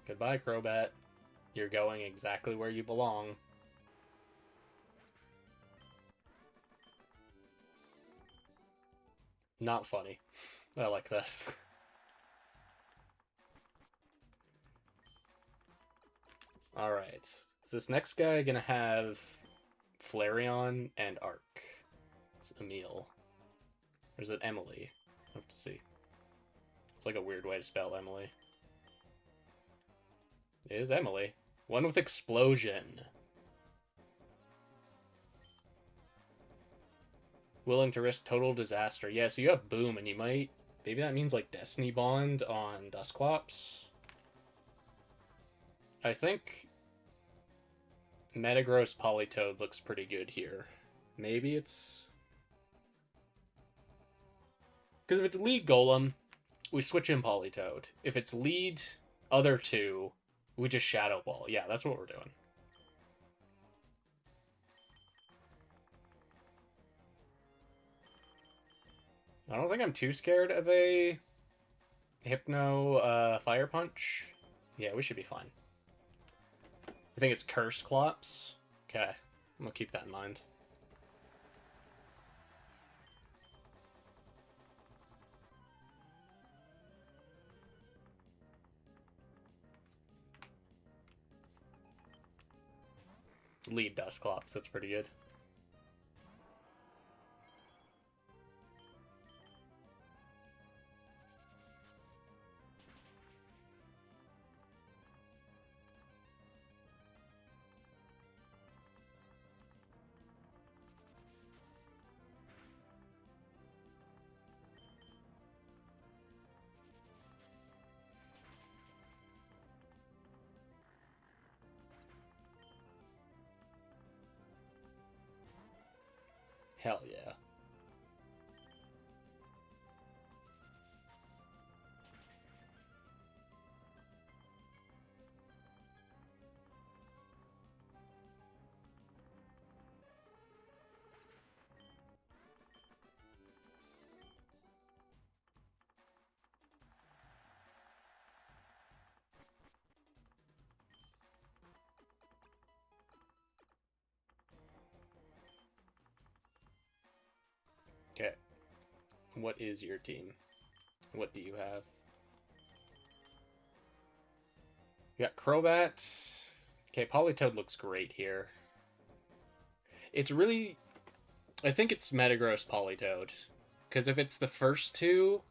Goodbye, Crobat. You're going exactly where you belong. Not funny. I like that. Alright. Is this next guy gonna have Flareon and Arc? It's Emil. Or is it Emily? I have to see. It's like a weird way to spell Emily. It is Emily. One with Explosion. Willing to risk total disaster. Yeah, so you have Boom, and you might... Maybe that means, like, Destiny Bond on Dusclops? I think Metagross Politoed looks pretty good here. Maybe it's... Because if it's lead Golem, we switch in Politoed. If it's lead other two, we just Shadow Ball. Yeah, that's what we're doing. I don't think I'm too scared of a Hypno Fire Punch. Yeah, we should be fine. I think it's Curse Clops. Okay, I'll keep that in mind. Lead Dusclops, that's pretty good. Hell yeah. Okay. What is your team? What do you have? You got Crobat. Okay, Politoed looks great here. It's really... I think it's Metagross Politoed. Because if it's the first two,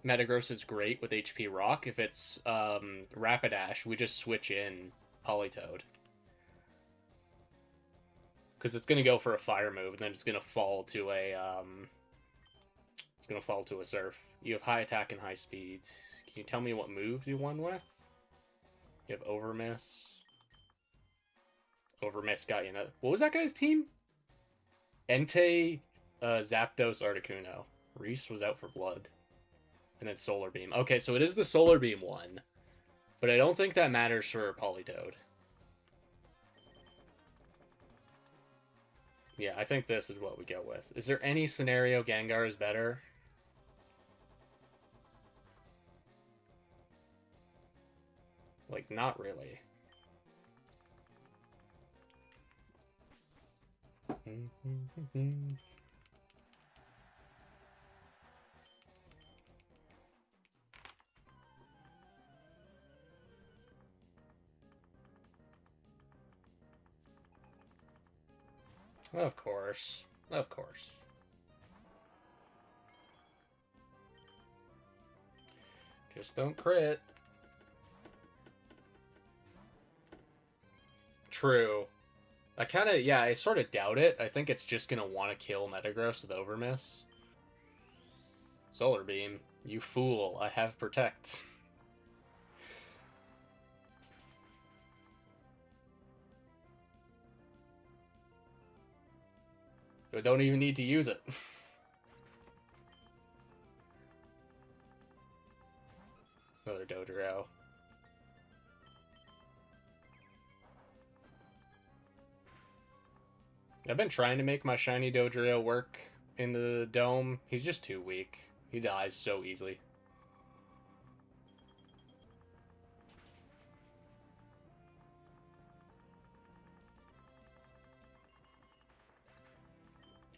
Metagross is great with HP Rock. If it's Rapidash, we just switch in Politoed. Because it's going to go for a Fire move, and then it's going to fall to a... It's going to fall to a Surf. You have high attack and high speed. Can you tell me what moves you won with? You have Overmiss. Overmiss got you in a... What was that guy's team? Entei, Zapdos, Articuno. Reese was out for Blood. And then Solar Beam. Okay, so it is the Solar Beam one. But I don't think that matters for Politoed. Yeah, I think this is what we go with. Is there any scenario Gengar is better? Like, not really. Of course. Of course. Just don't crit. True. I sort of doubt it. I think it's just gonna want to kill Metagross with Overmiss. Solar Beam. You fool. I have Protect. I don't even need to use it. Another Dodrio. I've been trying to make my shiny Dodrio work in the dome. He's just too weak. He dies so easily.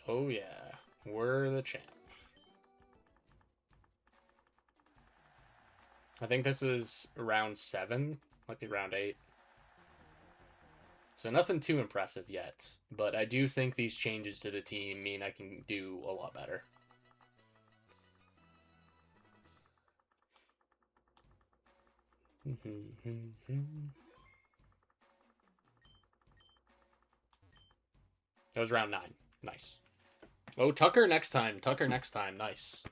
Oh yeah, we're the champ. I think this is round 7. Might be round 8. So nothing too impressive yet, but I do think these changes to the team mean I can do a lot better. That was round 9. Nice. Oh, Tucker next time. Tucker next time. Nice.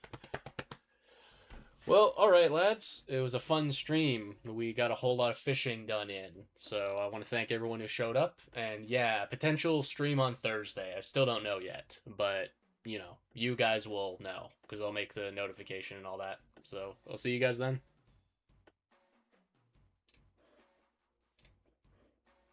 Well, alright, lads. It was a fun stream. We got a whole lot of fishing done in. So I want to thank everyone who showed up. And yeah, potential stream on Thursday. I still don't know yet. But, you know, you guys will know. Because I'll make the notification and all that. So I'll see you guys then.